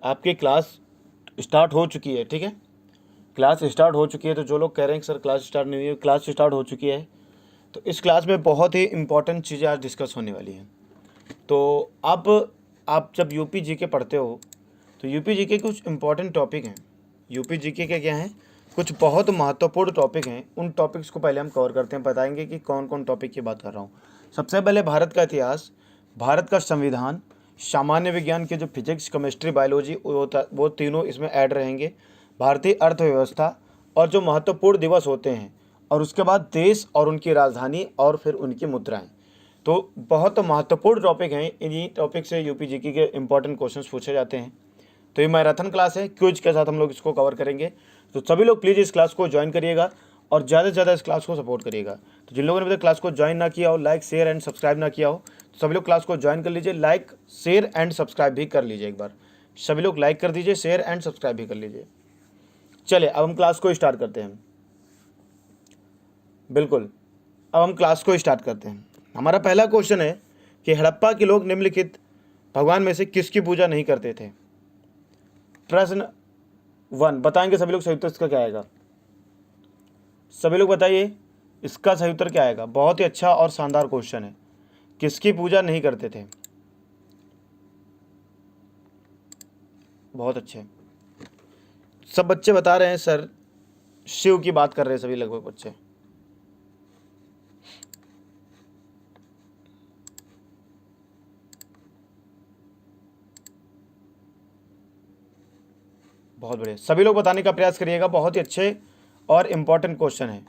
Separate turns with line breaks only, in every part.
आपकी class start हो चुकी है, ठीक है, क्लास स्टार्ट हो चुकी है। तो जो लोग कह रहे हैं कि सर क्लास स्टार्ट नहीं हुई है, क्लास स्टार्ट हो चुकी है। तो इस क्लास में बहुत ही इंपॉर्टेंट चीज़ें आज डिस्कस होने वाली हैं। तो अब आप जब यूपी जीके पढ़ते हो तो यूपी जीके कुछ इंपॉर्टेंट टॉपिक हैं। यूपी जीके के क्या हैं, कुछ बहुत महत्वपूर्ण टॉपिक हैं। उन टॉपिक्स को पहले हम कवर करते हैं, बताएंगे कि कौन कौन टॉपिक की बात कर रहा हूँ। सबसे पहले भारत का इतिहास, भारत का संविधान, सामान्य विज्ञान के जो फिजिक्स, केमिस्ट्री, बायोलॉजी वो तीनों इसमें ऐड रहेंगे, भारतीय अर्थव्यवस्था और जो महत्वपूर्ण दिवस होते हैं, और उसके बाद देश और उनकी राजधानी और फिर उनकी मुद्राएं। तो बहुत महत्वपूर्ण टॉपिक हैं। इन्हीं टॉपिक से यूपी जीके के इंपॉर्टेंट क्वेश्चंस पूछे जाते हैं। तो ये मैराथन क्लास है, क्विज के साथ हम लोग इसको कवर करेंगे। तो सभी लोग प्लीज़ इस क्लास को ज्वाइन करिएगा और ज़्यादा से ज़्यादा इस क्लास को सपोर्ट करिएगा। तो जिन लोगों ने अभी तक क्लास को ज्वाइन ना किया हो, लाइक शेयर एंड सब्सक्राइब ना किया हो, तो सभी लोग क्लास को ज्वाइन कर लीजिए। लाइक शेयर एंड सब्सक्राइब भी कर लीजिए। एक बार सभी लोग लाइक कर दीजिए, शेयर एंड सब्सक्राइब भी कर लीजिए। चलिए अब हम क्लास को स्टार्ट करते हैं। बिल्कुल, अब हम क्लास को स्टार्ट करते हैं। हमारा पहला क्वेश्चन है कि हड़प्पा के लोग निम्नलिखित भगवान में से किसकी पूजा नहीं करते थे। प्रश्न 1 बताएंगे सभी लोग, सही उत्तर इसका क्या आएगा? सभी लोग बताइए इसका सही उत्तर क्या आएगा। बहुत ही अच्छा और शानदार क्वेश्चन है, किसकी पूजा नहीं करते थे। बहुत अच्छे, सब बच्चे बता रहे हैं सर शिव की बात कर रहे हैं सभी लगभग बच्चे। बहुत बढ़िया, सभी लोग बताने का प्रयास करिएगा। बहुत ही अच्छे और इम्पॉर्टेंट क्वेश्चन है।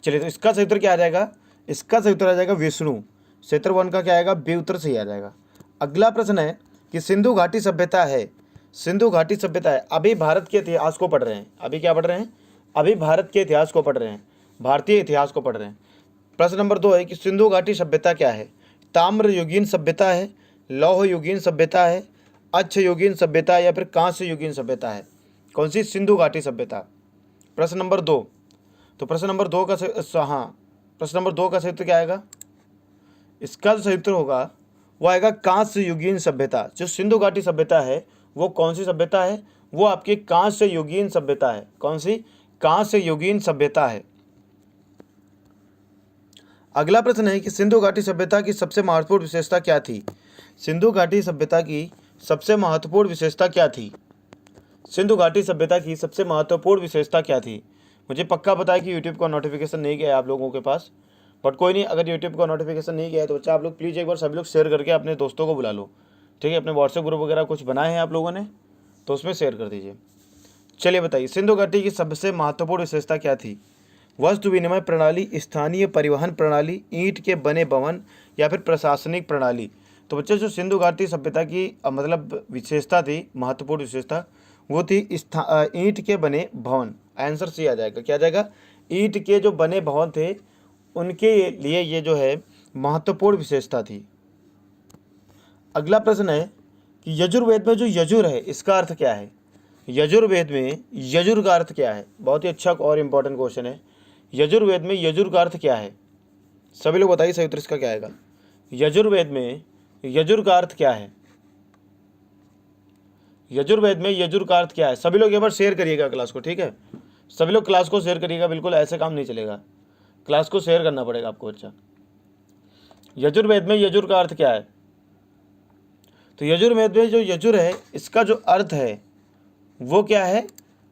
चलिए तो इसका सही उत्तर क्या आ जाएगा? इसका सही उत्तर आ जाएगा विष्णु। क्षेत्र 1 का क्या आएगा? बी उत्तर सही आ जाएगा। अगला प्रश्न है कि सिंधु घाटी सभ्यता है, सिंधु घाटी सभ्यता है। अभी भारत के इतिहास को पढ़ रहे हैं, अभी क्या पढ़ रहे हैं? अभी भारत के इतिहास को पढ़ रहे हैं, भारतीय इतिहास को पढ़ रहे हैं। प्रश्न नंबर 2 है कि सिंधु घाटी सभ्यता क्या है? ताम्र युगीन सभ्यता है, लौह युगीन सभ्यता है, अच्छ युगीन सभ्यता है, या फिर कांस्य युगीन सभ्यता है? कौन सी सिंधु घाटी सभ्यता? प्रश्न नंबर 2। तो प्रश्न नंबर 2 का प्रश्न नंबर 2 का सही उत्तर क्या आएगा? इसका जो सही उत्तर होगा वो आएगा कांस्य युगीन सभ्यता। जो सिंधु घाटी सभ्यता है वो कौन सी सभ्यता है? वो आपकी कांस्य युगीन सभ्यता है। कौन सी? कांस्य युगीन सभ्यता है। अगला प्रश्न है कि सिंधु घाटी सभ्यता की सबसे महत्वपूर्ण विशेषता क्या थी? सिंधु घाटी सभ्यता की सबसे महत्वपूर्ण विशेषता क्या थी? सिंधु घाटी सभ्यता की सबसे महत्वपूर्ण विशेषता क्या थी? मुझे पक्का पता है कि यूट्यूब का नोटिफिकेशन नहीं गया है आप लोगों के पास, बट कोई नहीं, अगर यूट्यूब का नोटिफिकेशन नहीं गया है तो बच्चा आप लोग प्लीज़ एक बार सभी लोग शेयर करके अपने दोस्तों को बुला लो, ठीक है? अपने व्हाट्सएप ग्रुप वगैरह कुछ बनाए हैं आप लोगों ने तो उसमें शेयर कर दीजिए। चलिए बताइए सिंधु घाटी की सबसे महत्वपूर्ण विशेषता क्या थी? वस्तु विनिमय प्रणाली, स्थानीय परिवहन प्रणाली, ईंट के बने भवन, या फिर प्रशासनिक प्रणाली? तो बच्चे जो सिंधु घाटी सभ्यता की मतलब विशेषता थी, महत्वपूर्ण विशेषता, वो थी ईंट के बने भवन। आंसर सी आ जाएगा। क्या आ जाएगा? ईंट के जो बने भवन थे उनके लिए ये जो है महत्वपूर्ण विशेषता थी। अगला प्रश्न है कि यजुर्वेद में जो यजुर है इसका अर्थ क्या है? यजुर्वेद में यजुर का अर्थ क्या है? बहुत ही अच्छा और इम्पोर्टेंट क्वेश्चन है। यजुर्वेद में यजुर का अर्थ क्या है? सभी लोग बताइए सही उत्तर इसका क्या आएगा। यजुर्वेद में यजुर का अर्थ क्या है? यजुर्वेद में यजुर का अर्थ क्या है? सभी लोग एक बार शेयर करिएगा क्लास को, ठीक है? सभी लोग क्लास को शेयर करिएगा, बिल्कुल ऐसे काम नहीं चलेगा, क्लास को शेयर करना पड़ेगा आपको बच्चा। यजुर्वेद में यजुर का अर्थ क्या है? तो यजुर्वेद में जो यजुर है इसका जो अर्थ है वो क्या है?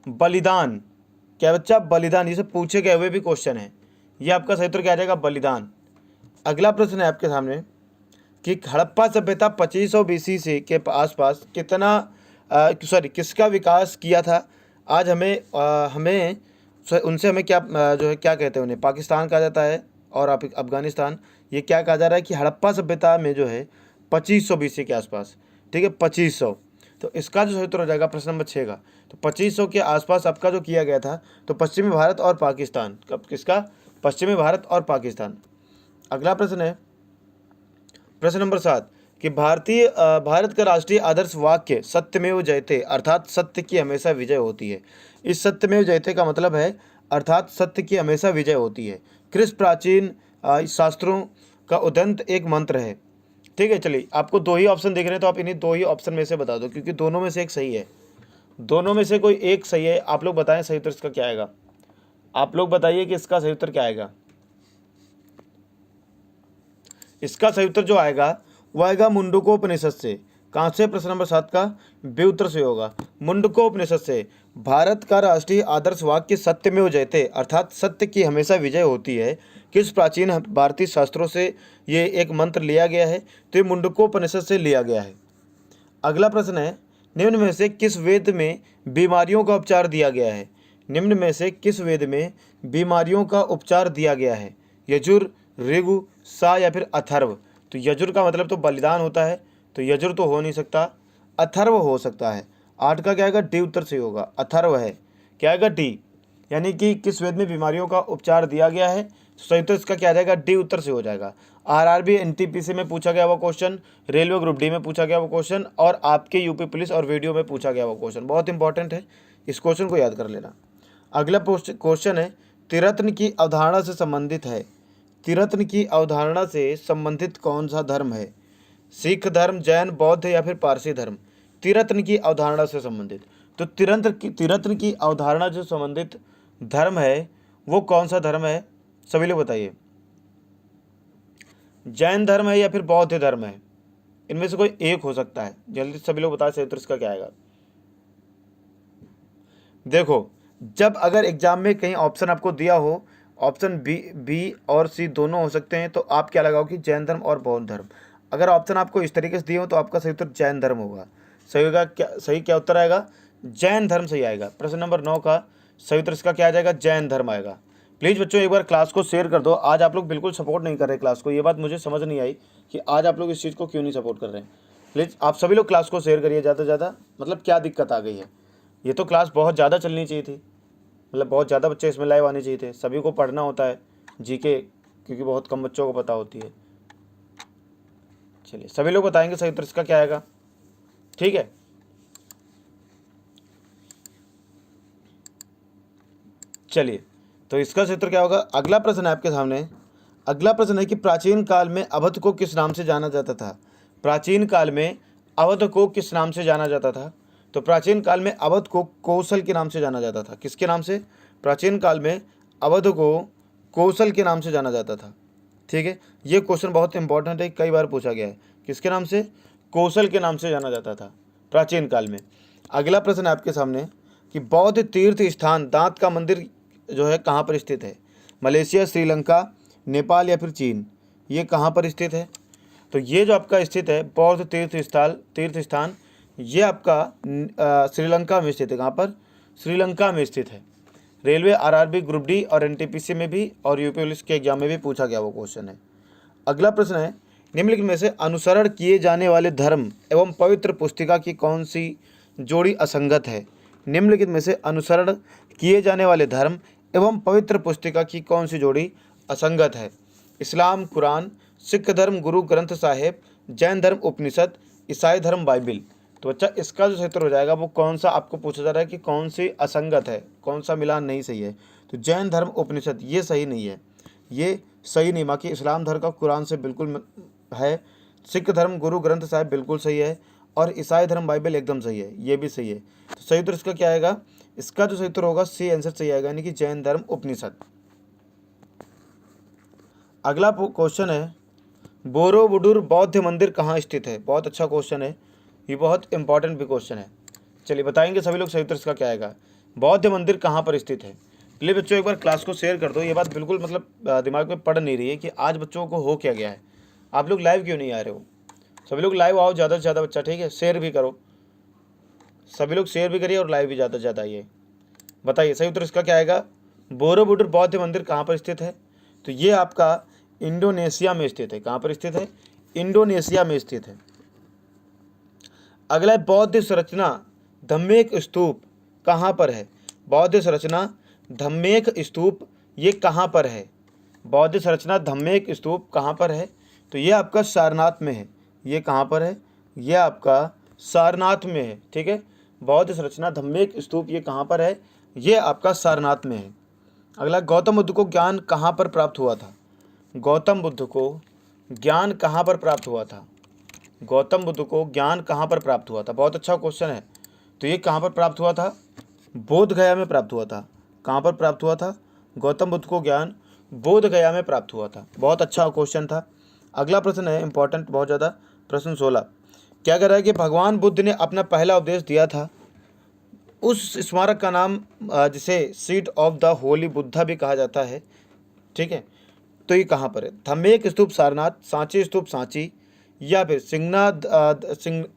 बलिदान। क्या बच्चा? बलिदान। ये सब पूछे गए हुए भी क्वेश्चन है, ये आपका सही उत्तर क्या आ जाएगा? बलिदान। अगला प्रश्न है आपके सामने कि हड़प्पा सभ्यता 2500 BC से के आसपास किसका विकास किया था? आज हमें उनसे हमें क्या जो है क्या कहते हैं? उन्हें पाकिस्तान कहा जाता है और अफगानिस्तान। ये क्या कहा जा रहा है कि हड़प्पा सभ्यता में जो है 2500 BC के आसपास, ठीक है? 2500। तो इसका जो सही उत्तर हो जाएगा प्रश्न नंबर 6 का। तो 2500 के आसपास आपका जो किया गया था तो पश्चिमी भारत और पाकिस्तान। कब? किसका? पश्चिमी भारत और पाकिस्तान। अगला प्रश्न है प्रश्न नंबर 7 कि भारत का राष्ट्रीय आदर्श वाक्य सत्यमेव जयते अर्थात सत्य की हमेशा विजय होती है। इस सत्यमेव जयते का मतलब है अर्थात सत्य की हमेशा विजय होती है। किस प्राचीन शास्त्रों का उदंत एक मंत्र है? ठीक है। चलिए, आपको दो ही ऑप्शन दिख रहे हैं तो आप इन्हीं दो ही ऑप्शन में से बता दो, क्योंकि दोनों में से एक सही है, दोनों में से कोई एक सही है। आप लोग बताएं सही उत्तर इसका क्या आएगा, आप लोग बताइए कि इसका सही उत्तर क्या आएगा। इसका सही उत्तर जो आएगा वो आएगा मुंडकोपनिषद से। कहाँ से? प्रश्न नंबर 7 का बी उत्तर से होगा, मुंडकोपनिषद से। भारत का राष्ट्रीय आदर्श वाक्य सत्यमेव जयते, अर्थात सत्य की हमेशा विजय होती है, किस प्राचीन भारतीय शास्त्रों से ये एक मंत्र लिया गया है? तो ये मुंडकोपनिषद से लिया गया है। अगला प्रश्न है, निम्न में से किस वेद में बीमारियों का उपचार दिया गया है? निम्न में से किस वेद में बीमारियों का उपचार दिया गया है? यजुर, ऋगु, सा या फिर अथर्व? तो यजुर का मतलब तो बलिदान होता है, तो यजुर तो हो नहीं सकता, अथर्व हो सकता है। 8 का क्या आएगा? डी उत्तर से होगा, अथर्व है। क्या आएगा? डी, यानी कि किस वेद में बीमारियों का उपचार दिया गया है? सही उत्तर इसका क्या जाएगा? डी उत्तर से हो जाएगा। आरआरबी एनटीपीसी में पूछा गया वो क्वेश्चन, रेलवे ग्रुप डी में पूछा गया वो क्वेश्चन, और आपके यूपी पुलिस और वीडियो में पूछा गया वो क्वेश्चन। बहुत इंपॉर्टेंट है, इस क्वेश्चन को याद कर लेना। अगला क्वेश्चन है, त्रिरत्न की अवधारणा से संबंधित है। त्रिरत्न की अवधारणा से संबंधित कौन सा धर्म है? सिख धर्म, जैन, बौद्ध या फिर पारसी धर्म? त्रिरत्न की अवधारणा से संबंधित, तो त्रिरत्न की अवधारणा से संबंधित धर्म है वो कौन सा धर्म है? सभी लोग बताइए। जैन धर्म है या फिर बौद्ध धर्म है? इनमें से कोई एक हो सकता है, जल्दी सभी लोग बताएं सही उत्तर इसका क्या आएगा। देखो, जब अगर एग्जाम में कहीं ऑप्शन आपको दिया हो, ऑप्शन बी और सी दोनों हो सकते हैं, तो आप क्या लगाओ कि जैन धर्म और बौद्ध धर्म। अगर ऑप्शन आपको इस तरीके से दिए हो तो आपका सही उत्तर जैन धर्म होगा। सही होगा क्या? सही क्या उत्तर आएगा? जैन धर्म सही आएगा। प्रश्न नंबर 9 का सही उत्तर इसका क्या आ जाएगा? जैन धर्म आएगा। प्लीज़ बच्चों एक बार क्लास को शेयर कर दो। आज आप लोग बिल्कुल सपोर्ट नहीं कर रहे क्लास को, ये बात मुझे समझ नहीं आई कि आज आप लोग इस चीज़ को क्यों नहीं सपोर्ट कर रहे हैं। प्लीज़ आप सभी लोग क्लास को शेयर करिए ज़्यादा से ज़्यादा। मतलब क्या दिक्कत आ गई है? ये तो क्लास बहुत ज़्यादा चलनी चाहिए थी, मतलब बहुत ज़्यादा बच्चे इसमें लाइव आने चाहिए थे। सभी को पढ़ना होता है जीके, क्योंकि बहुत कम बच्चों को पता होती है। चलिए, सभी लोग बताएंगे सही उत्तर इसका क्या आएगा, ठीक है। चलिए, तो इसका सही उत्तर क्या होगा? अगला प्रश्न है आपके सामने। अगला प्रश्न है कि प्राचीन काल में अवध को किस नाम से जाना जाता था? प्राचीन काल में अवध को किस नाम से जाना जाता था? तो प्राचीन काल में अवध को कौशल के नाम से जाना जाता था। किसके नाम से? प्राचीन काल में अवध को कौशल के नाम से जाना जाता था। ठीक है, ये क्वेश्चन बहुत इंपॉर्टेंट है, कई बार पूछा गया है। किसके नाम से? कौशल के नाम से जाना जाता था प्राचीन काल में। अगला प्रश्न है आपके सामने कि बौद्ध तीर्थ स्थान दांत का मंदिर जो है कहाँ पर स्थित है? मलेशिया, श्रीलंका, नेपाल या फिर चीन? ये कहाँ पर स्थित है? तो ये जो आपका स्थित है बौद्ध तीर्थ स्थान, ये आपका श्रीलंका में स्थित है। कहाँ पर? श्रीलंका में स्थित है। रेलवे, आरआरबी ग्रुप डी और एनटीपीसी में भी और यूपी पुलिस के एग्जाम में भी पूछा गया वो क्वेश्चन है। अगला प्रश्न है, निम्नलिखित में से अनुसरण किए जाने वाले धर्म एवं पवित्र पुस्तिका की कौन सी जोड़ी असंगत है? निम्नलिखित में से अनुसरण किए जाने वाले धर्म एवं पवित्र पुस्तिका की कौन सी जोड़ी असंगत है? इस्लाम कुरान, सिख धर्म गुरु ग्रंथ साहिब, जैन धर्म उपनिषद, ईसाई धर्म बाइबिल? तो बच्चा इसका जो क्षेत्र हो जाएगा वो कौन सा आपको पूछा जा रहा है कि कौन सी असंगत है, कौन सा मिलान नहीं सही है? तो जैन धर्म उपनिषद ये सही नहीं है, ये सही नहीं। बाकी इस्लाम धर्म का कुरान से बिल्कुल है, सिख धर्म गुरु ग्रंथ साहिब बिल्कुल सही है, और ईसाई धर्म बाइबल एकदम सही है, ये भी सही है। तो सही उत्तर इसका क्या आएगा? इसका जो सही उत्तर होगा सी आंसर सही आएगा, यानी कि जैन धर्म उपनिषद। अगला क्वेश्चन है, बोरोबुडुर बौद्ध मंदिर कहाँ स्थित है? बहुत अच्छा क्वेश्चन है, ये बहुत इंपॉर्टेंट भी क्वेश्चन है। चलिए बताएंगे सभी लोग सही उत्तर इसका क्या आएगा। बौद्ध मंदिर कहाँ पर स्थित है? प्लीज़ बच्चों एक बार क्लास को शेयर कर दो। ये बात बिल्कुल मतलब दिमाग में पड़ नहीं रही है कि आज बच्चों को हो क्या गया है। आप लोग लाइव क्यों नहीं आ रहे हो? सभी लोग लाइव आओ ज़्यादा से ज़्यादा बच्चा, ठीक है। शेयर भी करो, सभी लोग शेयर भी करिए और लाइव भी ज़्यादा से ज़्यादा आइए। बताइए सही उत्तर इसका क्या आएगा। बोरोबुडुर बौद्ध मंदिर कहाँ पर स्थित है? तो ये आपका इंडोनेशिया में स्थित है। कहाँ पर स्थित है? इंडोनेशिया में स्थित है। अगला है, बौद्ध संरचना धम्मेक स्तूप कहाँ पर है? बौद्ध संरचना धम्मेक स्तूप ये कहाँ पर है? बौद्ध संरचना धम्मेक स्तूप कहाँ पर है? तो ये आपका सारनाथ में है। ये कहाँ पर है? ये आपका सारनाथ में है, ठीक है। बौद्ध संरचना धम्मेक स्तूप ये कहाँ पर है? ये आपका सारनाथ में है। अगला, गौतम बुद्ध को ज्ञान कहाँ पर प्राप्त हुआ था? गौतम बुद्ध को ज्ञान कहाँ पर प्राप्त हुआ था? गौतम बुद्ध को ज्ञान कहाँ पर प्राप्त हुआ था? बहुत अच्छा क्वेश्चन है। तो ये कहाँ पर प्राप्त हुआ था? बोध गया में प्राप्त हुआ था। कहाँ पर प्राप्त हुआ था? गौतम बुद्ध को ज्ञान बोध गया में प्राप्त हुआ था। बहुत अच्छा क्वेश्चन था। अगला प्रश्न है इंपॉर्टेंट बहुत ज़्यादा, प्रश्न 16। क्या कह रहा है कि भगवान बुद्ध ने अपना पहला उपदेश दिया था, उस स्मारक का नाम जिसे seat of the Holi Buddha भी कहा जाता है, ठीक है, तो ये कहाँ पर है? धम्मेक स्तूप सारनाथ, सांची स्तूप सांची, या फिर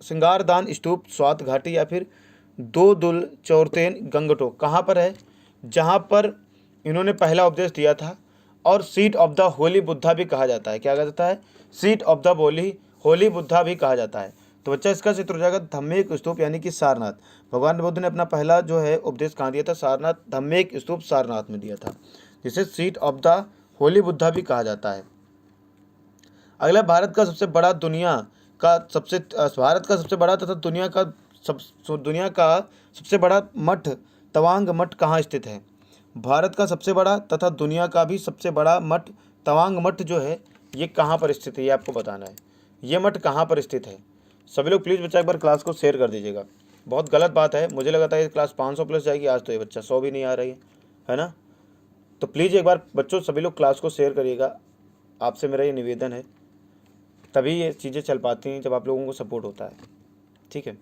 सिंगारदान स्तूप स्वात घाटी, या फिर दो दुल चौरतेन गंगटोक? कहाँ पर है? जहाँ पर इन्होंने पहला उपदेश दिया था, और seat of the Holi Buddha भी कहा जाता है। क्या कहा जाता है? Seat of the Holi Buddha भी कहा जाता है। तो बच्चा इसका चित्र हो जाएगा धम्मेक स्तूप यानी कि सारनाथ। भगवान बुद्ध ने अपना पहला जो है उपदेश कहाँ दिया था? सारनाथ, धम्मेक स्तूप सारनाथ में दिया था, जिसे seat of the Holi Buddha भी कहा जाता है। अगला, भारत का सबसे बड़ा तथा दुनिया का सबसे बड़ा मठ तवांग मठ कहाँ स्थित है? भारत का सबसे बड़ा तथा दुनिया का भी सबसे बड़ा मठ तवांग मठ जो है ये कहाँ पर स्थित है, ये आपको बताना है। ये मठ कहाँ पर स्थित है? सभी लोग प्लीज़ बच्चा एक बार क्लास को शेयर कर दीजिएगा। बहुत गलत बात है, मुझे लगा था ये क्लास 500 प्लस जाएगी, आज तो ये बच्चा 100 भी नहीं आ रही है ना। तो प्लीज़ एक बार बच्चों सभी लोग क्लास को शेयर करिएगा, आपसे मेरा ये निवेदन है। तभी ये चीज़ें चल पाती हैं जब आप लोगों को सपोर्ट होता है, ठीक है।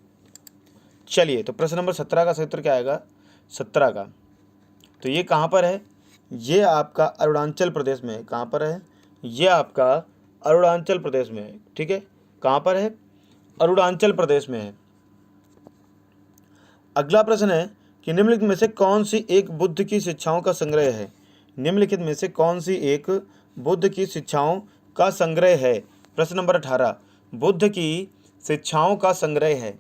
चलिए, तो प्रश्न नंबर 17 का सही उत्तर क्या आएगा? 17 का, तो ये कहाँ पर है? ये आपका अरुणाचल प्रदेश में है। कहाँ पर है? ये आपका अरुणाचल प्रदेश में है, ठीक है। कहाँ पर है? अरुणाचल प्रदेश में है। अगला प्रश्न है कि निम्नलिखित में से कौन सी एक बुद्ध की शिक्षाओं का संग्रह है? निम्नलिखित में से कौन सी एक बुद्ध की शिक्षाओं का संग्रह है? प्रश्न नंबर 18, बुद्ध की शिक्षाओं का संग्रह है,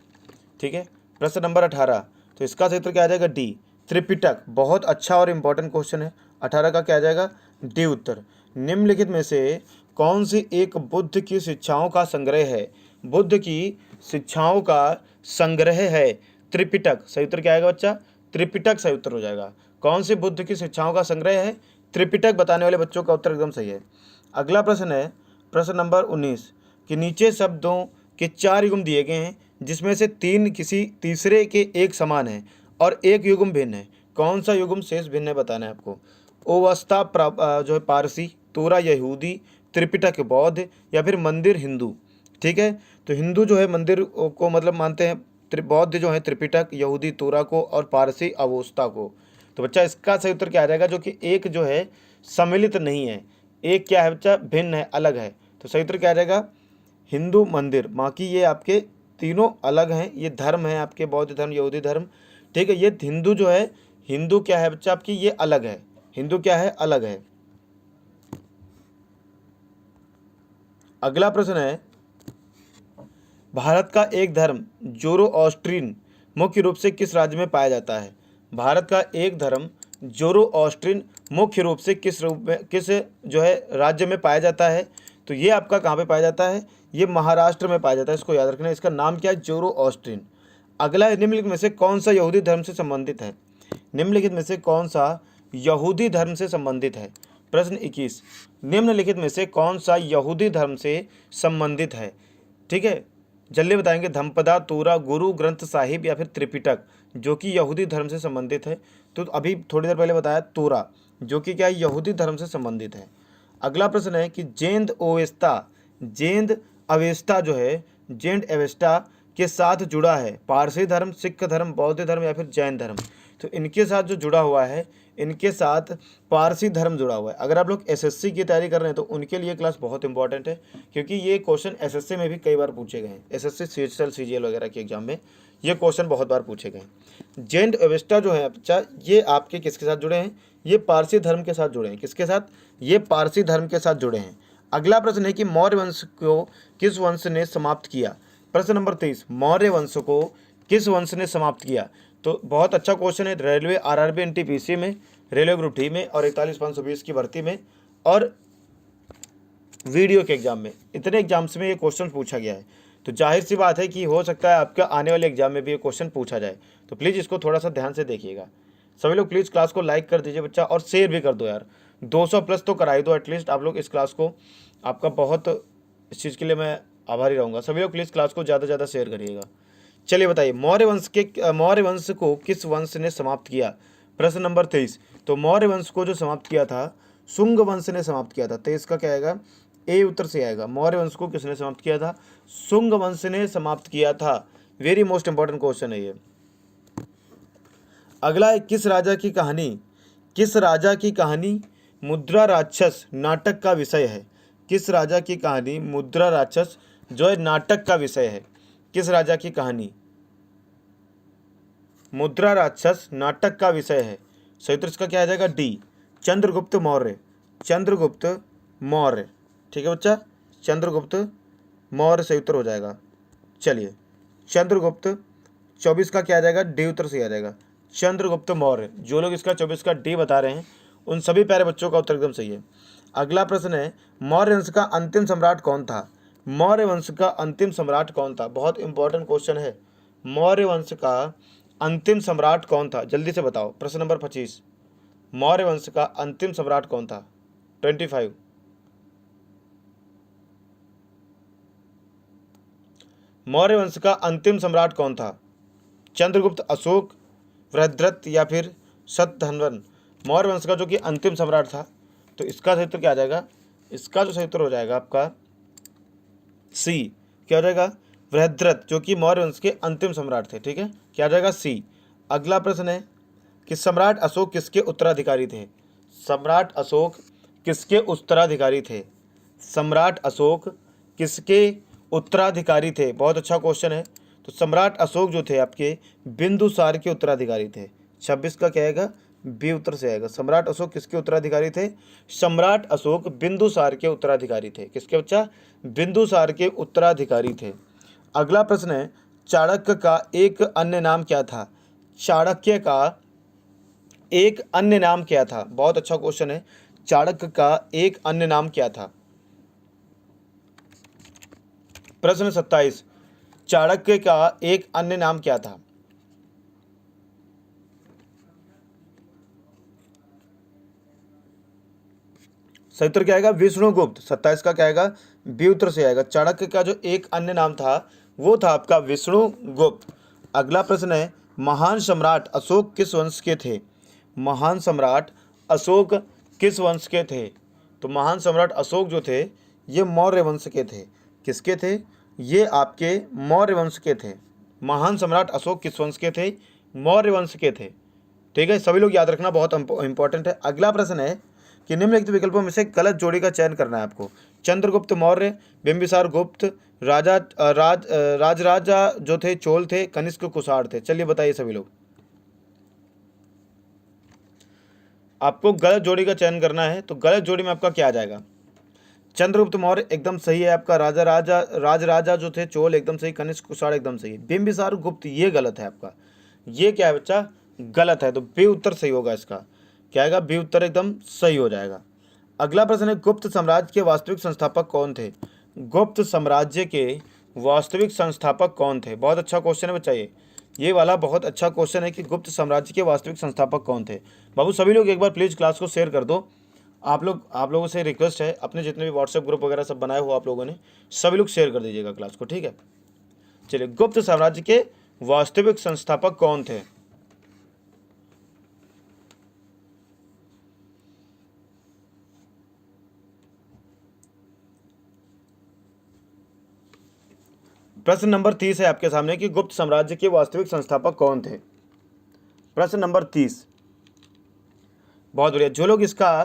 ठीक है। प्रश्न नंबर 18, तो इसका सही उत्तर क्या आ जाएगा? डी, त्रिपिटक। बहुत अच्छा और इम्पोर्टेंट क्वेश्चन है। 18 का क्या आ जाएगा? डी उत्तर। निम्नलिखित में से कौन सी एक बुद्ध की शिक्षाओं का संग्रह है? बुद्ध की शिक्षाओं का संग्रह है त्रिपिटक। सही उत्तर क्या आएगा बच्चा? त्रिपिटक सही उत्तर हो जाएगा। कौन सी बुद्ध की शिक्षाओं का संग्रह है? त्रिपिटक। बताने वाले बच्चों का उत्तर एकदम सही है। अगला प्रश्न है प्रश्न नंबर 19 कि नीचे शब्दों के 4 युग्म दिए गए हैं, जिसमें से 3 किसी तीसरे के एक समान है और एक युग्म भिन्न है। कौन सा युग्म शेष भिन्न है बताना है आपको। ओवस्ता जो है पारसी, तोरा यहूदी, त्रिपिटक बौद्ध, या फिर मंदिर हिंदू, ठीक है। तो हिंदू जो है मंदिर को मतलब मानते हैं, बौद्ध जो है त्रिपिटक, यहूदी तोरा को, और पारसी अवोस्ता को। तो बच्चा इसका सही उत्तर क्या आ जाएगा? जो कि एक जो है सम्मिलित नहीं है, एक क्या है बच्चा? भिन्न है, अलग है। तो सही उत्तर क्या आ जाएगा? हिंदू मंदिर। बाकी ये आपके तीनों अलग हैं, ये धर्म है आपके, बौद्ध धर्म, यहूदी धर्म, ठीक है। ये हिंदू जो है, हिंदू क्या है बच्चा आपकी? ये अलग है। हिंदू क्या है? अलग है। अगला प्रश्न है, भारत का एक धर्म जोरोआस्ट्रियन मुख्य रूप से किस राज्य में पाया जाता है? भारत का एक धर्म जोरोआस्ट्रियन मुख्य रूप से किस जो है राज्य में पाया जाता है? तो ये आपका कहाँ पे पाया जाता है? ये महाराष्ट्र में पाया जाता है। इसको याद रखना है। इसका नाम क्या है? जोरोआस्ट्रियन। अगला है, निम्नलिखित में से कौन सा यहूदी धर्म से संबंधित है? निम्नलिखित में से कौन सा यहूदी धर्म से संबंधित है? प्रश्न 21, निम्नलिखित में से कौन सा यहूदी धर्म से संबंधित है? ठीक है, जल्दी बताएंगे। धम्पदा, तोरा, गुरु ग्रंथ साहिब, या फिर त्रिपिटक, जो कि यहूदी धर्म से संबंधित है। तो अभी थोड़ी देर पहले बताया तोरा, जो कि क्या है? यहूदी धर्म से संबंधित है। अगला प्रश्न है कि जेंद अवेस्ता जो है, जेंद अवेस्ता के साथ जुड़ा है पारसी धर्म, सिख धर्म, बौद्ध धर्म, या फिर जैन धर्म। तो इनके साथ जो जुड़ा हुआ है, इनके साथ पारसी धर्म जुड़ा हुआ है। अगर आप लोग एसएससी की तैयारी कर रहे हैं तो उनके लिए क्लास बहुत इंपॉर्टेंट है, क्योंकि ये क्वेश्चन एसएससी में भी कई बार पूछे गए हैं। एसएससी, सीएचएल, सीजीएल वगैरह के एग्जाम में ये क्वेश्चन बहुत बार पूछे गए हैं। जेंद अवेस्ता जो है बच्चा, ये आपके किसके साथ जुड़े हैं? ये पारसी धर्म के साथ जुड़े हैं। किसके साथ? ये पारसी धर्म के साथ जुड़े हैं। अगला प्रश्न है कि मौर्य वंश को किस वंश ने समाप्त किया? प्रश्न नंबर 23, मौर्य वंश को किस वंश ने समाप्त किया? तो बहुत अच्छा क्वेश्चन है। रेलवे, आरआरबी, एनटीपीसी में, रेलवे ग्रुप डी में, और 41,520 की भर्ती में, और वीडियो के एग्जाम में, इतने एग्जाम्स में ये क्वेश्चन पूछा गया है। तो जाहिर सी बात है कि हो सकता है आपका आने वाले एग्जाम में भी ये क्वेश्चन पूछा जाए। तो प्लीज़ इसको थोड़ा सा ध्यान से देखिएगा। सभी लोग प्लीज़ क्लास को लाइक कर दीजिए बच्चा, और शेयर भी कर दो यार। 200 प्लस तो कराई दो एटलीस्ट आप लोग इस क्लास को। आपका बहुत इस चीज़ के लिए मैं आभारी रहूँगा। सभी लोग प्लीज़ क्लास को ज़्यादा से ज़्यादा शेयर करिएगा। चलिए बताइए, मौर्य वंश को किस वंश ने समाप्त किया? प्रश्न नंबर 23। तो मौर्य वंश को जो समाप्त किया था शुंग वंश ने समाप्त किया था। तो इसका क्या आएगा? ए उत्तर से आएगा। मौर्य वंश को किसने समाप्त किया था? शुंग वंश ने समाप्त किया था। वेरी मोस्ट इंपॉर्टेंट क्वेश्चन है ये। अगला है, किस राजा की कहानी मुद्रा राक्षस नाटक का विषय है? किस राजा की कहानी मुद्रा राक्षस जो है नाटक का विषय है? किस राजा की कहानी मुद्रा राक्षस नाटक का विषय है? सही उत्तर इसका क्या आ जाएगा? डी, चंद्रगुप्त मौर्य। चंद्रगुप्त मौर्य, ठीक है बच्चा, चंद्रगुप्त मौर्य सही उत्तर हो जाएगा। चलिए, चंद्रगुप्त 24 का क्या आ जाएगा? डी उत्तर से आ जाएगा, चंद्रगुप्त मौर्य। जो लोग इसका 24 का डी बता रहे हैं उन सभी प्यारे बच्चों का उत्तर एकदम सही है। अगला प्रश्न है, मौर्य वंश का अंतिम सम्राट कौन था? मौर्य वंश का अंतिम सम्राट कौन था? बहुत इंपॉर्टेंट क्वेश्चन है। मौर्य वंश का अंतिम सम्राट कौन था? जल्दी से बताओ। प्रश्न नंबर 25, मौर्य वंश का अंतिम सम्राट कौन था? 25। मौर्य वंश का अंतिम सम्राट कौन था? चंद्रगुप्त, अशोक, वृहद्रथ या फिर शतधन्वन? मौर्य वंश का जो कि अंतिम सम्राट था, तो इसका सही उत्तर क्या आ जाएगा? इसका जो सही उत्तर हो जाएगा आपका सी। क्या हो जाएगा? वृहद्रथ, जो कि मौर्य वंश के अंतिम सम्राट थे। ठीक है, क्या आ जाएगा? सी। अगला प्रश्न है कि सम्राट अशोक किसके उत्तराधिकारी थे? सम्राट अशोक किसके उत्तराधिकारी थे? सम्राट अशोक किसके उत्तराधिकारी थे? बहुत अच्छा क्वेश्चन है। तो सम्राट अशोक जो थे आपके बिंदुसार के उत्तराधिकारी थे। 26 का क्या आएगा? बी उत्तर से आएगा। सम्राट अशोक किसके उत्तराधिकारी थे? सम्राट अशोक बिंदुसार के उत्तराधिकारी थे। किसके बच्चा? बिंदुसार के उत्तराधिकारी थे। अगला प्रश्न है, चाणक्य का एक अन्य नाम क्या था? चाणक्य का एक अन्य नाम क्या था? बहुत अच्छा क्वेश्चन है। चाणक्य का एक अन्य नाम क्या था? प्रश्न 27, चाणक्य का एक अन्य नाम क्या था? सही उत्तर क्या आएगा? विष्णुगुप्त। 27 का क्या आएगा? बी उत्तर से आएगा। चाणक्य का जो एक अन्य नाम था वो था आपका विष्णुगुप्त। अगला प्रश्न है, महान सम्राट अशोक किस वंश के थे? महान सम्राट अशोक किस वंश के थे? तो महान सम्राट अशोक जो थे ये मौर्य वंश के थे। किसके थे? ये आपके मौर्य वंश के थे। महान सम्राट अशोक किस वंश के थे? मौर्य वंश के थे। ठीक है, सभी लोग याद रखना, बहुत इंपॉर्टेंट है। अगला प्रश्न है कि निम्नलिखित विकल्पों में से गलत जोड़ी का चयन करना है आपको। चंद्रगुप्त मौर्य, बिंबिसार गुप्त, राजराजा जो थे चोल थे, कनिष्क कुषाण थे। चलिए बताइए सभी लोग, आपको गलत जोड़ी का चयन करना है। तो गलत जोड़ी में आपका क्या आ जाएगा? चंद्रगुप्त मौर्य एकदम सही है आपका, राजराजा जो थे चोल एकदम सही, कनिष्क कुषाण एकदम सही है, बिंबिसार गुप्त ये गलत है आपका। ये क्या है बच्चा? गलत है। तो बी उत्तर सही होगा इसका। क्या आएगा? बी उत्तर एकदम सही हो जाएगा। अगला प्रश्न है, गुप्त साम्राज्य के वास्तविक संस्थापक कौन थे? गुप्त साम्राज्य के वास्तविक संस्थापक कौन थे? बहुत अच्छा क्वेश्चन है बच्चा, ये वाला बहुत अच्छा क्वेश्चन है कि गुप्त साम्राज्य के वास्तविक संस्थापक कौन थे। बाबू सभी लोग एक बार प्लीज़ क्लास को शेयर कर दो। आप लोगों से रिक्वेस्ट है, अपने जितने भी व्हाट्सएप ग्रुप वगैरह सब बनाए हो आप लोगों ने, सभी लोग शेयर कर दीजिएगा क्लास को। ठीक है, चलिए, गुप्त साम्राज्य के वास्तविक संस्थापक कौन थे? प्रश्न नंबर 30 है आपके सामने कि गुप्त साम्राज्य के वास्तविक संस्थापक कौन थे। प्रश्न नंबर 30, बहुत बढ़िया। जो लोग इसका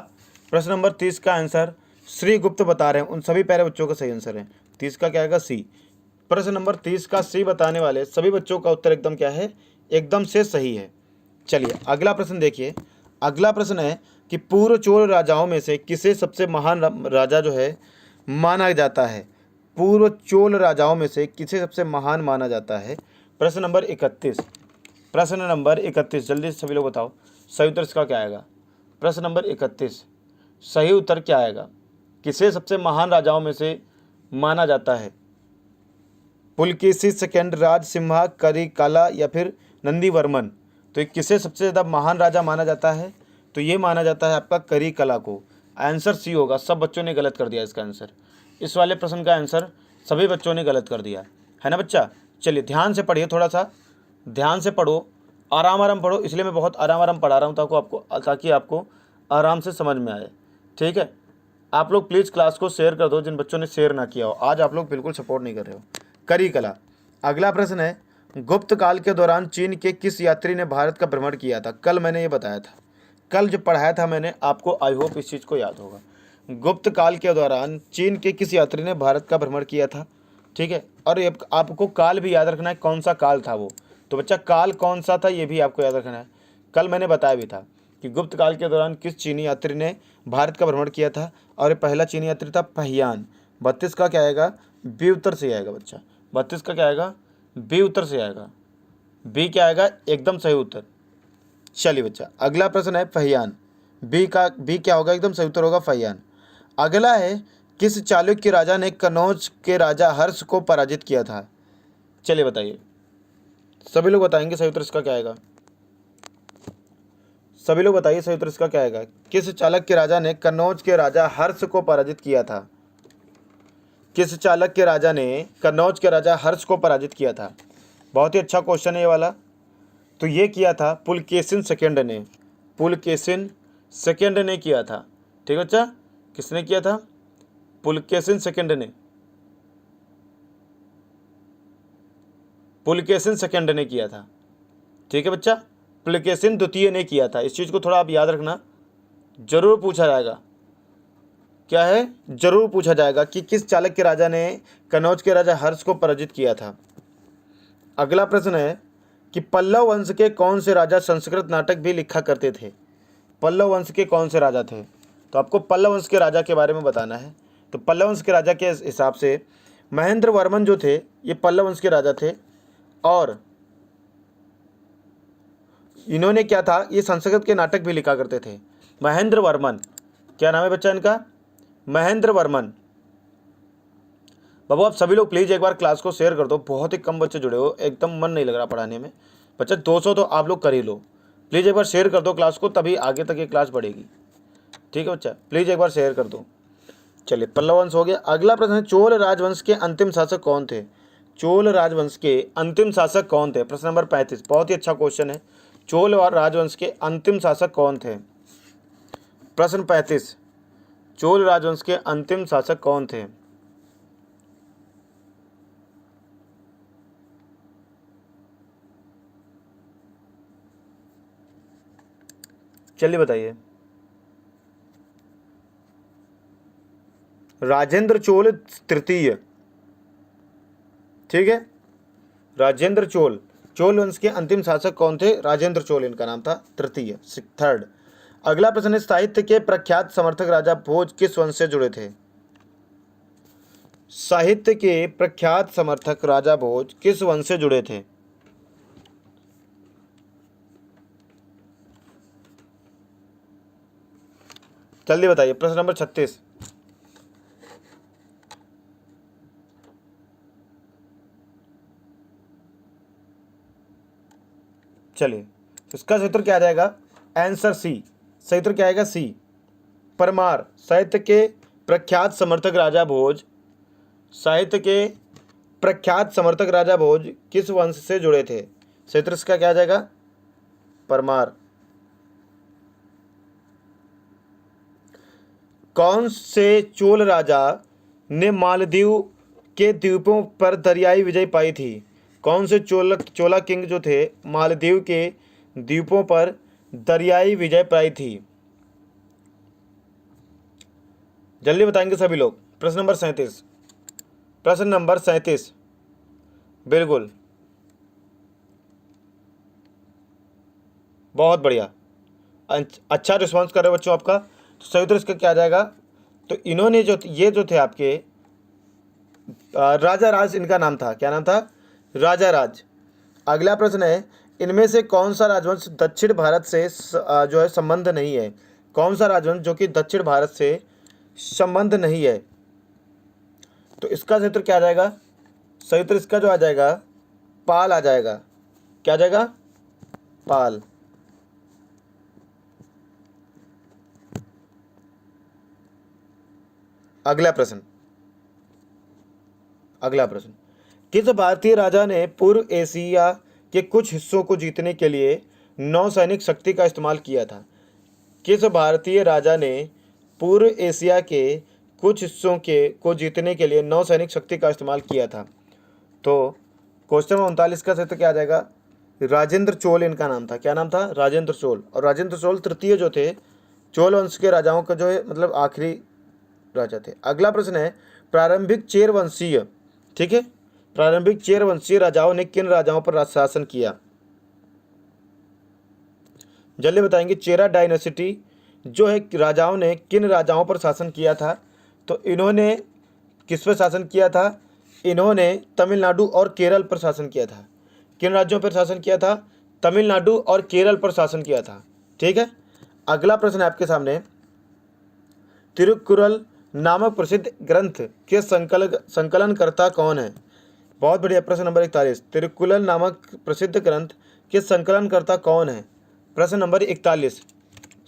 प्रश्न नंबर 30 का आंसर श्री गुप्त बता रहे हैं उन सभी प्यारे बच्चों का सही आंसर है। 30 का क्या आएगा? सी। प्रश्न नंबर 30 का सी बताने वाले सभी बच्चों का उत्तर एकदम क्या है? एकदम से सही है। चलिए अगला प्रश्न देखिए। अगला प्रश्न है कि पूर्व चोल राजाओं में से किसे सबसे महान राजा जो है माना जाता है? पूर्व चोल राजाओं में से किसे सबसे महान माना जाता है? प्रश्न नंबर 31। प्रश्न नंबर 31 जल्दी से सभी लोग बताओ, सही उत्तर इसका क्या आएगा? प्रश्न नंबर 31 सही उत्तर क्या आएगा? किसे सबसे महान राजाओं में से माना जाता है? पुलकेशी सेकंड, राज सिम्हा, करिकाला या फिर नंदीवर्मन? तो ये किसे सबसे ज़्यादा महान राजा माना जाता है? तो ये माना जाता है आपका करिकाला को। आंसर सी होगा। सब बच्चों ने गलत कर दिया इसका आंसर। इस वाले प्रश्न का आंसर सभी बच्चों ने गलत कर दिया है ना बच्चा। चलिए ध्यान से पढ़िए, थोड़ा सा ध्यान से पढ़ो, आराम आराम पढ़ो, इसलिए मैं बहुत आराम आराम पढ़ा रहा हूँ ताकि आपको आराम से समझ में आए। ठीक है, आप लोग प्लीज़ क्लास को शेयर कर दो जिन बच्चों ने शेयर ना किया हो। आज आप लोग बिल्कुल सपोर्ट नहीं कर रहे हो। करी कला। अगला प्रश्न है, गुप्त काल के दौरान चीन के किस यात्री ने भारत का भ्रमण किया था? कल मैंने ये बताया था, कल जब पढ़ाया था मैंने आपको, आई होप इस चीज़ को याद होगा। गुप्त काल के दौरान चीन के किस यात्री ने भारत का भ्रमण किया था? ठीक है, और ये आपको काल भी याद रखना है, कौन सा काल था वो। तो बच्चा काल कौन सा था ये भी आपको याद रखना है। कल मैंने बताया भी था कि गुप्त काल के दौरान किस चीनी यात्री ने भारत का भ्रमण किया था, और ये पहला चीनी यात्री था फहियान। 32 का क्या आएगा? बी उत्तर से आएगा बच्चा। 32 का क्या आएगा? बी उत्तर से आएगा। बी क्या आएगा? एकदम सही उत्तर। चलिए बच्चा, अगला प्रश्न है फहियान। बी क्या होगा? एकदम सही उत्तर होगा फहियान। अगला है, किस चालुक्य राजा ने कनौज के राजा हर्ष को पराजित किया था? चलिए बताइए, सभी लोग बताएंगे सही उत्तर इसका क्या आएगा। सभी लोग बताइए सही उत्तर इसका क्या आएगा। किस चाणक्य राजा ने कन्नौज के राजा हर्ष को पराजित किया था? किस चाणक्य राजा ने कन्नौज के राजा हर्ष को पराजित किया था? बहुत ही अच्छा क्वेश्चन है ये वाला। तो ये किया था पुलकेशिन सेकंड ने। पुलकेशिन सेकंड ने किया था। ठीक है बच्चा, किसने किया था? पुलकेशिन सेकंड ने। पुलकेशिन सेकंड ने किया था। ठीक है बच्चा, पुलकेशिन द्वितीय ने किया था। इस चीज़ को थोड़ा आप याद रखना, जरूर पूछा जाएगा। क्या है? जरूर पूछा जाएगा कि किस चाणक्य राजा ने कन्नौज के राजा हर्ष को पराजित किया था। अगला प्रश्न है कि पल्लव वंश के कौन से राजा संस्कृत नाटक भी लिखा करते थे? पल्लव वंश के कौन से राजा थे? तो आपको पल्लव वंश के राजा के बारे में बताना है। तो पल्लव वंश के राजा के हिसाब से महेंद्र वर्मन जो थे ये पल्लव वंश के राजा थे, और इन्होंने क्या था, ये संस्कृत के नाटक भी लिखा करते थे। महेंद्र वर्मन, क्या नाम है बच्चा इनका? महेंद्र वर्मन। बाबू आप सभी लोग प्लीज़ एक बार क्लास को शेयर कर दो, बहुत ही कम बच्चे जुड़े हो, एकदम मन नहीं लग रहा पढ़ाने में। बच्चा 200 तो आप लोग कर ही लो, प्लीज़ एक बार शेयर कर दो क्लास को, तभी आगे तक ये क्लास बढ़ेगी। ठीक है बच्चा, प्लीज़ एक बार शेयर कर दो। चलिए पल्लव वंश हो गया। अगला प्रश्न है, चोल राजवंश के अंतिम शासक कौन थे? चोल राजवंश के अंतिम शासक कौन थे? प्रश्न नंबर 35। बहुत ही अच्छा क्वेश्चन है। चोल राजवंश के अंतिम शासक कौन थे? प्रश्न 35, चोल राजवंश के अंतिम शासक कौन थे? चलिए बताइए। राजेंद्र चोल तृतीय। ठीक है, राजेंद्र चोल। चोल वंश के अंतिम शासक कौन थे? राजेंद्र चोल इनका नाम था, तृतीय, थर्ड। अगला प्रश्न है, साहित्य के प्रख्यात समर्थक राजा भोज किस वंश से जुड़े थे? साहित्य के प्रख्यात समर्थक राजा भोज किस वंश से जुड़े थे? जल्दी बताइए। प्रश्न नंबर 36। चलिए, इसका सही उत्तर क्या आ जाएगा? Answer C. सही उत्तर क्या आएगा? सी, परमार। साहित्य के प्रख्यात समर्थक राजा भोज, साहित्य के प्रख्यात समर्थक राजा भोज किस वंश से जुड़े थे? सही उत्तर इसका क्या आ जाएगा? परमार। कौन से चोल राजा ने मालदीव के द्वीपों पर दरियाई विजय पाई थी? कौन से चोला किंग जो थे मालदीव के द्वीपों पर दरियाई विजय पाई थी? जल्दी बताएंगे सभी लोग। प्रश्न नंबर 37। प्रश्न नंबर 37, बिल्कुल, बहुत बढ़िया, अच्छा रिस्पांस कर रहे हो बच्चों आपका। तो सही उत्तर इसका क्या आ जाएगा? तो इन्होंने ये जो थे आपके राजा राज इनका नाम था। क्या नाम था? राजा राज। अगला प्रश्न है, इनमें से कौन सा राजवंश दक्षिण भारत से जो है संबंध नहीं है? कौन सा राजवंश जो कि दक्षिण भारत से संबंध नहीं है? तो इसका सही उत्तर क्या आ जाएगा? सही उत्तर इसका जो आ जाएगा, पाल आ जाएगा। क्या आ जाएगा? पाल। अगला प्रश्न, अगला प्रश्न, किस भारतीय राजा ने पूर्व एशिया के कुछ हिस्सों को जीतने के लिए नौसैनिक शक्ति का इस्तेमाल किया था? किस भारतीय राजा ने पूर्व एशिया के कुछ हिस्सों के को जीतने के लिए नौसैनिक शक्ति का इस्तेमाल किया था? तो क्वेश्चन 39 का सही क्या आ जाएगा? राजेंद्र चोल इनका नाम था। क्या नाम था? राजेंद्र चोल। और राजेंद्र चोल तृतीय जो थे चोल वंश के राजाओं का जो है मतलब आखिरी राजा थे। अगला प्रश्न है, प्रारंभिक चेर वंशीय, ठीक है, प्रारंभिक चेर वंशीय राजाओं ने किन राजाओं पर शासन किया? जल्दी बताएंगे। चेरा डायनेसिटी जो है राजाओं ने किन राजाओं पर शासन किया था? तो इन्होंने किस पर शासन किया था? इन्होंने तमिलनाडु और केरल पर शासन किया था। किन राज्यों पर शासन किया था? तमिलनाडु और केरल पर शासन किया था। ठीक है। अगला प्रश्न है आपके सामने, तिरुकुरल नामक प्रसिद्ध ग्रंथ के संकलनकर्ता कौन है? बहुत बढ़िया। प्रश्न नंबर 41, तिरुकुरल नामक प्रसिद्ध ग्रंथ के संकलनकर्ता कौन है? प्रश्न नंबर 41,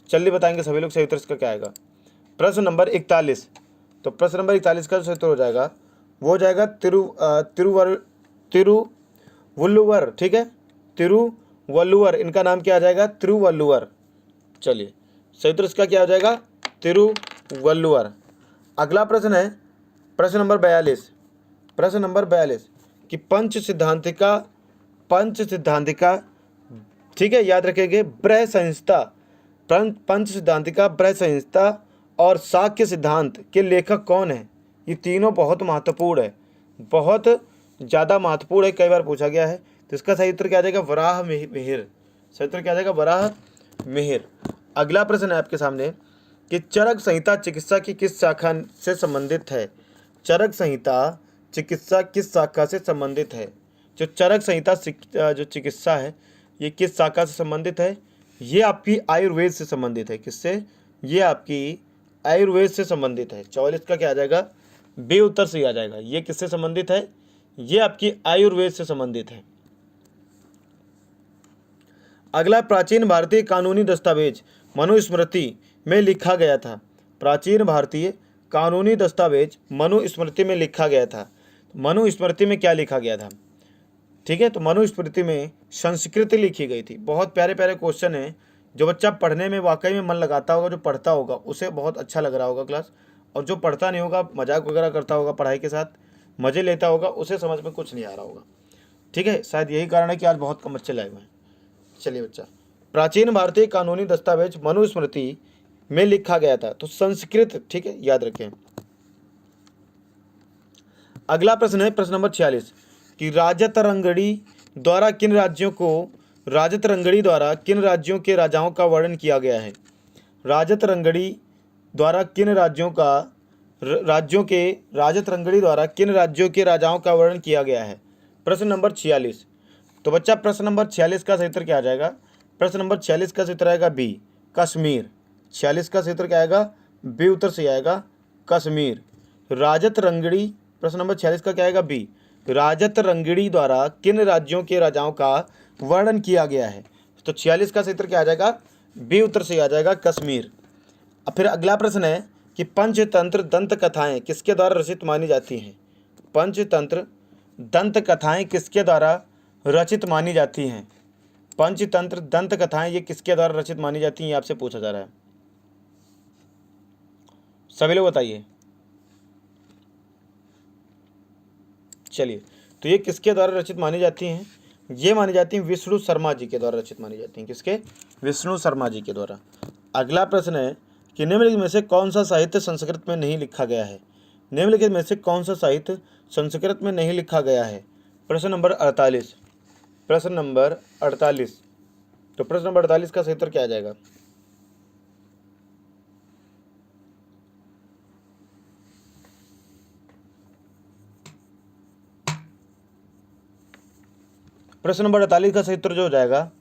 जल्दी बताएंगे सभी लोग, सही उत्तर इसका क्या आएगा? प्रश्न नंबर 41। तो प्रश्न नंबर 41 का सही उत्तर हो जाएगा, वो हो जाएगा तिरुवल्लुवर। ठीक है, तिरुवल्लुवर, इनका नाम क्या आ जाएगा? तिरुवल्लुवर। चलिए, सही उत्तर इसका क्या हो जाएगा? तिरुवल्लुवर। अगला प्रश्न है प्रश्न नंबर 42। प्रश्न नंबर 42 कि पंच सिद्धांतिका, ठीक है, याद रखेंगे, ब्रह संहिता, पंच सिद्धांतिका, ब्रह संहिता और शाक्य सिद्धांत के लेखक कौन है? ये तीनों बहुत महत्वपूर्ण है, बहुत ज़्यादा महत्वपूर्ण है, कई बार पूछा गया है। तो इसका सही उत्तर क्या आ जाएगा? वराह मिहिर। सही उत्तर क्या आ जाएगा? वराह मिहिर। अगला प्रश्न है आपके सामने कि चरक संहिता चिकित्सा की किस शाखा से संबंधित है? चरक संहिता चिकित्सा किस शाखा से संबंधित है? जो चरक संहिता जो चिकित्सा है, ये किस शाखा से संबंधित है? ये आपकी आयुर्वेद से संबंधित है। किससे? ये आपकी आयुर्वेद से संबंधित है। 44 का क्या आ जाएगा? बे उत्तर से आ जाएगा। ये किससे संबंधित है? ये आपकी आयुर्वेद से संबंधित है। अगला, प्राचीन भारतीय कानूनी दस्तावेज मनुस्मृति में लिखा गया था। प्राचीन भारतीय कानूनी दस्तावेज मनुस्मृति में लिखा गया था। मनुस्मृति में क्या लिखा गया था? ठीक है, तो मनुस्मृति में संस्कृति लिखी गई थी। बहुत प्यारे प्यारे क्वेश्चन है, जो बच्चा पढ़ने में वाकई में मन लगाता होगा, जो पढ़ता होगा उसे बहुत अच्छा लग रहा होगा क्लास, और जो पढ़ता नहीं होगा, मजाक वगैरह करता होगा, पढ़ाई के साथ मज़े लेता होगा, उसे समझ में कुछ नहीं आ रहा होगा। ठीक है, शायद यही कारण है कि आज बहुत कम बच्चे लाए हुए हैं। चलिए बच्चा, प्राचीन भारतीय कानूनी दस्तावेज मनुस्मृति में लिखा गया था, तो संस्कृत, ठीक है, याद रखें। अगला प्रश्न है प्रश्न नंबर 46 कि राजत रंगड़ी द्वारा किन राज्यों के राजाओं का वर्णन किया गया है? राजत रंगड़ी द्वारा किन राज्यों के राजाओं का वर्णन किया गया है? प्रश्न नंबर 46। तो बच्चा प्रश्न नंबर 46 का सही उत्तर क्या आ जाएगा? प्रश्न नंबर 46 का सही उत्तर आएगा बी, कश्मीर। 46 का सही उत्तर क्या आएगा? बी उत्तर से आएगा, कश्मीर। राजत रंगड़ी, प्रश्न नंबर 46 का क्या आएगा? बी। राजत रंगड़ी द्वारा किन राज्यों के राजाओं का वर्णन किया गया है? तो 46 का सही उत्तर क्या आ जाएगा? बी उत्तर से आ जाएगा, कश्मीर। अब फिर अगला प्रश्न है कि पंचतंत्र दंत कथाएं किसके द्वारा रचित मानी जाती हैं? पंचतंत्र दंत कथाएं किसके द्वारा रचित मानी जाती हैं? पंचतंत्र दंत कथाएं ये किसके द्वारा रचित मानी जाती हैं, ये आपसे पूछा जा रहा है। सभी लोग बताइए। चलिए, तो ये किसके द्वारा रचित मानी जाती हैं? ये मानी जाती हैं विष्णु शर्मा जी के द्वारा रचित मानी जाती हैं। किसके? विष्णु शर्मा जी के द्वारा। अगला प्रश्न है कि निम्नलिखित में से कौन सा साहित्य संस्कृत में नहीं लिखा गया है? निम्नलिखित में से कौन सा साहित्य संस्कृत में नहीं लिखा गया है? प्रश्न नंबर 48। प्रश्न नंबर 48। तो प्रश्न नंबर 48 का सही उत्तर क्या आ जाएगा? प्रश्न नंबर 48 का सही उत्तर जो हो जाएगा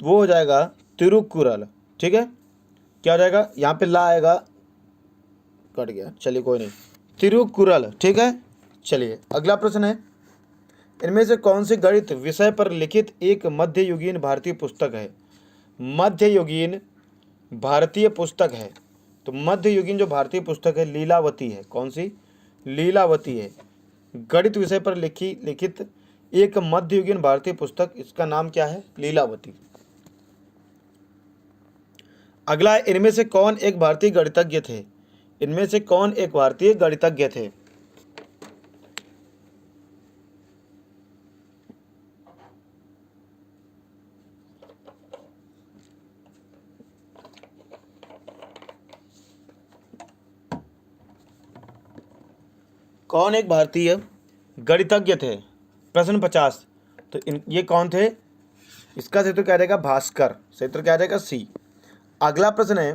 वो हो जाएगा तिरुकुरल। ठीक है, क्या हो जाएगा? यहाँ पे ला आएगा, कट गया, चलिए कोई नहीं, तिरुकुरल। ठीक है, चलिए अगला प्रश्न है, इनमें से कौन से गणित विषय पर लिखित एक मध्ययुगीन भारतीय पुस्तक है? मध्ययुगीन भारतीय पुस्तक है। तो मध्ययुगीन जो भारतीय पुस्तक है लीलावती है। कौन सी? लीलावती है। गणित विषय पर लिखित एक मध्ययुगीन भारतीय पुस्तक, इसका नाम क्या है? लीलावती। अगला, इनमें से कौन एक भारतीय गणितज्ञ थे? इनमें से कौन एक भारतीय गणितज्ञ थे? कौन एक भारतीय गणितज्ञ थे? प्रश्न 50। तो ये कौन थे? इसका सही उत्तर क्या रहेगा? भास्कर। सही उत्तर क्या रहेगा? सी। अगला प्रश्न है,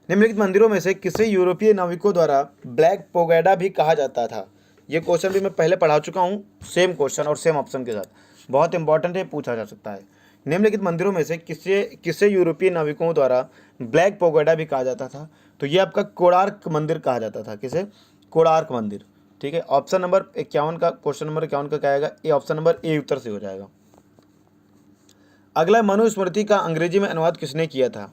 निम्नलिखित मंदिरों में से किसे यूरोपीय नाविकों द्वारा ब्लैक पोगैडा भी कहा जाता था? ये क्वेश्चन भी मैं पहले पढ़ा चुका हूँ, सेम क्वेश्चन और सेम ऑप्शन के साथ, बहुत इंपॉर्टेंट है, पूछा जा सकता है। निम्नलिखित मंदिरों में से किसे यूरोपीय नाविकों द्वारा ब्लैक पोगैडा भी कहा जाता था? तो ये आपका कोणार्क मंदिर कहा जाता था। किसे? कोणार्क मंदिर। ठीक है, ऑप्शन नंबर 51 का, क्वेश्चन नंबर 51 का क्या आएगा? ए, ऑप्शन नंबर ए उत्तर से हो जाएगा। अगला, मनुस्मृति का अंग्रेजी में अनुवाद किसने किया था?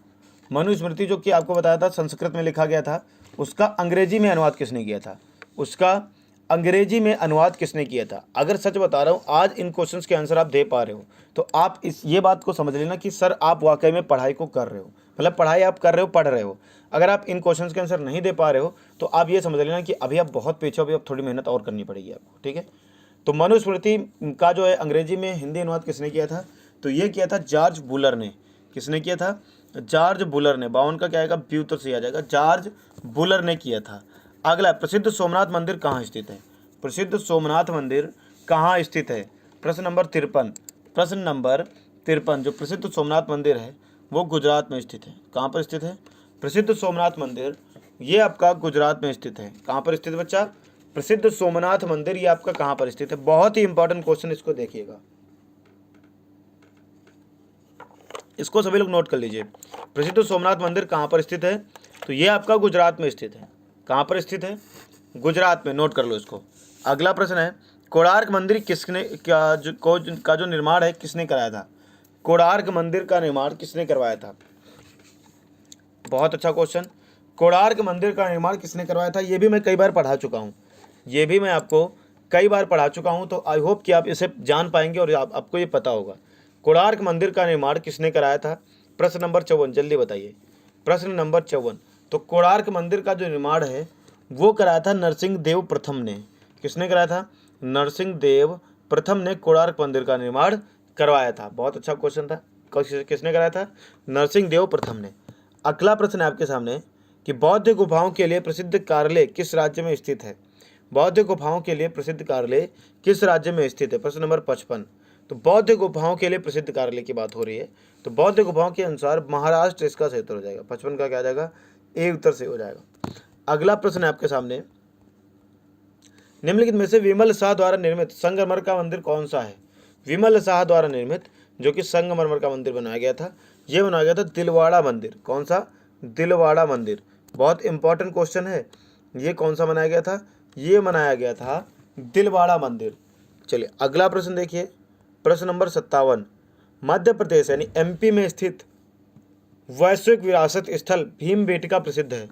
मनुस्मृति जो कि आपको बताया था संस्कृत में लिखा गया था, उसका अंग्रेजी में अनुवाद किसने किया था? उसका अंग्रेजी में अनुवाद किसने किया था? अगर सच बता रहा हूँ, आज इन क्वेश्चंस के आंसर आप दे पा रहे हो तो आप ये बात को समझ लेना कि सर आप वाकई में पढ़ाई को कर रहे हो, मतलब पढ़ाई आप कर रहे हो, पढ़ रहे हो। अगर आप इन क्वेश्चंस के आंसर नहीं दे पा रहे हो तो आप ये समझ लेना कि अभी आप बहुत पीछे हो, अभी आप थोड़ी मेहनत और करनी पड़ेगी आपको। ठीक है, तो मनुस्मृति का जो है अंग्रेजी में हिंदी अनुवाद किसने किया था? तो ये किया था जॉर्ज बुलर ने। किसने किया था? जॉर्ज बुलर ने। 52 का क्या आएगा? बी उत्तर से आ जाएगा, जॉर्ज बुलर ने किया था। अगला, प्रसिद्ध सोमनाथ मंदिर कहाँ स्थित है? प्रसिद्ध सोमनाथ मंदिर कहाँ स्थित है? प्रश्न नंबर 53। प्रश्न नंबर 53, जो प्रसिद्ध सोमनाथ मंदिर है वो गुजरात में स्थित है। कहाँ पर स्थित है? प्रसिद्ध सोमनाथ मंदिर ये आपका गुजरात में स्थित है। कहाँ पर स्थित है बच्चा? प्रसिद्ध सोमनाथ मंदिर ये आपका कहाँ पर स्थित है? बहुत ही इंपॉर्टेंट क्वेश्चन, इसको देखिएगा, इसको सभी लोग नोट कर लीजिए। प्रसिद्ध सोमनाथ मंदिर कहाँ पर स्थित है? तो ये आपका गुजरात में स्थित है। कहाँ पर स्थित है? गुजरात में। नोट कर लो इसको। अगला प्रश्न है, कोणार्क मंदिर का जो निर्माण है किसने कराया था? कोणार्क मंदिर का निर्माण किसने करवाया था? बहुत अच्छा क्वेश्चन। कोणार्क मंदिर का निर्माण किसने करवाया था? ये भी मैं कई बार पढ़ा चुका हूँ, ये भी मैं आपको कई बार पढ़ा चुका हूँ, तो आई होप कि आप इसे जान पाएंगे और आपको ये पता होगा। कोणार्क मंदिर का निर्माण किसने कराया था? प्रश्न नंबर 54, जल्दी बताइए। प्रश्न नंबर 54। तो कोणार्क मंदिर का जो निर्माण है वो कराया था नरसिंह देव प्रथम ने। किसने कराया था? नरसिंह देव प्रथम ने कोणार्क मंदिर का निर्माण करवाया था। बहुत अच्छा क्वेश्चन था। किसने कराया था? नरसिंह देव प्रथम ने। अगला प्रश्न है आपके सामने कि बौद्ध गुफाओं के लिए प्रसिद्ध कार्यालय किस राज्य में स्थित है? बौद्ध गुफाओं के लिए प्रसिद्ध कार्यालय किस राज्य में स्थित है? प्रश्न नंबर 55। तो बौद्ध गुफाओं के लिए प्रसिद्ध कार्यालय की बात हो रही है, तो बौद्ध गुफाओं के अनुसार महाराष्ट्र इसका सही उत्तर हो जाएगा। 55 का क्या आ जाएगा? ए उत्तर से हो जाएगा। अगला प्रश्न है आपके सामने, निम्नलिखित में से विमल शाह द्वारा निर्मित संगमरमर का मंदिर कौन सा है? विमल शाह द्वारा निर्मित जो कि संगमरमर का मंदिर बनाया गया था, ये बनाया गया था दिलवाड़ा मंदिर। कौन सा? दिलवाड़ा मंदिर। बहुत इंपॉर्टेंट क्वेश्चन है। ये कौन सा बनाया गया था? ये बनाया गया था दिलवाड़ा मंदिर। चलिए अगला प्रश्न देखिए, प्रश्न नंबर 57। मध्य प्रदेश यानी एमपी में स्थित वैश्विक विरासत स्थल भीमबेटका प्रसिद्ध है।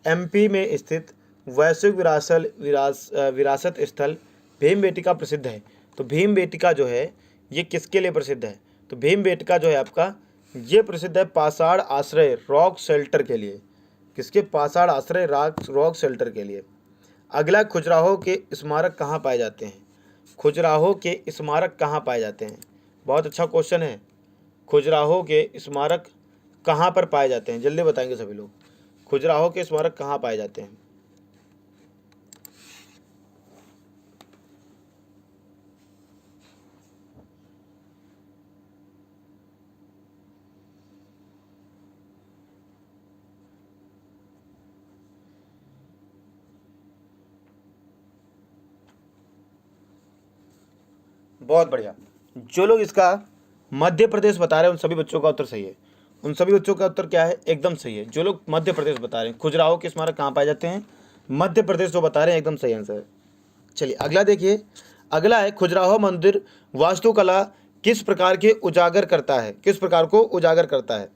एमपी में स्थित वैश्विक विरासत स्थल भीमबेटका प्रसिद्ध है। तो भीमबेटका जो है ये किसके लिए प्रसिद्ध है? तो भीमबेटका जो है आपका ये प्रसिद्ध है पाषाण आश्रय रॉक शेल्टर के लिए। किसके? पाषाण आश्रय रॉक शेल्टर के लिए। अगला, खजुराहो के स्मारक कहाँ पाए जाते हैं? खजुराहो के स्मारक कहाँ पाए जाते हैं? बहुत अच्छा क्वेश्चन है। खजुराहो के स्मारक कहाँ पर पाए जाते हैं? जल्दी बताएंगे सभी लोग। खजुराहो के स्मारक कहाँ पाए जाते हैं? बहुत बढ़िया। जो लोग इसका मध्य प्रदेश बता रहे हैं उन सभी बच्चों का उत्तर सही है। उन सभी बच्चों का उत्तर क्या है? एकदम सही है। जो लोग मध्य प्रदेश बता रहे हैं, खजुराहो के स्मारक कहाँ पाए जाते हैं? मध्य प्रदेश जो बता रहे हैं, एकदम सही आंसर है। चलिए अगला देखिए। अगला है, खजुराहो मंदिर वास्तुकला किस प्रकार के उजागर करता है? किस प्रकार को उजागर करता है?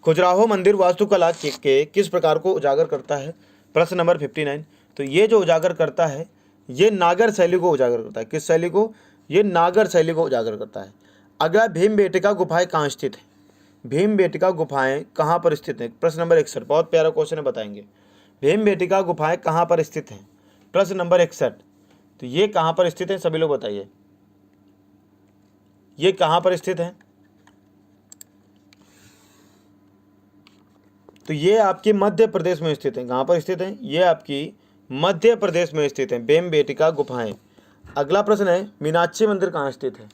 खजुराहो मंदिर वास्तुकला के किस प्रकार को उजागर करता है? प्रश्न नंबर 59, तो ये जो उजागर करता है ये नागर शैली को उजागर करता है। किस शैली को? ये नागर शैली को उजागर करता है। अगला, भीमबेटका गुफाएं कहाँ स्थित है? भीमबेटका गुफाएं कहाँ पर स्थित है? प्रश्न नंबर 61, बहुत प्यारा क्वेश्चन है, बताएंगे। भीमबेटका गुफाएं कहाँ पर स्थित हैं? प्रश्न नंबर 61, तो ये कहाँ पर स्थित है? सभी लोग बताइए, ये कहाँ पर स्थित है? तो ये आपकी मध्य प्रदेश में स्थित है। कहाँ पर स्थित है? ये आपकी मध्य प्रदेश में स्थित है भीमबेटका गुफाएं। अगला प्रश्न है, मीनाक्षी मंदिर कहाँ स्थित है?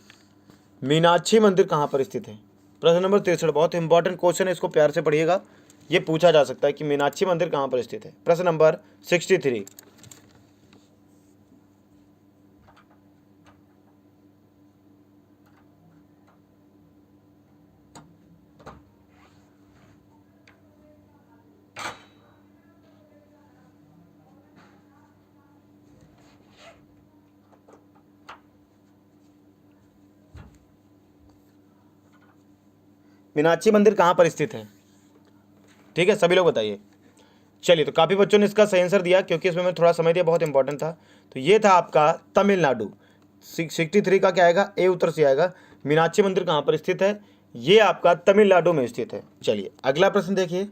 मीनाक्षी मंदिर कहाँ पर स्थित है? प्रश्न नंबर 63, बहुत इंपॉर्टेंट क्वेश्चन है, इसको प्यार से पढ़िएगा। ये पूछा जा सकता है कि मीनाक्षी मंदिर कहाँ पर स्थित है। प्रश्न नंबर 63, मीनाक्षी मंदिर कहाँ पर स्थित है? ठीक है, सभी लोग बताइए। चलिए, तो काफ़ी बच्चों ने इसका सही आंसर दिया, क्योंकि इसमें मैं थोड़ा समय दिया, बहुत इंपॉर्टेंट था। तो ये था आपका तमिलनाडु। 63 का क्या आएगा? ए उत्तर से आएगा। मीनाक्षी मंदिर कहाँ पर स्थित है? ये आपका तमिलनाडु में स्थित है। चलिए अगला प्रश्न देखिए।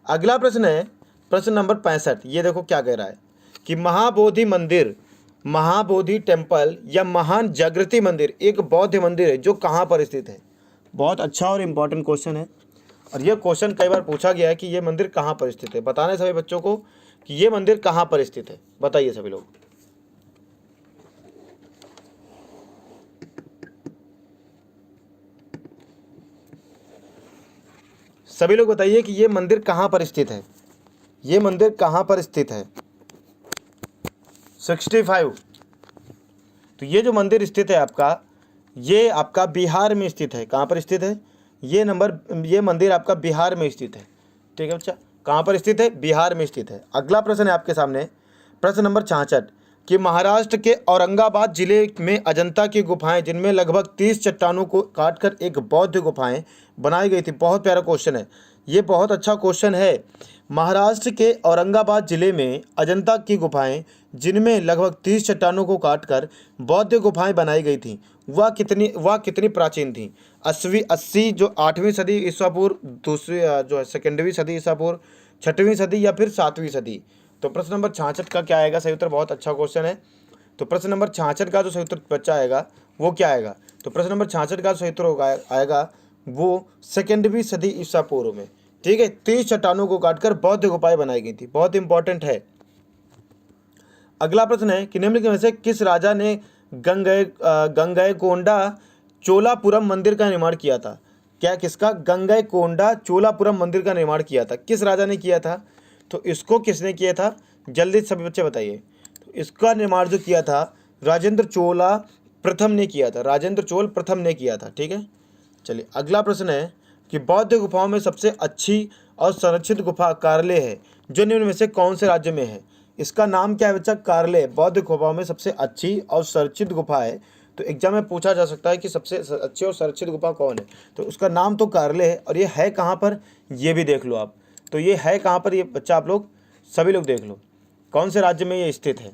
अगला प्रश्न है प्रश्न नंबर 65। ये देखो क्या कह रहा है कि महाबोधि मंदिर, महाबोधि टेम्पल या महान जागृति मंदिर एक बौद्ध मंदिर है जो कहाँ पर स्थित है? बहुत अच्छा और इम्पॉर्टेंट क्वेश्चन है, और ये क्वेश्चन कई बार पूछा गया है कि ये मंदिर कहाँ पर स्थित है। बताना है सभी बच्चों को कि ये मंदिर कहाँ पर स्थित है। बताइए सभी लोग। सभी लोग बताइए कि ये मंदिर कहाँ पर स्थित है। ये मंदिर कहाँ पर स्थित है? 65। तो ये जो मंदिर स्थित है आपका, ये आपका बिहार में स्थित है। कहाँ पर स्थित है? ये मंदिर आपका बिहार में स्थित है। ठीक है बच्चा, कहाँ पर स्थित है? बिहार में स्थित है। अगला प्रश्न है आपके सामने, प्रश्न नंबर 66 कि महाराष्ट्र के औरंगाबाद जिले में अजंता की गुफाएं जिनमें लगभग 30 चट्टानों को काटकर एक बौद्ध गुफाएं बनाई गई थी। बहुत प्यारा क्वेश्चन है, ये बहुत अच्छा क्वेश्चन है। महाराष्ट्र के औरंगाबाद जिले में अजंता की गुफाएं जिनमें लगभग 30 चट्टानों को काटकर बौद्ध गुफाएं बनाई गई थी, वह कितनी प्राचीन थी? 80 जो 8वीं सदी ईसा पूर्व, दूसरी जो है सेकेंडवी सदी ईसा पूर्व, 6वीं सदी या फिर 7वीं सदी? तो प्रश्न नंबर 66 का क्या आएगा सही उत्तर? बहुत अच्छा क्वेश्चन है। तो प्रश्न नंबर 66 का जो सही उत्तर बच्चा आएगा वो क्या आएगा? तो प्रश्न नंबर 66 का सही उत्तर आएगा वो सेकेंडवी सदी ईसा पूर्व में। ठीक है, 30 चट्टानों को काटकर बौद्ध गुफाएं बनाई गई थी। बहुत इंपॉर्टेंट है। अगला प्रश्न है कि निम्नलिखित में से किस राजा ने गंगईकोंडा चोलापुरम मंदिर का निर्माण किया था? क्या किसका? गंगईकोंडा चोलापुरम मंदिर का निर्माण किया था। किस राजा ने किया था? तो इसको किसने किया था? जल्दी सभी बच्चे बताइए। तो इसका निर्माण जो किया था राजेंद्र चोला प्रथम ने किया था। राजेंद्र चोल प्रथम ने किया था। ठीक है, चलिए अगला प्रश्न है कि बौद्ध गुफाओं में सबसे अच्छी और संरक्षित गुफा कारले है जो निम्न में से कौन से राज्य में है? इसका नाम क्या है बच्चा? कारले। बौद्ध गुफाओं में सबसे अच्छी और संरक्षित गुफा है। तो एग्जाम में पूछा जा सकता है कि सबसे अच्छी और संरक्षित गुफा कौन है, तो उसका नाम तो कारले है। और ये है कहाँ पर, ये भी देख लो आप। तो ये है कहाँ पर, ये बच्चा आप लोग सभी लोग देख लो कौन से राज्य में ये स्थित है।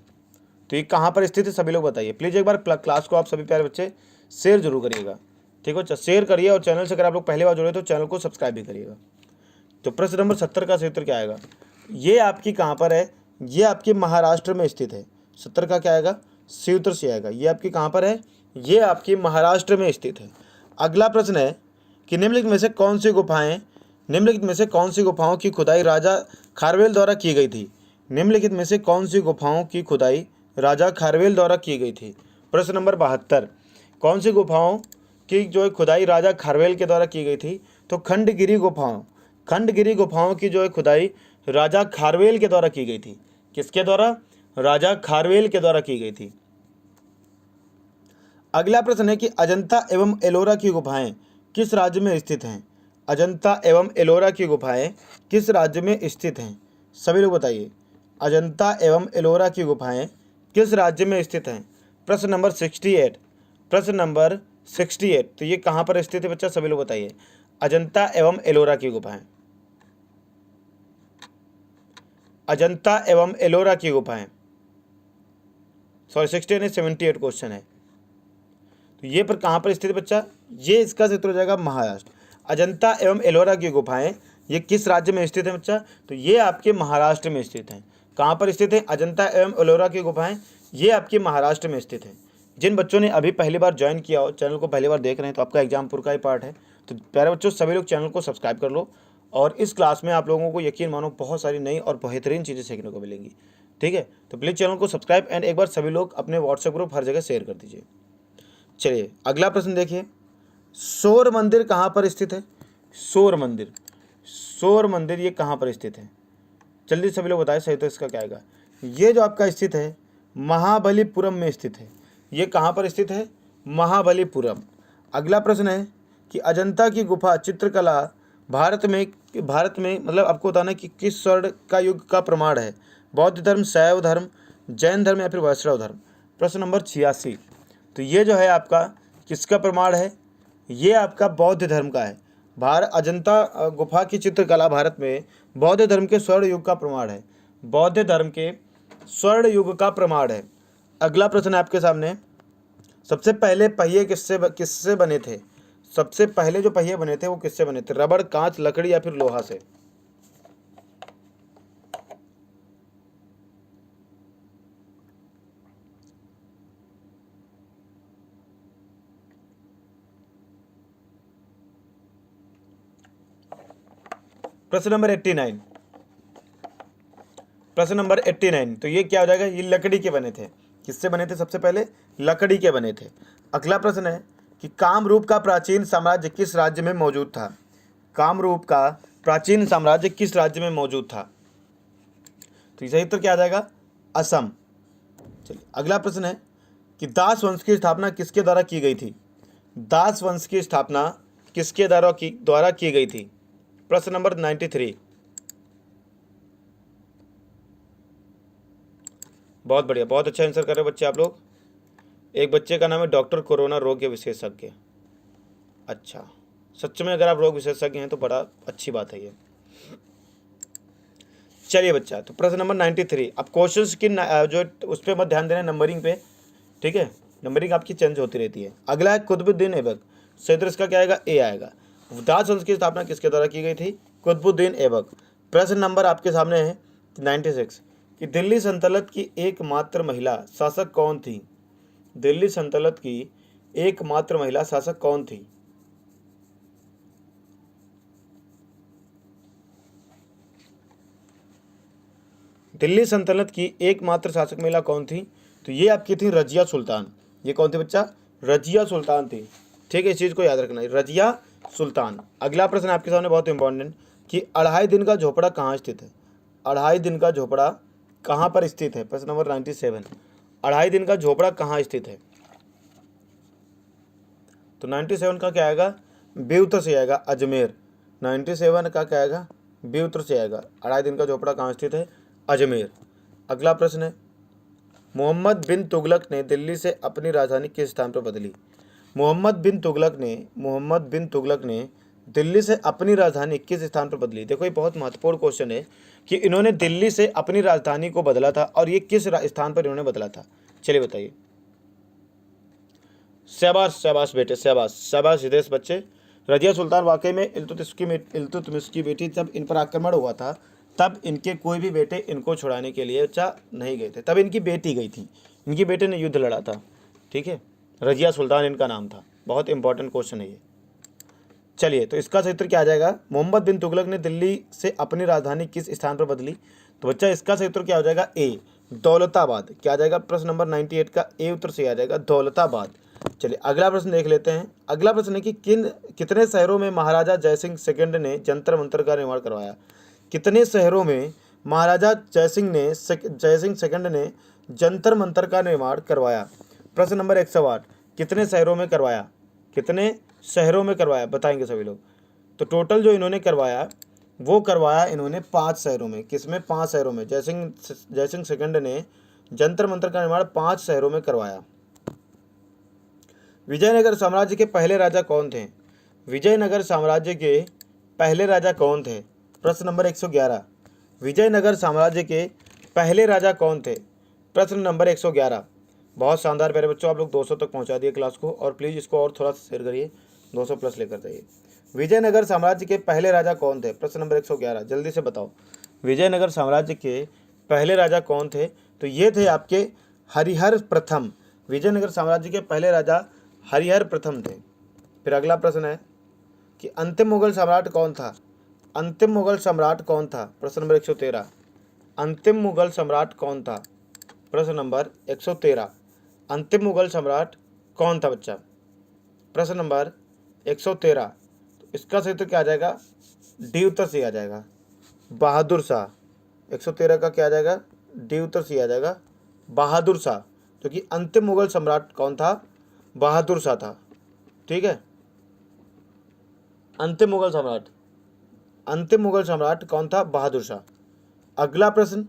तो ये कहाँ पर स्थित है सभी लोग बताइए। प्लीज़ एक बार क्लास को आप सभी प्यारे बच्चे शेयर जरूर करिएगा। ठीक है बच्चा, शेयर करिए, और चैनल से अगर आप लोग पहली बार जुड़े तो चैनल को सब्सक्राइब भी करिएगा। तो प्रश्न नंबर 70 का सही उत्तर क्या आएगा? ये आपकी कहाँ पर है? ये आपके महाराष्ट्र में स्थित है। 70 का क्या आएगा? सी उत्तर से आएगा। ये आपकी कहाँ पर है? ये आपकी महाराष्ट्र में स्थित है। अगला प्रश्न है कि निम्नलिखित में से कौन सी गुफाओं की खुदाई राजा खारवेल द्वारा की गई थी? निम्नलिखित में से कौन सी गुफाओं की खुदाई राजा खारवेल द्वारा की गई थी? प्रश्न नंबर 72 कौन सी गुफाओं की जो है खुदाई राजा खारवेल के द्वारा की गई थी? तो खंडगिरी गुफाओं की जो है खुदाई राजा खारवेल के द्वारा की गई थी। किसके द्वारा? राजा खारवेल के द्वारा की गई थी। अगला प्रश्न है कि अजंता एवं एलोरा की गुफाएं किस राज्य में स्थित हैं? अजंता एवं एलोरा की गुफाएं किस राज्य में स्थित हैं? सभी लोग बताइए। अजंता एवं एलोरा की गुफाएं किस राज्य में स्थित हैं? प्रश्न नंबर 68। तो ये कहाँ पर स्थित है बच्चा? सभी लोग बताइए। अजंता एवं एलोरा की गुफाएं अजंता एवं एलोरा की गुफाएं। सॉरी 60 नहीं 78 क्वेश्चन है। तो ये पर कहाँ पर स्थित है बच्चा, ये इसका क्षेत्र हो जाएगा महाराष्ट्र। अजंता एवं एलोरा की गुफाएं ये किस राज्य में स्थित है बच्चा, तो ये आपके महाराष्ट्र में स्थित हैं। कहाँ पर स्थित है, अजंता एवं एलोरा की गुफाएं ये आपके महाराष्ट्र में स्थित है। जिन बच्चों ने अभी पहली बार ज्वाइन किया हो, चैनल को पहली बार देख रहे हैं, तो आपका एग्जामपुर का ही पार्ट है। तो प्यारे बच्चों सभी लोग चैनल को सब्सक्राइब कर लो, और इस क्लास में आप लोगों को यकीन मानो बहुत सारी नई और बेहतरीन चीज़ें सीखने को मिलेंगी। ठीक है, तो प्लीज़ चैनल को सब्सक्राइब एंड एक बार सभी लोग अपने व्हाट्सएप ग्रुप हर जगह शेयर कर दीजिए। चलिए अगला प्रश्न देखिए, सौर मंदिर कहाँ पर स्थित है। सौर मंदिर, सौर मंदिर ये कहाँ पर स्थित है, जल्दी सभी लोग बताएं सही तो इसका क्या आएगा। ये जो आपका स्थित है महाबलीपुरम में स्थित है। ये कहाँ पर स्थित है, महाबलीपुरम। अगला प्रश्न है कि अजंता की गुफा चित्रकला भारत में मतलब आपको बताना है कि किस स्वर्ण का युग का प्रमाण है, बौद्ध धर्म, शैव धर्म, जैन धर्म या फिर वैष्णव धर्म। प्रश्न नंबर 86। तो ये जो है आपका किसका प्रमाण है, ये आपका बौद्ध धर्म का है। अजंता गुफा की चित्रकला भारत में बौद्ध धर्म के स्वर्ण युग का प्रमाण है। बौद्ध धर्म के स्वर्ण युग का प्रमाण है। अगला प्रश्न है आपके सामने, सबसे पहले पहिए किससे बने थे। सबसे पहले जो पहिए बने थे वो किससे बने थे, रबड़, कांच, लकड़ी या फिर लोहा से। प्रश्न नंबर 89। प्रश्न नंबर 89, तो ये क्या हो जाएगा, ये लकड़ी के बने थे। किससे बने थे, सबसे पहले लकड़ी के बने थे। अगला प्रश्न है कि कामरूप का प्राचीन साम्राज्य किस राज्य में मौजूद था। कामरूप का प्राचीन साम्राज्य किस राज्य में मौजूद था, तो सही उत्तर क्या आ जाएगा, असम। चलिए अगला प्रश्न है कि दास वंश की स्थापना किसके द्वारा की गई थी। दास वंश की स्थापना किसके द्वारा की गई थी। प्रश्न नंबर 93। बहुत बढ़िया, बहुत अच्छा आंसर कर रहे हो बच्चे आप लोग। एक बच्चे का नाम है डॉक्टर कोरोना रोग के विशेषज्ञ। अच्छा, सच में अगर आप रोग विशेषज्ञ हैं तो बड़ा अच्छी बात है ये। चलिए बच्चा, तो प्रश्न नंबर 93। अब क्वेश्चंस की जो उस पर मत ध्यान देना, नंबरिंग पे। ठीक है, नंबरिंग आपकी चेंज होती रहती है। अगला है कुतुबुद्दीन ऐबक। सही उत्तर इसका क्या आएगा, ए आएगा। दास वंश की स्थापना किसके द्वारा की गई थी, कुतुबुद्दीन ऐबक। प्रश्न नंबर आपके सामने है 96 कि दिल्ली सल्तनत की एकमात्र महिला शासक कौन थी। दिल्ली सल्तनत की एकमात्र महिला शासक कौन थी। दिल्ली सल्तनत की एकमात्र शासक महिला कौन थी, तो ये आपकी थी रजिया सुल्तान। ये कौन थी बच्चा, रजिया सुल्तान थी। ठीक है, इस चीज़ को याद रखना है, रजिया सुल्तान। अगला प्रश्न आपके सामने बहुत इंपॉर्टेंट कि अढ़ाई दिन का झोपड़ा कहाँ स्थित है। अढ़ाई दिन का झोपड़ा कहाँ पर स्थित है। प्रश्न नंबर 97। अढ़ाई दिन का झोपड़ा कहाँ स्थित है, तो 97 का क्या आएगा, बी उत्तर से आएगा, अजमेर। 97 का क्या आएगा, बी उत्तर से आएगा। अढ़ाई दिन का झोपड़ा कहाँ स्थित है, अजमेर। अगला प्रश्न है मोहम्मद बिन तुगलक ने दिल्ली से अपनी राजधानी किस स्थान पर बदली। मोहम्मद बिन तुगलक ने दिल्ली से अपनी राजधानी किस स्थान पर बदली। देखो ये बहुत महत्वपूर्ण क्वेश्चन है कि इन्होंने दिल्ली से अपनी राजधानी को बदला था, और ये किस स्थान पर इन्होंने बदला था। चलिए बताइए। शाबाश शाबाश बेटे, शाबाश शाबाश हिदेश बच्चे। रजिया सुल्तान वाकई में इल्तुतमिश की बेटी, जब इन पर आक्रमण हुआ था तब इनके कोई भी बेटे इनको छुड़ाने के लिए बच्चा नहीं गए थे, तब इनकी बेटी गई थी। इनकी बेटे ने युद्ध लड़ा था। ठीक है, रजिया सुल्तान इनका नाम था। बहुत इंपॉर्टेंट क्वेश्चन है ये। चलिए, तो इसका सही उत्तर क्या आ जाएगा, मोहम्मद बिन तुगलक ने दिल्ली से अपनी राजधानी किस स्थान पर बदली। तो बच्चा इसका सही उत्तर क्या हो जाएगा, ए, दौलताबाद। क्या आ जाएगा, प्रश्न नंबर 98 का ए उत्तर से आ जाएगा, दौलताबाद। चलिए अगला प्रश्न देख लेते हैं। अगला प्रश्न है कि कितने शहरों में महाराजा जयसिंह सेकंड ने जंतर मंतर का निर्माण करवाया। कितने शहरों में महाराजा जयसिंह सेकंड ने जंतर मंतर का निर्माण करवाया। प्रश्न नंबर 108, कितने शहरों में करवाया। कितने शहरों में करवाया बताएंगे सभी लोग। तो टोटल जो इन्होंने करवाया वो करवाया इन्होंने 5 शहरों में। किसमें, 5 शहरों में। जयसिंह सेकंड ने जंतर मंतर का निर्माण 5 शहरों में करवाया। विजयनगर साम्राज्य के पहले राजा कौन थे। विजयनगर साम्राज्य के पहले राजा कौन थे। प्रश्न नंबर 111, विजयनगर साम्राज्य के पहले राजा कौन थे? प्रश्न नंबर 111। बहुत शानदार प्यारे बच्चों, आप लोग 200 तक पहुंचा दिए क्लास को, और प्लीज़ इसको और थोड़ा शेयर करिए, 200 प्लस लेकर जाइए। विजयनगर साम्राज्य के पहले राजा कौन थे? प्रश्न नंबर 111, जल्दी से बताओ। विजयनगर साम्राज्य के पहले राजा कौन थे? तो ये थे आपके हरिहर प्रथम। विजयनगर साम्राज्य के पहले राजा हरिहर प्रथम थे। फिर अगला प्रश्न है कि अंतिम मुगल सम्राट कौन था? अंतिम मुगल सम्राट कौन था? प्रश्न नंबर 113। अंतिम मुगल सम्राट कौन था? प्रश्न नंबर 113। अंतिम मुगल सम्राट कौन था बच्चा? प्रश्न नंबर 113। तो इसका सही उत्तर क्या आ जाएगा? डी उत्तर सी आ जाएगा, बहादुर शाह। 113 का क्या आ जाएगा? डी उत्तर सी आ जाएगा, बहादुर शाह। क्योंकि अंतिम मुगल सम्राट कौन था? बहादुर शाह था। ठीक है, अंतिम मुगल सम्राट कौन था? बहादुर शाह। अगला प्रश्न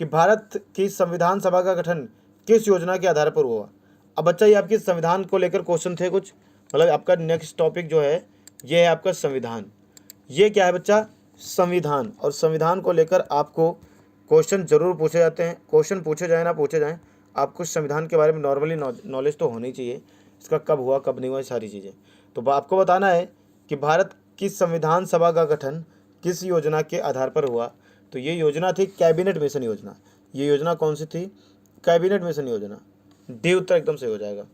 कि भारत की संविधान सभा का गठन किस योजना के आधार पर हुआ? अब बच्चा ये आपके संविधान को लेकर क्वेश्चन थे कुछ, मतलब आपका नेक्स्ट टॉपिक जो है ये है आपका संविधान। ये क्या है बच्चा? संविधान। और संविधान को लेकर आपको क्वेश्चन जरूर पूछे जाते हैं। क्वेश्चन पूछे जाए ना पूछे जाएँ, आपको संविधान के बारे में नॉर्मली नॉलेज तो होनी चाहिए, इसका कब हुआ कब नहीं हुआ सारी चीज़ें। तो आपको बताना है कि भारत की संविधान सभा का गठन किस योजना के आधार पर हुआ? तो ये योजना थी कैबिनेट मिशन योजना। ये योजना कौन सी थी? कैबिनेट मिशन योजना। डी उत्तर एकदम सही हो जाएगा।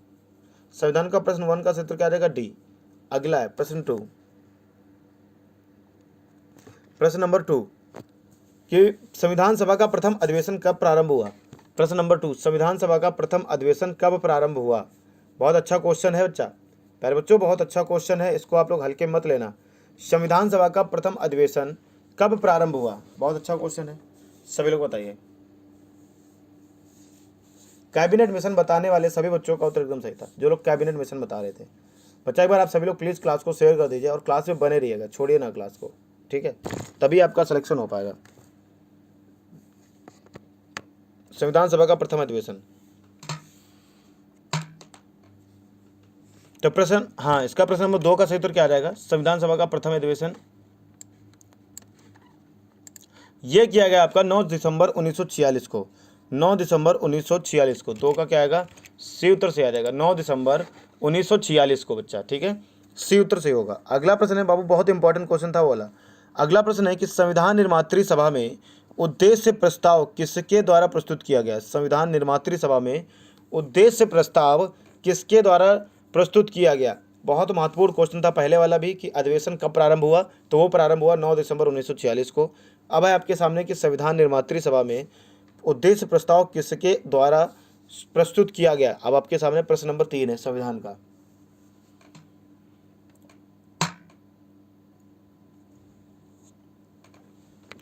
संविधान का प्रश्न 1 का उत्तर क्या आ जाएगा? डी। अगला है प्रश्न 2। प्रश्न नंबर 2 कि संविधान सभा का प्रथम अधिवेशन कब प्रारंभ हुआ? प्रश्न नंबर 2, संविधान सभा का प्रथम अधिवेशन कब प्रारंभ हुआ? बहुत अच्छा क्वेश्चन है बच्चा, प्यारे बच्चों, बहुत अच्छा क्वेश्चन है, इसको आप लोग हल्के मत लेना। संविधान सभा का प्रथम अधिवेशन कब प्रारंभ हुआ? बहुत अच्छा क्वेश्चन है, सभी लोग बताइए। कैबिनेट मिशन बताने वाले सभी बच्चों का उत्तर एकदम सही था, जो लोग कैबिनेट मिशन बता रहे थे। बच्चा एक बार आप सभी लोग प्लीज़ क्लास को शेयर कर दीजिए और क्लास में बने रहिएगा, छोड़िए ना क्लास को, ठीक है, तभी आपका सिलेक्शन हो पाएगा। संविधान सभा का प्रथम अधिवेशन, तो प्रश्न, हाँ, इसका प्रश्न नंबर 2 का सही उत्तर क्या आ जाएगा? संविधान सभा का प्रथम अधिवेशन ये किया गया आपका 9 दिसंबर 1946 को। 9 दिसंबर 1946 को। 2 का क्या आएगा? सी उत्तर से आ जाएगा, 9 दिसंबर 1946 को बच्चा, ठीक है, सी उत्तर से होगा। अगला प्रश्न है बाबू, बहुत इंपॉर्टेंट क्वेश्चन था वो वाला। अगला प्रश्न है कि संविधान निर्मात्री सभा में उद्देश्य प्रस्ताव किसके द्वारा प्रस्तुत किया गया? संविधान निर्मात्री सभा में उद्देश्य प्रस्ताव किसके द्वारा प्रस्तुत किया गया? बहुत महत्वपूर्ण क्वेश्चन था पहले वाला भी कि अधिवेशन कब प्रारंभ हुआ, तो वो प्रारंभ हुआ 9 दिसंबर 1946 को। अब है आपके सामने कि संविधान निर्मात्री सभा में उद्देश्य प्रस्ताव किसके द्वारा प्रस्तुत किया गया। अब आपके सामने प्रश्न नंबर 3 है संविधान का।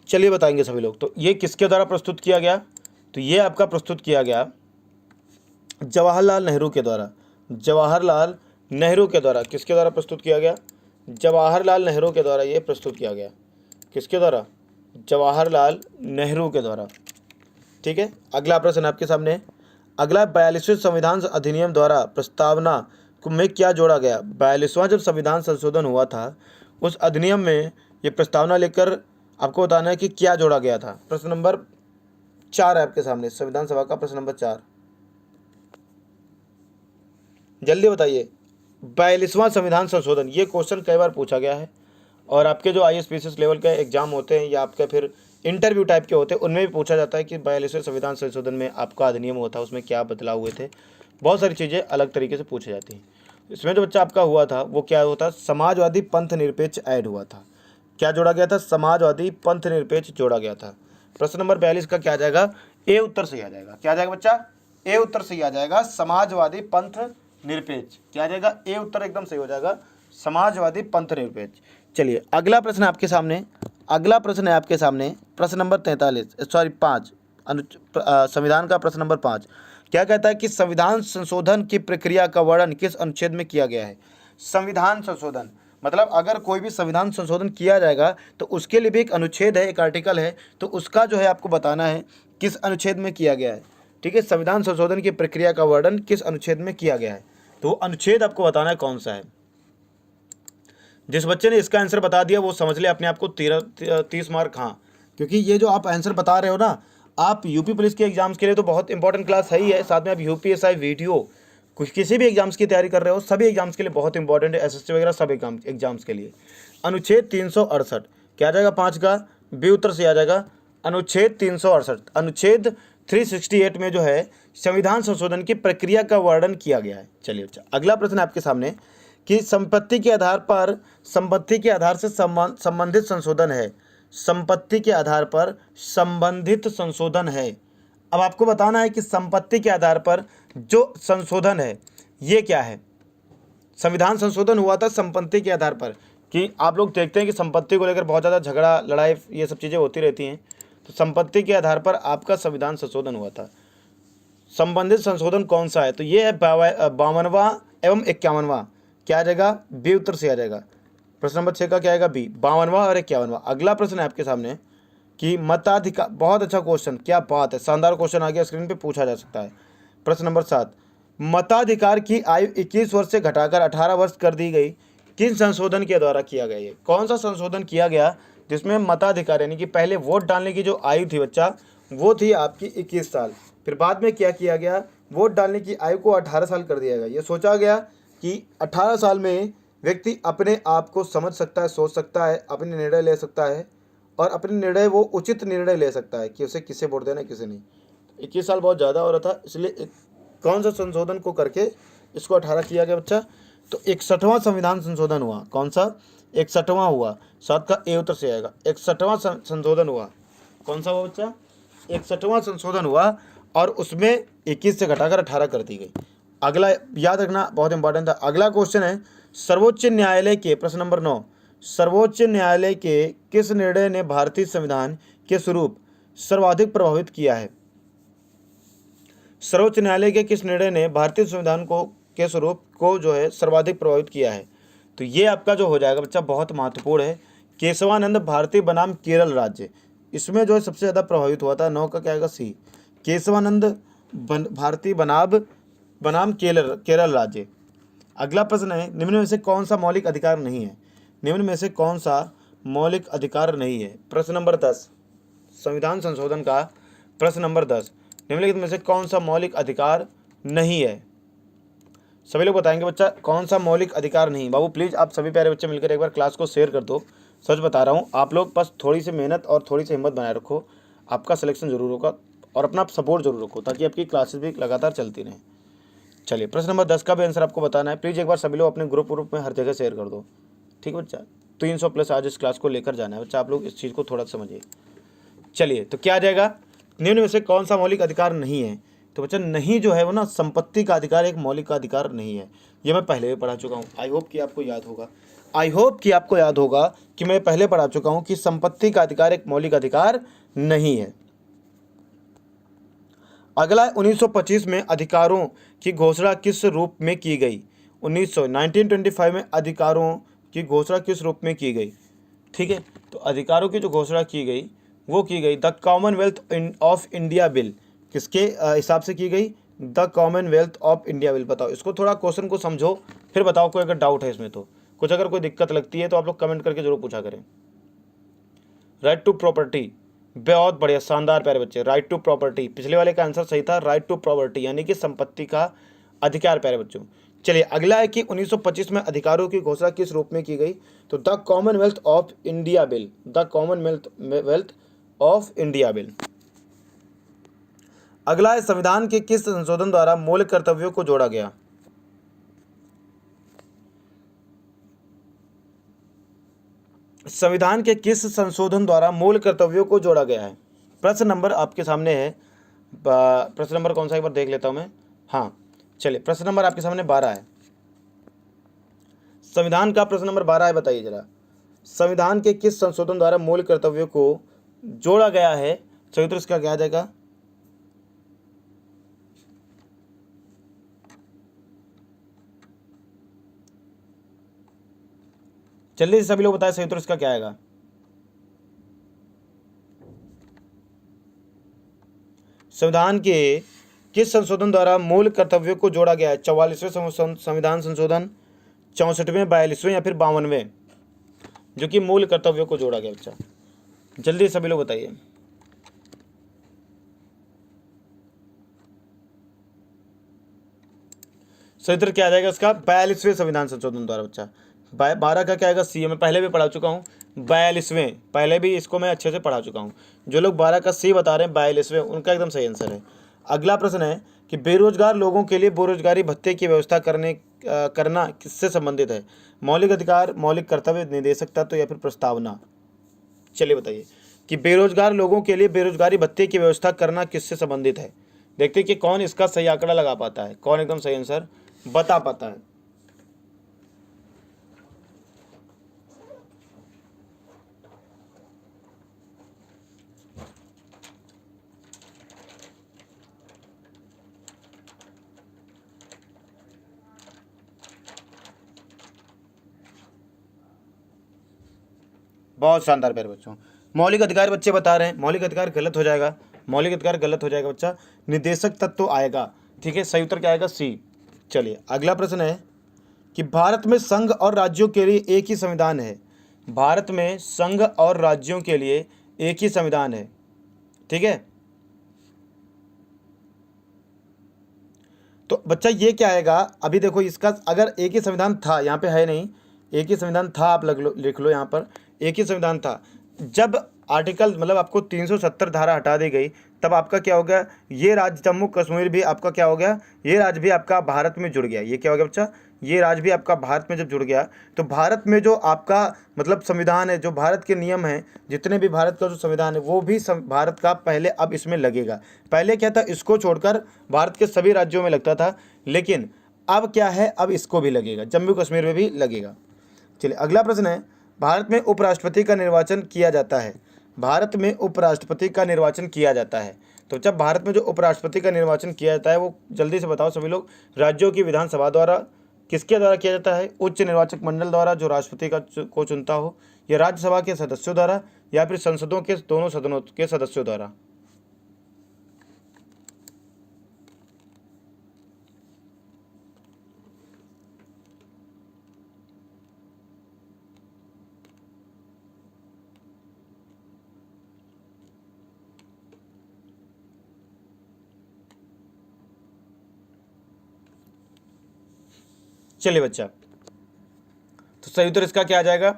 चलिए बताएंगे सभी लोग, तो ये किसके द्वारा प्रस्तुत किया गया? तो ये आपका प्रस्तुत किया गया जवाहरलाल नेहरू के द्वारा। जवाहरलाल नेहरू के द्वारा किसके द्वारा प्रस्तुत किया गया? जवाहरलाल नेहरू के द्वारा ये प्रस्तुत किया गया। किसके द्वारा? जवाहरलाल नेहरू के द्वारा, ठीक है। अगला प्रश्न आपके सामने, अगला 42वें संविधान अधिनियम द्वारा प्रस्तावना में क्या जोड़ा गया? 42वां जब संविधान संशोधन हुआ था उस अधिनियम में ये प्रस्तावना लेकर आपको बताना है कि क्या जोड़ा गया था। प्रश्न नंबर 4 है आपके सामने, संविधान सभा का प्रश्न नंबर 4, जल्दी बताइए। 42वां संविधान संशोधन, ये क्वेश्चन कई बार पूछा गया है और आपके जो IAS PCS लेवल के एग्जाम होते हैं या आपके फिर इंटरव्यू टाइप के होते हैं उनमें भी पूछा जाता है कि 42वें संविधान संशोधन में आपका अधिनियम हुआ था उसमें क्या बदलाव हुए थे। बहुत सारी चीज़ें अलग तरीके से पूछी जाती हैं। इसमें जो बच्चा आपका हुआ था वो क्या हुआ था? समाजवादी पंथ निरपेक्ष ऐड हुआ था। क्या जोड़ा गया था? समाजवादी पंथ निरपेक्ष जोड़ा गया था। प्रश्न नंबर 42 का क्या आ जाएगा? ए उत्तर सही आ जाएगा। क्या आ जाएगा बच्चा? ए उत्तर सही आ जाएगा, समाजवादी पंथ निरपेक्ष। क्या आ जाएगा? ए उत्तर एकदम सही हो जाएगा, समाजवादी पंथ निरपेक्ष। चलिए अगला प्रश्न आपके सामने, अगला प्रश्न है आपके सामने प्रश्न नंबर 5 संविधान का प्रश्न नंबर 5 क्या कहता है कि संविधान संशोधन की प्रक्रिया का वर्णन किस अनुच्छेद में किया गया है? संविधान संशोधन मतलब अगर कोई भी संविधान संशोधन किया जाएगा तो उसके लिए भी एक अनुच्छेद है, एक आर्टिकल है, तो उसका जो है आपको बताना है किस अनुच्छेद में किया गया है, ठीक है। संविधान संशोधन की प्रक्रिया का वर्णन किस अनुच्छेद में किया गया है, तो अनुच्छेद आपको बताना है कौन सा है। जिस बच्चे ने इसका आंसर बता दिया वो समझ ले अपने आप को 30 मार्क, हाँ क्योंकि ये जो आप आंसर बता रहे हो ना, आप यूपी पुलिस के एग्जाम्स के लिए तो बहुत इंपॉर्टेंट क्लास है ही है, साथ में आप यूपीएसआई वीडियो कुछ किसी भी एग्जाम्स की तैयारी कर रहे हो, सभी एग्जाम्स के लिए बहुत इंपॉर्टेंट है, एसएससी वगैरह सब एग्जाम्स के लिए। अनुच्छेद 368 क्या आ जाएगा 5 का बी उत्तर से आ जाएगा अनुच्छेद 368। अनुच्छेद 368 में जो है संविधान संशोधन की प्रक्रिया का वर्णन किया गया है। चलिए अच्छा, अगला प्रश्न आपके सामने कि संपत्ति के आधार से संबंधित संशोधन है। संपत्ति के आधार पर संबंधित संशोधन है। अब आपको बताना है कि संपत्ति के आधार पर जो संशोधन है ये क्या है। संविधान संशोधन हुआ था संपत्ति के आधार पर, कि आप लोग देखते हैं कि संपत्ति को लेकर बहुत ज़्यादा झगड़ा लड़ाई ये सब चीज़ें होती रहती हैं, तो संपत्ति के आधार पर आपका संविधान संशोधन हुआ था। संबंधित संशोधन कौन सा है, तो ये है 52वां एवं 51वां। क्या आ जाएगा बी उत्तर से आ जाएगा। प्रश्न नंबर 6 का क्या आएगा बी, 52वां और 51वां। अगला प्रश्न है आपके सामने कि मताधिकार, बहुत अच्छा क्वेश्चन, क्या बात है, शानदार क्वेश्चन आ गया, स्क्रीन पे पूछा जा सकता है। प्रश्न नंबर 7, मताधिकार की आयु 21 वर्ष से घटाकर 18 वर्ष कर दी गई, किन संशोधन के द्वारा किया गया। ये कौन सा संशोधन किया गया जिसमें मताधिकार यानी कि पहले वोट डालने की जो आयु थी बच्चा वो थी आपकी 21 साल, फिर बाद में क्या किया गया, वोट डालने की आयु को 18 साल कर दिया गया। ये सोचा गया कि 18 साल में व्यक्ति अपने आप को समझ सकता है, सोच सकता है, अपने निर्णय ले सकता है और अपने निर्णय वो उचित निर्णय ले सकता है कि उसे किसे वोट देना है किसे नहीं। 21 साल बहुत ज़्यादा हो रहा था, इसलिए कौन सा संशोधन को करके इसको 18 किया गया बच्चा, तो 61वां संविधान संशोधन हुआ। कौन सा 61वां हुआ, 7 का ए उत्तर से आएगा। 61वां संशोधन हुआ, कौन सा हुआ बच्चा 61वां संशोधन हुआ और उसमें 21 से घटाकर 18 कर दी गई। अगला याद रखना बहुत इंपॉर्टेंट था। अगला क्वेश्चन है सर्वोच्च न्यायालय के, प्रश्न नंबर 9, सर्वोच्च न्यायालय के किस निर्णय ने भारतीय संविधान के स्वरूप सर्वाधिक प्रभावित किया है। सर्वोच्च न्यायालय के किस निर्णय ने भारतीय संविधान को के स्वरूप को जो है सर्वाधिक प्रभावित किया है, तो ये आपका जो हो जाएगा बच्चा बहुत महत्वपूर्ण है, केशवानंद भारती बनाम केरल राज्य, इसमें जो है सबसे ज़्यादा प्रभावित हुआ था। 9 का क्या आएगा सी, केशवानंद भारती बनाम केरल राज्य। अगला प्रश्न है निम्न में से कौन सा मौलिक अधिकार नहीं है, निम्न में से कौन सा मौलिक अधिकार नहीं है। प्रश्न नंबर 10 संविधान संशोधन का प्रश्न नंबर 10, निम्नलिखित में से कौन सा मौलिक अधिकार नहीं है। सभी लोग बताएंगे बच्चा कौन सा मौलिक अधिकार नहीं। बाबू प्लीज़ आप सभी प्यारे बच्चे मिलकर एक बार क्लास को शेयर कर दो। सच बता रहा हूँ, आप लोग बस थोड़ी सी मेहनत और थोड़ी सी हिम्मत बनाए रखो, आपका सिलेक्शन जरूर होगा और अपना सपोर्ट जरूर रखो ताकि आपकी क्लासेस भी लगातार चलती रहें। चलिए प्रश्न नंबर 10 का भी आंसर आपको बताना है। प्लीज़ एक बार सभी लोग अपने ग्रुप में हर जगह शेयर कर दो, ठीक है बच्चा। 300 प्लस आज इस क्लास को लेकर जाना है बच्चा, आप लोग इस चीज़ को थोड़ा समझिए। चलिए तो क्या आ जाएगा, निम्न में से कौन सा मौलिक अधिकार नहीं है, तो बच्चा नहीं जो है वो ना संपत्ति का अधिकार एक मौलिक अधिकार नहीं है। ये मैं पहले भी पढ़ा चुका हूँ, आई होप कि आपको याद होगा, कि मैं पहले पढ़ा चुका हूँ कि संपत्ति का अधिकार एक मौलिक अधिकार नहीं है। अगला 1925 में अधिकारों की घोषणा किस रूप में की गई। 1925 में अधिकारों की घोषणा किस रूप में की गई, ठीक है। तो अधिकारों की जो घोषणा की गई वो की गई the Commonwealth of India bill, किसके हिसाब से की गई, the Commonwealth of India bill. बताओ इसको, थोड़ा क्वेश्चन को समझो फिर बताओ कोई अगर डाउट है इसमें, तो कुछ अगर कोई दिक्कत लगती है तो आप लोग कमेंट करके जरूर पूछा करें। राइट टू प्रॉपर्टी, बहुत बढ़िया शानदार प्यारे बच्चे, राइट टू प्रॉपर्टी, पिछले वाले का आंसर सही था, राइट टू प्रॉपर्टी यानी कि संपत्ति का अधिकार प्यारे बच्चों। चलिए अगला है कि 1925 में अधिकारों की घोषणा किस रूप में की गई, तो the Commonwealth of India bill, the Commonwealth of India bill. अगला है संविधान के किस संशोधन द्वारा मूल कर्तव्यों को जोड़ा गया। संविधान के किस संशोधन द्वारा मूल कर्तव्यों को जोड़ा गया है। प्रश्न नंबर आपके सामने है, प्रश्न नंबर कौन सा एक बार देख लेता हूं मैं, हाँ चलिए प्रश्न नंबर आपके सामने 12 है, संविधान का प्रश्न नंबर 12 है, बताइए जरा संविधान के किस संशोधन द्वारा मूल कर्तव्यों को जोड़ा गया है। चलिए इसका क्या आ जाएगा, जल्दी से सभी लोग बताएं सही उत्तर इसका क्या आएगा। संविधान के किस संशोधन द्वारा मूल कर्तव्यों को जोड़ा गया है। 44वें संविधान संशोधन, 64वें, 42वें या फिर 52वें, जो कि मूल कर्तव्यों को जोड़ा गया बच्चा। जल्दी सभी लोग बताइए। सही उत्तर क्या आ जाएगा इसका? 42वें संविधान संशोधन द्वारा बच्चा। 12 का क्या आएगा? सी। मैं पहले भी पढ़ा चुका हूँ 42वें, पहले भी इसको मैं अच्छे से पढ़ा चुका हूँ। जो लोग 12 का सी बता रहे हैं 42वें, उनका एकदम सही आंसर है। अगला प्रश्न है कि बेरोजगार लोगों के लिए बेरोजगारी भत्ते की व्यवस्था करना किससे संबंधित है? मौलिक अधिकार, मौलिक कर्तव्य, निर्देशक तत्व या फिर प्रस्तावना? चलिए बताइए कि बेरोजगार लोगों के लिए बेरोजगारी भत्ते की व्यवस्था करना किससे संबंधित है। देखते हैं कि कौन इसका सही आंकड़ा लगा पाता है, कौन एकदम सही आंसर बता पाता है। बहुत शानदार प्यारे बच्चों। मौलिक अधिकार बच्चे बता रहे हैं, मौलिक अधिकार गलत हो जाएगा, मौलिक अधिकार गलत हो जाएगा बच्चा, निर्देशक तत्व आएगा। ठीक है, सही उत्तर क्या आएगा? सी। चलिए अगला प्रश्न है कि भारत में संघ और राज्यों के लिए एक ही संविधान है। भारत में संघ और राज्यों के लिए एक ही संविधान है। ठीक है, तो बच्चा ये क्या आएगा? अभी देखो इसका अगर एक ही संविधान था, यहाँ पे है नहीं, एक ही संविधान था, आप लिख लो यहाँ पर, एक ही संविधान था। जब आर्टिकल मतलब आपको 370 धारा हटा दी गई, तब आपका क्या हो गया? ये राज्य जम्मू कश्मीर भी आपका क्या हो गया? ये राज्य भी आपका भारत में जुड़ गया। ये क्या हो गया बच्चा? ये राज्य भी आपका भारत में जब जुड़ गया, तो भारत में जो आपका मतलब संविधान है, जो भारत के नियम हैं, जितने भी भारत का जो संविधान है, वो भी भारत का पहले अब इसमें लगेगा। पहले क्या था? इसको छोड़कर भारत के सभी राज्यों में लगता था, लेकिन अब क्या है? अब इसको भी लगेगा, जम्मू कश्मीर में भी लगेगा। चलिए अगला प्रश्न है, भारत में उपराष्ट्रपति का निर्वाचन किया जाता है। भारत में उपराष्ट्रपति का निर्वाचन किया जाता है, तो जब भारत में जो उपराष्ट्रपति का निर्वाचन किया जाता है, वो जल्दी से बताओ सभी लोग। राज्यों की विधानसभा द्वारा, किसके द्वारा किया जाता है? उच्च निर्वाचक मंडल द्वारा जो राष्ट्रपति को चुनता हो, या राज्यसभा के सदस्यों द्वारा, या फिर संसदों के दोनों सदनों के सदस्यों द्वारा? चलिए बच्चा, तो सही उत्तर इसका क्या आ जाएगा?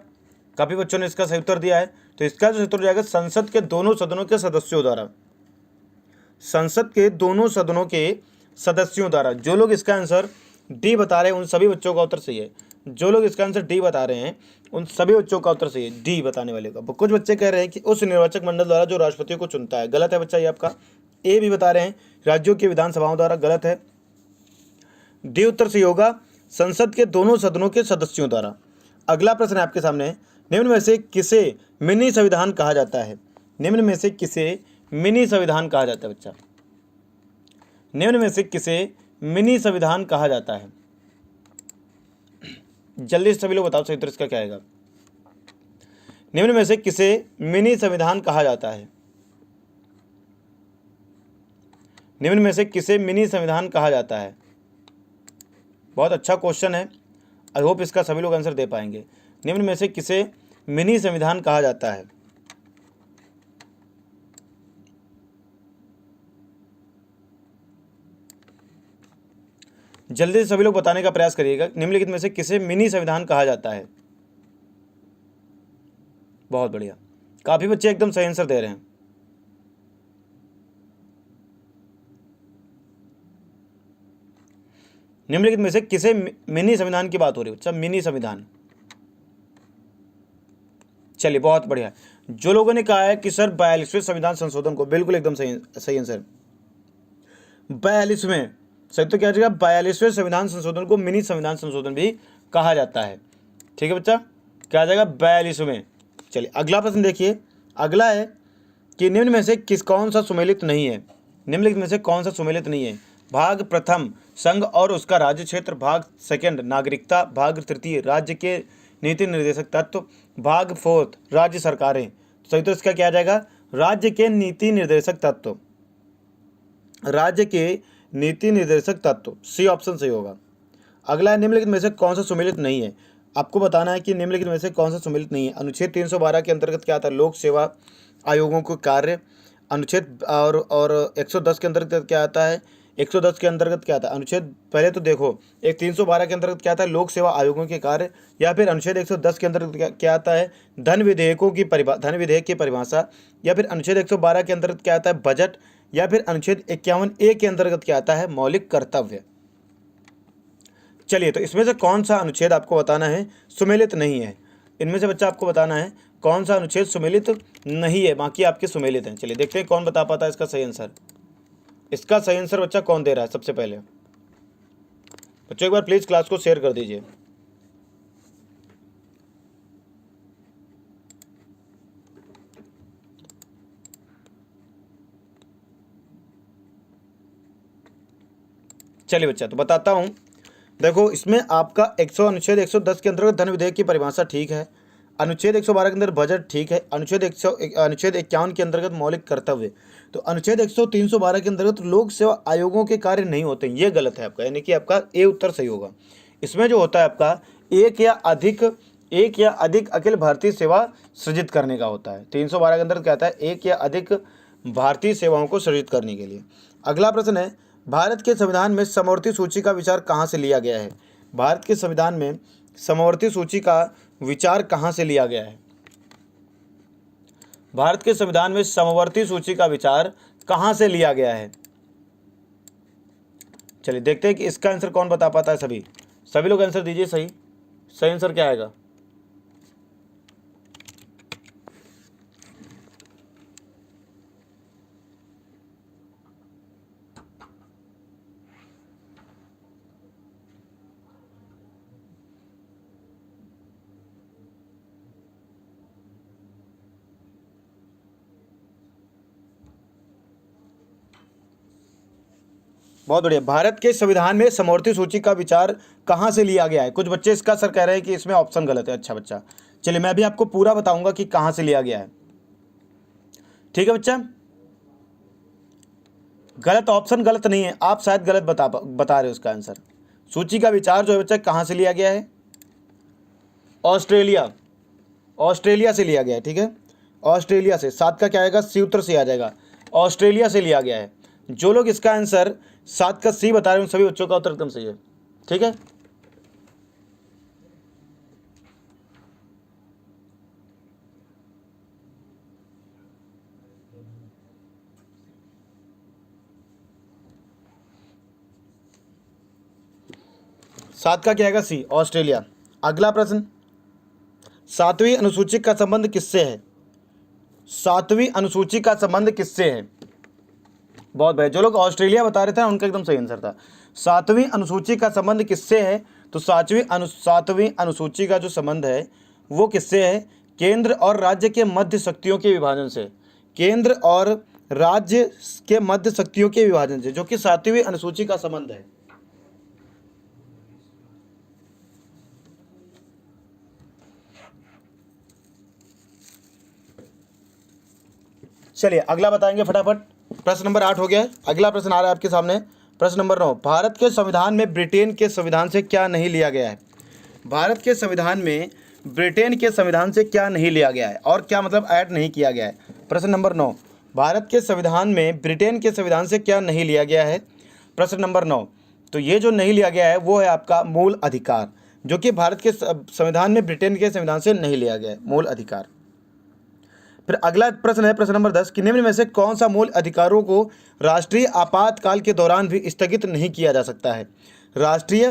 काफी बच्चों ने इसका सही उत्तर दिया है, तो इसका जो उत्तर जाएगा संसद के दोनों सदनों के सदस्यों द्वारा। संसद के दोनों सदनों के सदस्यों द्वारा। जो लोग इसका आंसर डी बता रहे हैं उन सभी बच्चों का उत्तर सही है। जो लोग इसका आंसर डी बता रहे हैं उन सभी बच्चों का उत्तर सही है, डी बताने वाले का। कुछ बच्चे कह रहे हैं कि उस निर्वाचक मंडल द्वारा जो राष्ट्रपति को चुनता है, गलत है बच्चा ये आपका। ए भी बता रहे हैं राज्यों की विधानसभाओं द्वारा, गलत है। डी उत्तर सही होगा, संसद के दोनों सदनों के सदस्यों द्वारा। अगला प्रश्न है आपके सामने, निम्न में से किसे मिनी संविधान कहा जाता है? निम्न में से किसे मिनी संविधान कहा जाता है बच्चा? निम्न में से किसे मिनी संविधान कहा जाता है? जल्दी से सभी लोग बताओ सही उत्तर इसका क्या आएगा। निम्न में से किसे मिनी संविधान कहा जाता है? निम्न में से किसे मिनी संविधान कहा जाता है? बहुत अच्छा क्वेश्चन है, आई होप इसका सभी लोग आंसर दे पाएंगे। निम्न में से किसे मिनी संविधान कहा जाता है? जल्दी से सभी लोग बताने का प्रयास करिएगा, निम्नलिखित में से किसे मिनी संविधान कहा जाता है? बहुत बढ़िया, काफी बच्चे एकदम सही आंसर दे रहे हैं। निम्नलिखित में से किसे मिनी संविधान की बात हो रही है बच्चा? मिनी संविधान। चलिए बहुत बढ़िया। जो लोगों ने कहा है कि सर 42वें संविधान संशोधन को, बिल्कुल एकदम सही आंसर 42वें। सही तो क्या जाएगा? 42वें संविधान संशोधन को मिनी संविधान संशोधन भी कहा जाता है। ठीक है बच्चा, क्या आ जाएगा? 42वें। चलिए अगला प्रश्न देखिए, अगला है कि निम्न में से कौन सा सुमेलित नहीं है? निम्नलिखित में से कौन सा सुमेलित नहीं है? भाग प्रथम संघ और उसका राज्य क्षेत्र, भाग सेकंड नागरिकता, भाग तृतीय राज्य के नीति निर्देशक तत्व, भाग फोर्थ राज्य सरकारें। सही तो इसका क्या आ जाएगा? राज्य के नीति निर्देशक तत्व। राज्य के नीति निर्देशक तत्व, सी ऑप्शन सही होगा। अगला है निम्नलिखित में से कौन सा सुमेलित नहीं है? आपको बताना है कि निम्नलिखित में से कौन सा सुमेलित नहीं है। अनुच्छेद 312 के अंतर्गत क्या आता है? लोक सेवा, आयोगों के कार्य। अनुच्छेद और 110 के अंतर्गत क्या आता है, 110 के अंतर्गत क्या आता है अनुच्छेद, पहले तो देखो एक 312 के अंतर्गत क्या आता है, लोक सेवा आयोगों के कार्य, या फिर अनुच्छेद 110 के अंतर्गत क्या आता है, धन धन विधेयक की परिभाषा, या फिर अनुच्छेद 112 के अंतर्गत क्या आता है, बजट, या फिर अनुच्छेद 51A के अंतर्गत क्या आता है, मौलिक कर्तव्य। चलिए, तो इसमें से कौन सा अनुच्छेद आपको बताना है सुमेलित नहीं है, इनमें से बच्चा आपको बताना है कौन सा अनुच्छेद सुमेलित नहीं है, बाकी आपके सुमेलित हैं। चलिए देखते हैं कौन बता पाता है इसका सही आंसर। इसका सही आंसर बच्चा कौन दे रहा है सबसे पहले। बच्चों एक बार प्लीज क्लास को शेयर कर दीजिए। चलिए बच्चा, तो बताता हूं। देखो, इसमें आपका अनुच्छेद 110 के अंतर्गत धन विधेयक की परिभाषा ठीक है, अनुच्छेद 112 के अंदर बजट ठीक है, अनुच्छेद 51 के अंतर्गत मौलिक कर्तव्य। तो अनुच्छेद 312 के अंतर्गत लोक सेवा आयोगों के कार्य नहीं होते, ये गलत है आपका, यानी कि आपका ए उत्तर सही होगा। इसमें जो होता है आपका एक या अधिक अखिल भारतीय सेवा सृजित करने का होता है। 312 के अंदर क्या आता है, एक या अधिक भारतीय सेवाओं को सृजित करने के लिए। अगला प्रश्न है, भारत के संविधान में समवर्ती सूची का विचार कहाँ से लिया गया है। भारत के संविधान में समवर्ती सूची का विचार कहाँ से लिया गया है। भारत के संविधान में समवर्ती सूची का विचार कहाँ से लिया गया है। चलिए देखते हैं कि इसका आंसर कौन बता पाता है। सभी लोग आंसर दीजिए। सही आंसर क्या आएगा। बहुत बढ़िया। भारत के संविधान में समवर्ती सूची का विचार कहाँ से लिया गया है। कुछ बच्चे इसका सर कह रहे हैं कि इसमें ऑप्शन गलत है। अच्छा बच्चा, चलिए मैं भी आपको पूरा बताऊंगा कि कहाँ से लिया गया है। ठीक है बच्चा, गलत ऑप्शन गलत नहीं है, आप शायद गलत बता रहे हो इसका आंसर। सूची का विचार जो है बच्चा कहाँ से लिया गया है, ऑस्ट्रेलिया से लिया गया है। ठीक है, ऑस्ट्रेलिया से। 7 का क्या आएगा, सी उत्तर से आ जाएगा। ऑस्ट्रेलिया से लिया गया है। जो लोग इसका आंसर 7 का सी बता रहे हैं उन सभी बच्चों का उत्तर एकदम सही है। ठीक है, सात का क्या आएगा, सी, ऑस्ट्रेलिया। अगला प्रश्न, 7वीं अनुसूची का संबंध किससे है। 7वीं अनुसूची का संबंध किससे है। बहुत बढ़िया, जो लोग ऑस्ट्रेलिया बता रहे थे उनका एकदम सही आंसर था। 7वीं अनुसूची का संबंध किससे है, तो 7वीं अनुसूची का जो संबंध है वो किससे है, केंद्र और राज्य के मध्य शक्तियों के विभाजन से। केंद्र और राज्य के मध्य शक्तियों के विभाजन से, जो कि 7वीं अनुसूची का संबंध है। चलिए अगला बताएंगे फटाफट। प्रश्न नंबर 8 हो गया है। अगला प्रश्न आ रहा है आपके सामने, प्रश्न नंबर 9। भारत के संविधान में ब्रिटेन के संविधान से क्या नहीं लिया गया है। भारत के संविधान में ब्रिटेन के संविधान से क्या नहीं लिया गया है, और क्या मतलब ऐड नहीं किया गया है। प्रश्न नंबर 9, भारत के संविधान में ब्रिटेन के संविधान से क्या नहीं लिया गया है। प्रश्न नंबर 9, तो ये जो नहीं लिया गया है वो है आपका मूल अधिकार, जो कि भारत के संविधान में ब्रिटेन के संविधान से नहीं लिया गया है, मूल अधिकार। फिर अगला प्रश्न है प्रश्न नंबर 10 कि निम्न में से कौन सा मूल अधिकारों को राष्ट्रीय आपातकाल के दौरान भी स्थगित नहीं किया जा सकता है। राष्ट्रीय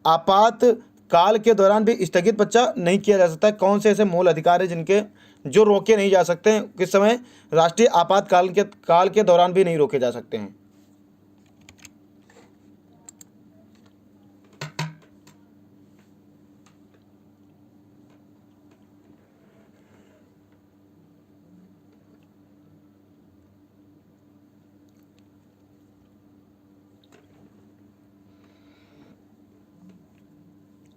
आपातकाल के दौरान भी स्थगित बच्चा नहीं किया जा सकता है। कौन से ऐसे मूल अधिकार है जिनके जो रोके नहीं जा सकते हैं, किस समय, राष्ट्रीय आपातकाल के दौरान भी नहीं रोके जा सकते हैं।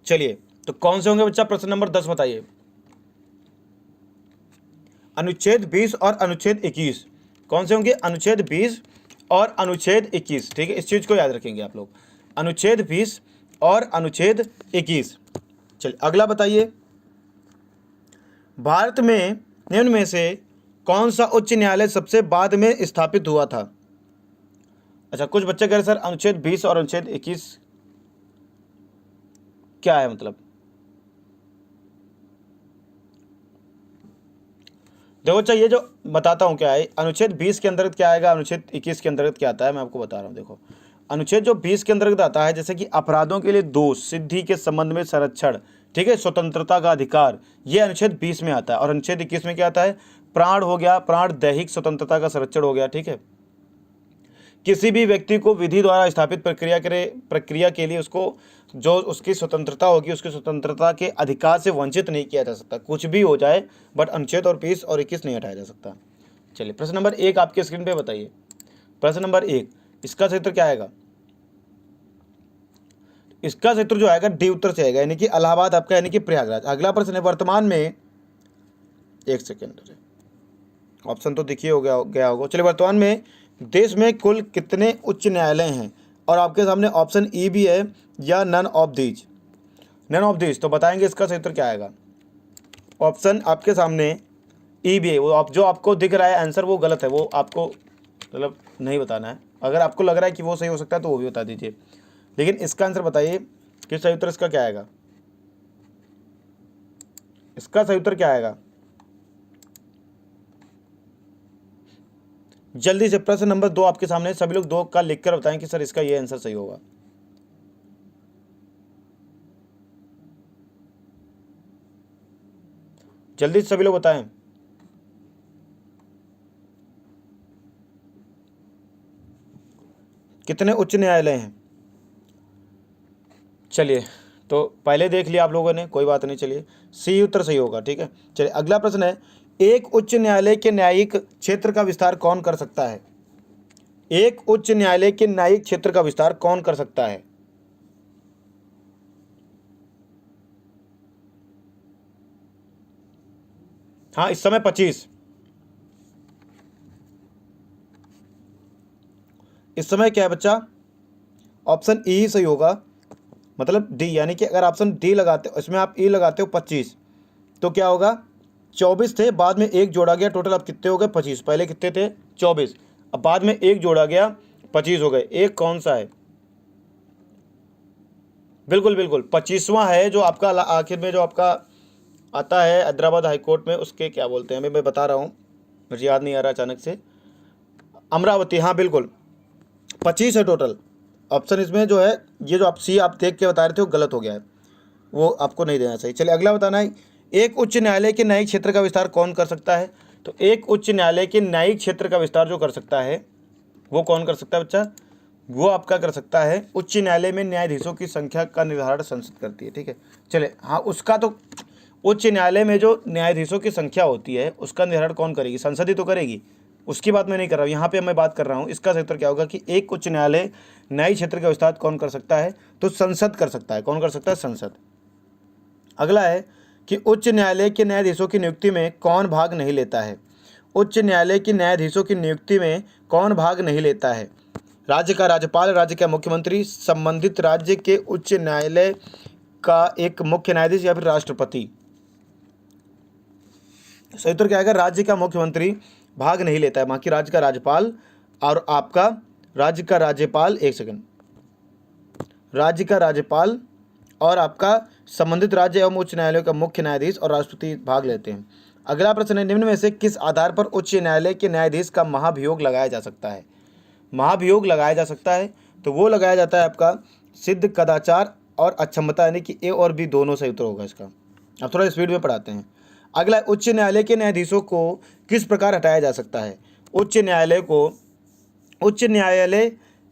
चलिए, तो कौन से होंगे बच्चा, प्रश्न नंबर 10 बताइए। अनुच्छेद 20 और अनुच्छेद 21 कौन से होंगे, अनुच्छेद 20 और अनुच्छेद 21। ठीक है, इस चीज को याद रखेंगे आप लोग, अनुच्छेद 20 और अनुच्छेद 21। चलिए अगला बताइए, भारत में निम्न में से कौन सा उच्च न्यायालय सबसे बाद में स्थापित हुआ था? अच्छा, कुछ बच्चे कह रहे सर अनुच्छेद 20 और अनुच्छेद 21 क्या है मतलब? देखो अच्छा, ये जो बताता हूँ क्या है, अनुच्छेद 20 के अंतर्गत क्या आएगा, अनुच्छेद 21 के अंतर्गत क्या आता है, मैं आपको बता रहा हूँ। देखो, अनुच्छेद जो 20 के अंतर्गत आता है, जैसे कि अपराधों के लिए दोष सिद्धि के संबंध में संरक्षण, ठीक है, स्वतंत्रता का अधिकार, ये अनुच्छेद 20 में आता है। और अनुच्छेद 21 में क्या आता है? प्राण हो गया, प्राण दैहिक स्वतंत्रता का संरक्षण हो गया, ठीक है। किसी भी व्यक्ति को विधि द्वारा स्थापित प्रक्रिया के लिए उसको जो उसकी स्वतंत्रता होगी, उसकी स्वतंत्रता के अधिकार से वंचित नहीं किया जा सकता, कुछ भी हो जाए, बट अनुच्छेद और 20 और 21 नहीं हटाया जा सकता। चलिए, प्रश्न नंबर 1 आपके स्क्रीन पे बताइए। प्रश्न नंबर 1, इसका क्षेत्र क्या आएगा? इसका क्षेत्र जो आएगा डी उत्तर से आएगा, यानी कि इलाहाबाद आपका, यानी कि प्रयागराज। अगला प्रश्न है, वर्तमान में, एक सेकेंड, ऑप्शन तो दिखिए हो गया होगा। चलिए, वर्तमान में देश में कुल कितने उच्च न्यायालय हैं? और आपके सामने ऑप्शन ई भी है या none of these. None of these तो बताएंगे इसका सही उत्तर क्या आएगा। ऑप्शन आपके सामने ई भी है, वो आप जो आपको दिख रहा है आंसर वो गलत है, वो आपको मतलब नहीं बताना है। अगर आपको लग रहा है कि वो सही हो सकता है तो वो भी बता दीजिए, लेकिन इसका आंसर बताइए कि सही उत्तर इसका क्या आएगा। इसका सही उत्तर क्या आएगा? जल्दी से प्रश्न नंबर 2 आपके सामने, सभी लोग 2 का लिखकर बताएं कि सर इसका ये आंसर सही होगा। जल्दी से सभी लोग बताएं। कितने उच्च न्यायालय हैं? चलिए, तो पहले देख लिया आप लोगों ने, कोई बात नहीं। चलिए, सी उत्तर सही होगा, ठीक है। चलिए, अगला प्रश्न है, एक उच्च न्यायालय के न्यायिक क्षेत्र का विस्तार कौन कर सकता है? एक उच्च न्यायालय के न्यायिक क्षेत्र का विस्तार कौन कर सकता है? हाँ, इस समय 25, इस समय क्या है बच्चा? ऑप्शन ई सही होगा, मतलब डी, यानी कि अगर ऑप्शन डी लगाते हो, इसमें आप ई लगाते हो 25, तो क्या होगा? 24 थे, बाद में एक जोड़ा गया, टोटल अब कितने हो गए? 25। पहले कितने थे? 24, अब बाद में एक जोड़ा गया, 25 हो गए। एक कौन सा है? बिल्कुल बिल्कुल 25वां है, जो आपका आखिर में जो आपका आता है हैदराबाद हाईकोर्ट में, उसके क्या बोलते हैं, अभी मैं बता रहा हूँ, मुझे याद नहीं आ रहा अचानक से। अमरावती, हाँ बिल्कुल 25 है टोटल। ऑप्शन इसमें जो है, ये जो आप सी आप देख के बता रहे थे वो गलत हो गया है, वो आपको नहीं देना चाहिए। चलिए, अगला बताना है, एक उच्च न्यायालय के न्यायिक क्षेत्र का विस्तार कौन कर सकता है? तो एक उच्च न्यायालय के न्यायिक क्षेत्र का विस्तार जो कर सकता है वो कौन कर सकता है बच्चा? वो आपका कर सकता है उच्च न्यायालय में न्यायाधीशों की संख्या का निर्धारण संसद करती है, ठीक है। चले, हाँ, उसका तो उच्च न्यायालय में जो न्यायाधीशों की संख्या होती है उसका निर्धारण कौन करेगी? संसद ही तो करेगी। उसकी बात मैं नहीं कर रहा हूँ, यहाँ पे मैं बात कर रहा हूँ इसका क्षेत्र क्या होगा कि एक उच्च न्यायालय न्यायिक क्षेत्र का विस्तार कौन कर सकता है? तो संसद कर सकता है। कौन कर सकता है? संसद। अगला है कि उच्च न्यायालय के न्यायाधीशों की नियुक्ति में कौन भाग नहीं लेता है? उच्च न्यायालय के न्यायाधीशों की नियुक्ति में कौन भाग नहीं लेता है? राज्य का राज्यपाल, राज्य का मुख्यमंत्री, संबंधित राज्य के उच्च न्यायालय का एक मुख्य न्यायाधीश, या फिर राष्ट्रपति। सही उत्तर क्या आएगा? राज्य का मुख्यमंत्री भाग नहीं लेता है, बाकी राज्य का राज्यपाल और आपका राज्य का राज्यपाल, एक सेकंड, राज्य का राज्यपाल और आपका संबंधित राज्य एवं उच्च न्यायालय का मुख्य न्यायाधीश और राष्ट्रपति भाग लेते हैं। अगला प्रश्न है, निम्न में से किस आधार पर उच्च न्यायालय के न्यायाधीश का महाभियोग लगाया जा सकता है? महाभियोग लगाया जा सकता है तो वो लगाया जाता है आपका सिद्ध कदाचार और अक्षमता, यानी कि ए और बी दोनों सही उत्तर होगा इसका। अब थोड़ा स्पीड में पढ़ाते हैं। अगला, उच्च न्यायालय के न्यायाधीशों को किस प्रकार हटाया जा सकता है? उच्च न्यायालय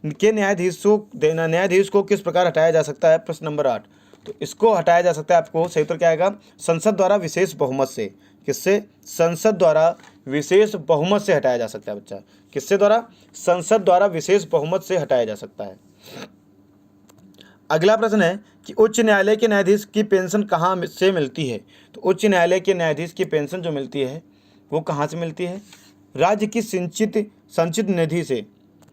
के न्यायाधीश को किस प्रकार हटाया जा सकता है? प्रश्न नंबर 8। तो इसको हटाया जा सकता है, आपको सही उत्तर क्या आएगा? संसद द्वारा विशेष बहुमत से। किससे? संसद द्वारा विशेष बहुमत से हटाया जा सकता है बच्चा। किससे द्वारा? संसद द्वारा विशेष बहुमत से हटाया जा सकता है। अगला प्रश्न है कि उच्च न्यायालय के न्यायाधीश की पेंशन कहाँ से मिलती है? तो उच्च न्यायालय के न्यायाधीश की पेंशन जो मिलती है वो कहाँ से मिलती है? राज्य की संचित निधि से।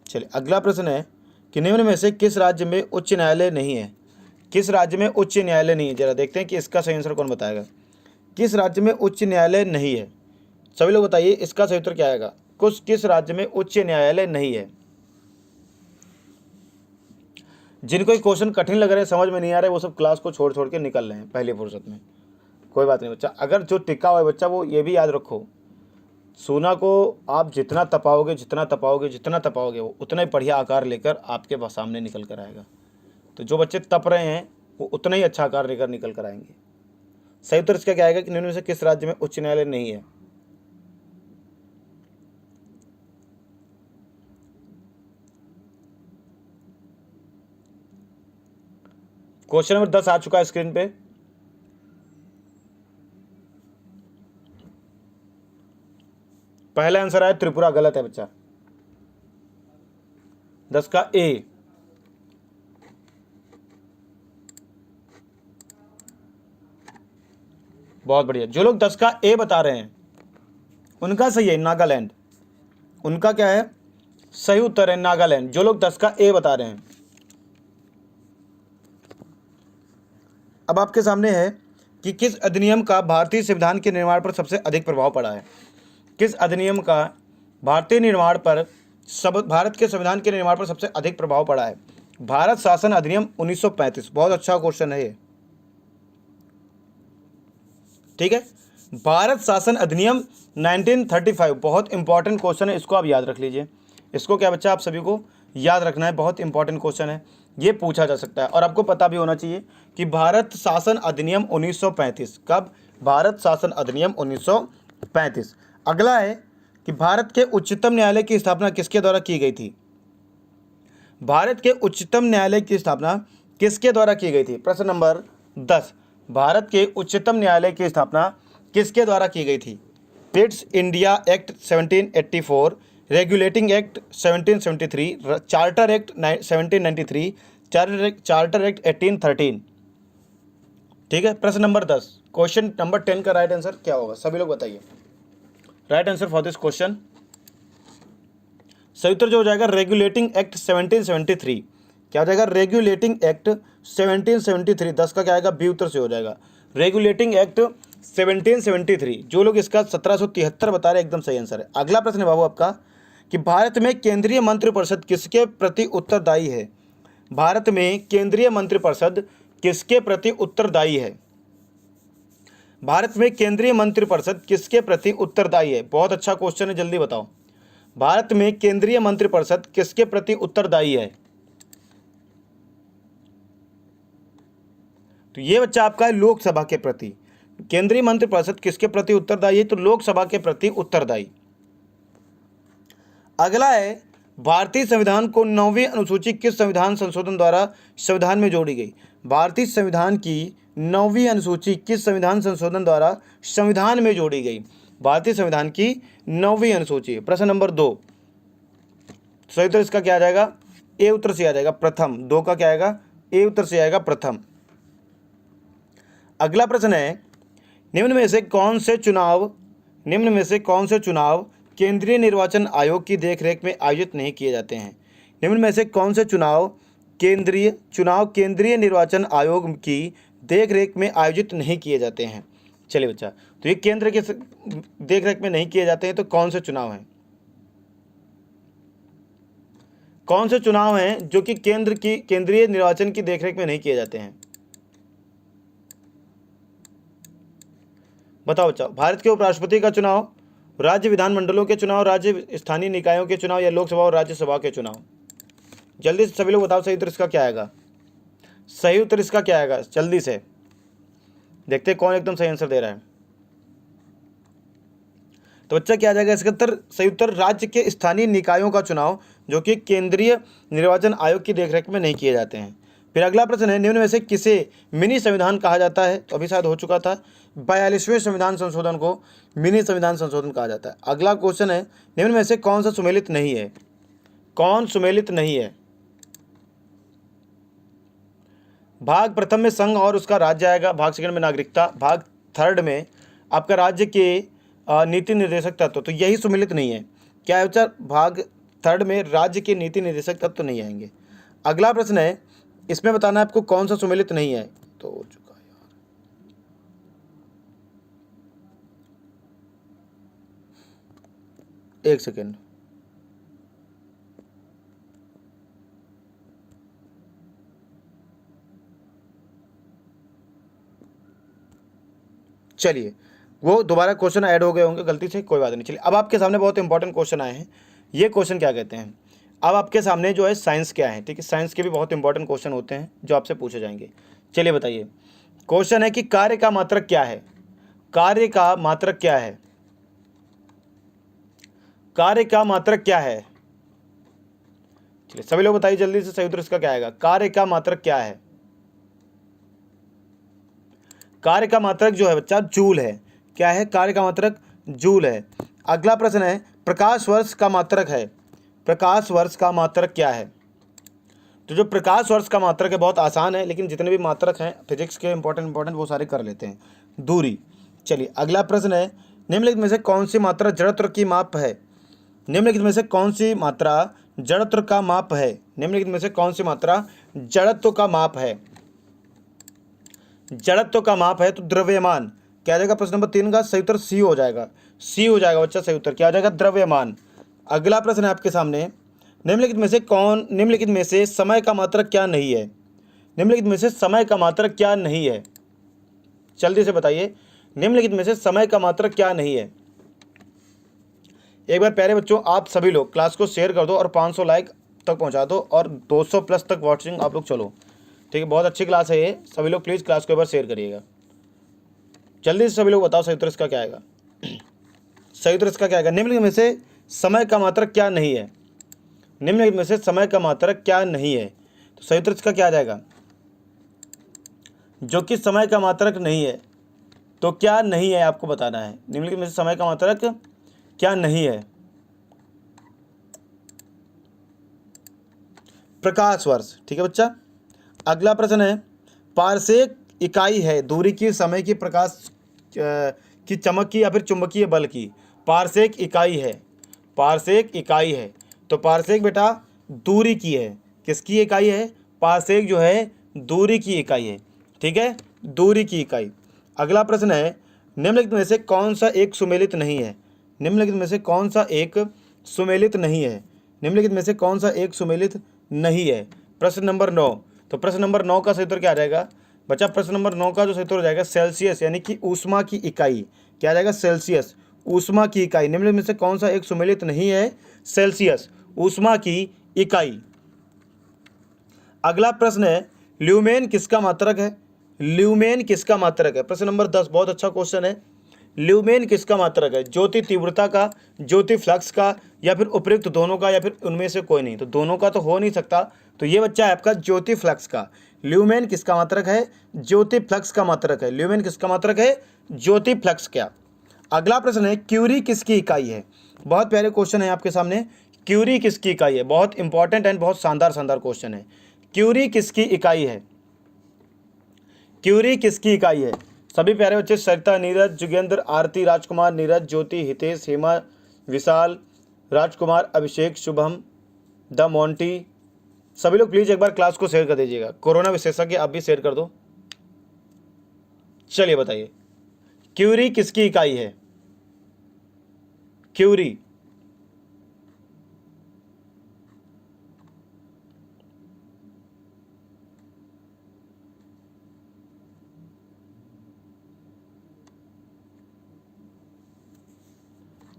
चलिए, अगला प्रश्न है कि निम्न में से किस राज्य में उच्च न्यायालय नहीं है? किस राज्य में उच्च न्यायालय नहीं है? जरा देखते हैं कि इसका सही आंसर कौन बताएगा। किस राज्य में उच्च न्यायालय नहीं है? सभी लोग बताइए इसका सही उत्तर क्या आएगा। किस राज्य में उच्च न्यायालय नहीं है। जिनको ये क्वेश्चन कठिन लग रहे हैं, समझ में नहीं आ रहे, वो सब क्लास को छोड़ छोड़ के निकल रहे हैं पहली फुर्सत में। कोई बात नहीं बच्चा, अगर जो टिका हुआ है बच्चा वो ये भी याद रखो, सोना को आप जितना तपाओगे जितना तपाओगे जितना तपाओगे वो उतना ही बढ़िया आकार लेकर आपके सामने निकल कर आएगा। तो जो बच्चे तप रहे हैं वो उतना ही अच्छा आकार लेकर निकल कर आएंगे। सही उत्तर इसका क्या आएगा कि निम्न में से किस राज्य में उच्च न्यायालय नहीं है। क्वेश्चन नंबर 10 आ चुका है स्क्रीन पे। पहला आंसर आया त्रिपुरा, गलत है बच्चा। 10 का ए। बहुत बढ़िया, जो लोग 10 का ए बता रहे हैं उनका सही है नागालैंड। उनका क्या है सही उत्तर है नागालैंड, जो लोग 10 का ए बता रहे हैं। अब आपके सामने है कि किस अधिनियम का भारतीय संविधान के निर्माण पर सबसे अधिक प्रभाव पड़ा है। किस अधिनियम का भारतीय निर्माण पर भारत के संविधान के निर्माण पर सबसे अधिक प्रभाव पड़ा है। भारत शासन अधिनियम 1935। बहुत अच्छा क्वेश्चन है ये, ठीक है। भारत शासन अधिनियम 1935 बहुत इंपॉर्टेंट क्वेश्चन है, इसको आप याद रख लीजिए। इसको क्या बच्चा आप सभी को याद रखना है, बहुत इंपॉर्टेंट क्वेश्चन है, ये पूछा जा सकता है। और आपको पता भी होना चाहिए कि भारत शासन अधिनियम 1935 कब, भारत शासन अधिनियम 1935। अगला है कि भारत के उच्चतम न्यायालय की स्थापना किसके द्वारा की गई थी। भारत के उच्चतम न्यायालय की स्थापना किसके द्वारा की गई थी। प्रश्न नंबर 10, भारत के उच्चतम न्यायालय की स्थापना किसके द्वारा की गई थी। Pitt's India act 1784, regulating act 1773, charter act 1793, charter act 1813। ठीक है। प्रश्न नंबर 10, क्वेश्चन नंबर 10 का राइट आंसर क्या होगा, सभी लोग बताइए। Right answer for this question, सही उत्तर जो हो जाएगा रेगुलेटिंग एक्ट 1773। क्या हो जाएगा रेगुलेटिंग एक्ट 1773। 10 का क्या आएगा बी उत्तर से हो जाएगा रेगुलेटिंग एक्ट 1773। जो लोग इसका 1773 बता रहे हैं एकदम सही आंसर है। अगला प्रश्न है बाबू आपका कि भारत में केंद्रीय मंत्रिपरिषद किसके प्रति उत्तरदायी है। भारत में केंद्रीय मंत्रिपरिषद किसके प्रति उत्तरदायी है। भारत में केंद्रीय मंत्रिपरिषद किसके प्रति उत्तरदायी है। बहुत अच्छा क्वेश्चन है, जल्दी बताओ। भारत में केंद्रीय मंत्रिपरिषद किसके प्रति उत्तरदायी है। तो ये बच्चा आपका है लोकसभा के प्रति। केंद्रीय मंत्रिपरिषद किसके प्रति उत्तरदायी है, तो लोकसभा के प्रति उत्तरदायी। अगला है भारतीय संविधान को 9वीं अनुसूची किस संविधान संशोधन द्वारा संविधान में जोड़ी गई। भारतीय संविधान की 9वीं अनुसूची किस संविधान संशोधन द्वारा संविधान में जोड़ी गई। भारतीय संविधान की 9वीं अनुसूची। प्रश्न नंबर 2, सही उत्तर इसका क्या आ जाएगा, ए उत्तर से आ जाएगा प्रथम। 2 का क्या आएगा, ए उत्तर से आएगा प्रथम। अगला प्रश्न है निम्न में से कौन से चुनाव केंद्रीय निर्वाचन आयोग की देखरेख में आयोजित नहीं किए जाते हैं। निम्न में से कौन से चुनाव केंद्रीय निर्वाचन आयोग की देखरेख में आयोजित नहीं किए जाते हैं। चलिए बच्चा, तो ये केंद्र के देखरेख में नहीं किए जाते हैं, तो कौन से चुनाव हैं, कौन से चुनाव हैं जो कि केंद्रीय निर्वाचन की देखरेख में नहीं किए जाते हैं। बताओ बच्चा। भारत के उपराष्ट्रपति का चुनाव, राज्य विधानमंडलों के चुनाव, राज्य स्थानीय निकायों के चुनाव, या लोकसभा और राज्यसभा के चुनाव। जल्दी से सभी लोग बताओ सही उत्तर इसका क्या आएगा। सही उत्तर इसका क्या आएगा, जल्दी से देखते हैं कौन एकदम सही आंसर दे रहा है। तो बच्चा क्या आ जाएगा इसका उत्तर, सही उत्तर राज्य के स्थानीय निकायों का चुनाव जो कि केंद्रीय निर्वाचन आयोग की देखरेख में नहीं किए जाते हैं। फिर अगला प्रश्न है निम्न में से किसे मिनी संविधान कहा जाता है। तो अभी शायद हो चुका था, 42वें संविधान संशोधन को मिनी संविधान संशोधन कहा जाता है। अगला क्वेश्चन है निम्न में से कौन सा सुमेलित नहीं है। कौन सुमेलित नहीं है। भाग प्रथम में संघ और उसका राज्य आएगा, भाग सेकंड में नागरिकता, भाग थर्ड में आपका राज्य के नीति निर्देशक तत्व, तो यही सुमेलित नहीं है। क्या है बच्चा, भाग थर्ड में राज्य के नीति निर्देशक तत्व नहीं आएंगे। अगला प्रश्न है इसमें बताना है आपको कौन सा सुमेलित नहीं है। तो हो चुका है यार, एक सेकेंड, चलिए वो दोबारा क्वेश्चन ऐड हो गए होंगे गलती से, कोई बात नहीं। चलिए अब आपके सामने बहुत इंपॉर्टेंट क्वेश्चन आए हैं। ये क्वेश्चन क्या कहते हैं, अब आपके सामने जो है साइंस क्या है, ठीक है, साइंस के भी बहुत इंपॉर्टेंट क्वेश्चन होते हैं जो आपसे पूछे जाएंगे। चलिए बताइए, क्वेश्चन है कि कार्य का मात्रक क्या है, कार्य का मात्रक क्या है, कार्य का मात्रक क्या है। चलिए सभी लोग बताइए जल्दी से, सही उत्तर इसका क्या आएगा, कार्य का मात्रक क्या है। कार्य का मात्रक जो है बच्चा जूल है। क्या है, कार्य का मात्रक जूल है। अगला प्रश्न है प्रकाश वर्ष का मात्रक है, प्रकाश वर्ष का मात्रक क्या है। तो जो प्रकाश वर्ष का मात्रक है बहुत आसान है, लेकिन जितने भी मात्रक हैं फिजिक्स के इंपॉर्टेंट वो सारे कर लेते हैं। दूरी। चलिए अगला प्रश्न है निम्नलिखित में से कौन सी मात्रा जड़त्व की माप है, निम्नलिखित में से कौन सी मात्रा जड़त्व का माप है, निम्नलिखित में से कौन सी मात्रा जड़त्व का माप है, जड़त्व का माप है। तो द्रव्यमान। क्या आ जाएगा प्रश्न नंबर 3 का सही उत्तर सी हो जाएगा, सी हो जाएगा बच्चा, सही उत्तर क्या आ जाएगा, द्रव्यमान। अगला प्रश्न है आपके सामने निम्नलिखित में से समय का मात्रक क्या नहीं है, निम्नलिखित में से समय का मात्रक क्या नहीं है, जल्दी से बताइए निम्नलिखित में से समय का मात्रक क्या नहीं है। एक बार प्यारे बच्चों आप सभी लोग क्लास को शेयर कर दो और 500 लाइक तक पहुंचा दो और 200 प्लस तक वॉचिंग आप लोग चलो, ठीक है, बहुत अच्छी क्लास है ये, सभी लोग प्लीज़ क्लास को एक बार शेयर करिएगा। जल्दी से सभी लोग बताओ सही उत्तर इसका क्या आएगा, सही उत्तर इसका क्या आएगा। निम्नलिखित में से समय का मात्रक क्या नहीं है, निम्नलिखित में से समय का मात्रक क्या नहीं है। तो सही उत्तर इसका क्या आ जाएगा, जो कि समय का मात्रक नहीं है। तो क्या नहीं है आपको बताना है, निम्नलिखित में से समय का मात्रक क्या नहीं है। प्रकाश वर्ष, ठीक है बच्चा। अगला प्रश्न है पारसेक इकाई है दूरी की, समय की, प्रकाश की चमक की या फिर चुंबकीय बल की। पारसेक इकाई है, पारसेक इकाई है। तो पारसेक बेटा दूरी की है, किसकी इकाई है, पारसेक जो है दूरी की इकाई है, ठीक है, दूरी की इकाई। अगला प्रश्न है निम्नलिखित में से कौन सा एक सुमेलित नहीं है, निम्नलिखित में से कौन सा एक सुमेलित नहीं है, निम्नलिखित में से कौन सा एक सुमेलित नहीं है। प्रश्न नंबर 9। तो प्रश्न नंबर 9 का सही उत्तर क्या आ जाएगा बच्चा, प्रश्न नंबर 9 का जो सही उत्तर हो जाएगा सेल्सियस, यानी कि ऊष्मा की इकाई। क्या आ जाएगा, सेल्सियस, ऊष्मा की इकाई। निम्नलिखित में से कौन सा एक सुमेलित नहीं है, सेल्सियस, ऊष्मा की इकाई। अगला प्रश्न है ल्यूमेन किसका मात्रक है, ल्यूमेन किसका मात्रक है। प्रश्न नंबर 10 बहुत अच्छा क्वेश्चन है। ल्यूमेन किसका मात्रक है, ज्योति तीव्रता का, ज्योति फ्लक्स का, या फिर उपयुक्त दोनों का, या फिर उनमें से कोई नहीं। तो दोनों का तो हो नहीं सकता, तो ये बच्चा है आपका ज्योति फ्लक्स का। ल्यूमेन किसका मात्रक है, ज्योति फ्लक्स का मात्रक है। ल्यूमेन किसका मात्रक है, ज्योति फ्लक्स का। अगला प्रश्न है क्यूरी किसकी इकाई है। बहुत प्यारे क्वेश्चन है आपके सामने, क्यूरी किसकी इकाई है, बहुत इंपॉर्टेंट एंड बहुत शानदार क्वेश्चन है। क्यूरी किसकी इकाई है, क्यूरी किसकी इकाई है। सभी प्यारे बच्चे सरिता, नीरज, जुगेंद्र, आरती, राजकुमार, नीरज, ज्योति, हितेश, हेमा, विशाल, राजकुमार, अभिषेक, शुभम, द मोंटी, सभी लोग प्लीज़ एक बार क्लास को शेयर कर दीजिएगा। कोरोना विशेषज्ञ आप भी शेयर कर दो। चलिए बताइए क्यूरी किसकी इकाई है, क्यूरी।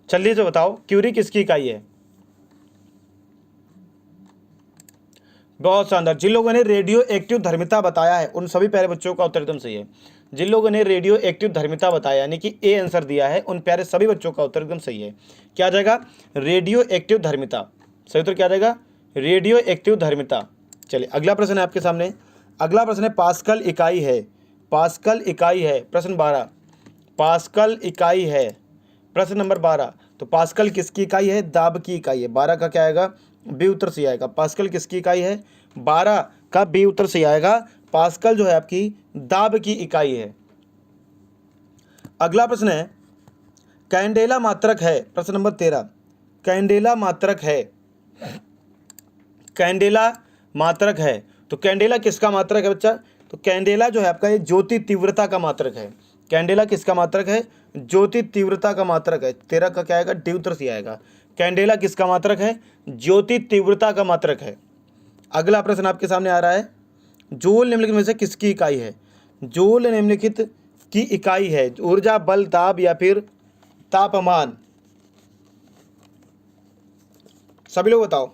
जल्दी से बताओ क्यूरी किसकी इकाई है। बहुत शानदार। जिन लोगों ने रेडियो एक्टिव धर्मिता बताया है उन सभी प्यारे बच्चों का उत्तर एकदम सही है। जिन लोगों ने रेडियो एक्टिव धर्मिता बताया यानी कि ए आंसर दिया है उन प्यारे सभी बच्चों का उत्तर एकदम सही है। क्या आ जाएगा, रेडियो एक्टिव धर्मिता। सही उत्तर क्या आ जाएगा, रेडियो एक्टिव धर्मिता। चलिए अगला प्रश्न है आपके सामने। अगला प्रश्न है पास्कल इकाई है, पास्कल इकाई है। प्रश्न 12 पास्कल इकाई है, प्रश्न नंबर 12। तो पास्कल किसकी इकाई है, दाब की इकाई है। 12 का क्या आएगा, बी उत्तर से आएगा। पास्कल किसकी इकाई है, 12 का बी उत्तर से आएगा। पास्कल जो है आपकी दाब की इकाई है। अगला प्रश्न है कैंडेला मात्रक है। प्रश्न नंबर 13 कैंडेला मात्रक है, कैंडेला मात्रक है। तो कैंडेला किसका मात्रक है बच्चा, तो कैंडेला जो है आपका ये ज्योति तीव्रता का मात्रक है। कैंडेला किसका मात्रक है, ज्योति तीव्रता का मात्रक है। 13 का क्या आएगा, डी उत्तर से आएगा। कैंडेला किसका मात्रक है? ज्योति तीव्रता का मात्रक है। अगला प्रश्न आपके सामने आ रहा है, जूल निम्नलिखित में से किसकी इकाई है? जूल निम्नलिखित की इकाई है ऊर्जा, बल, ताप या फिर तापमान। सभी लोग बताओ।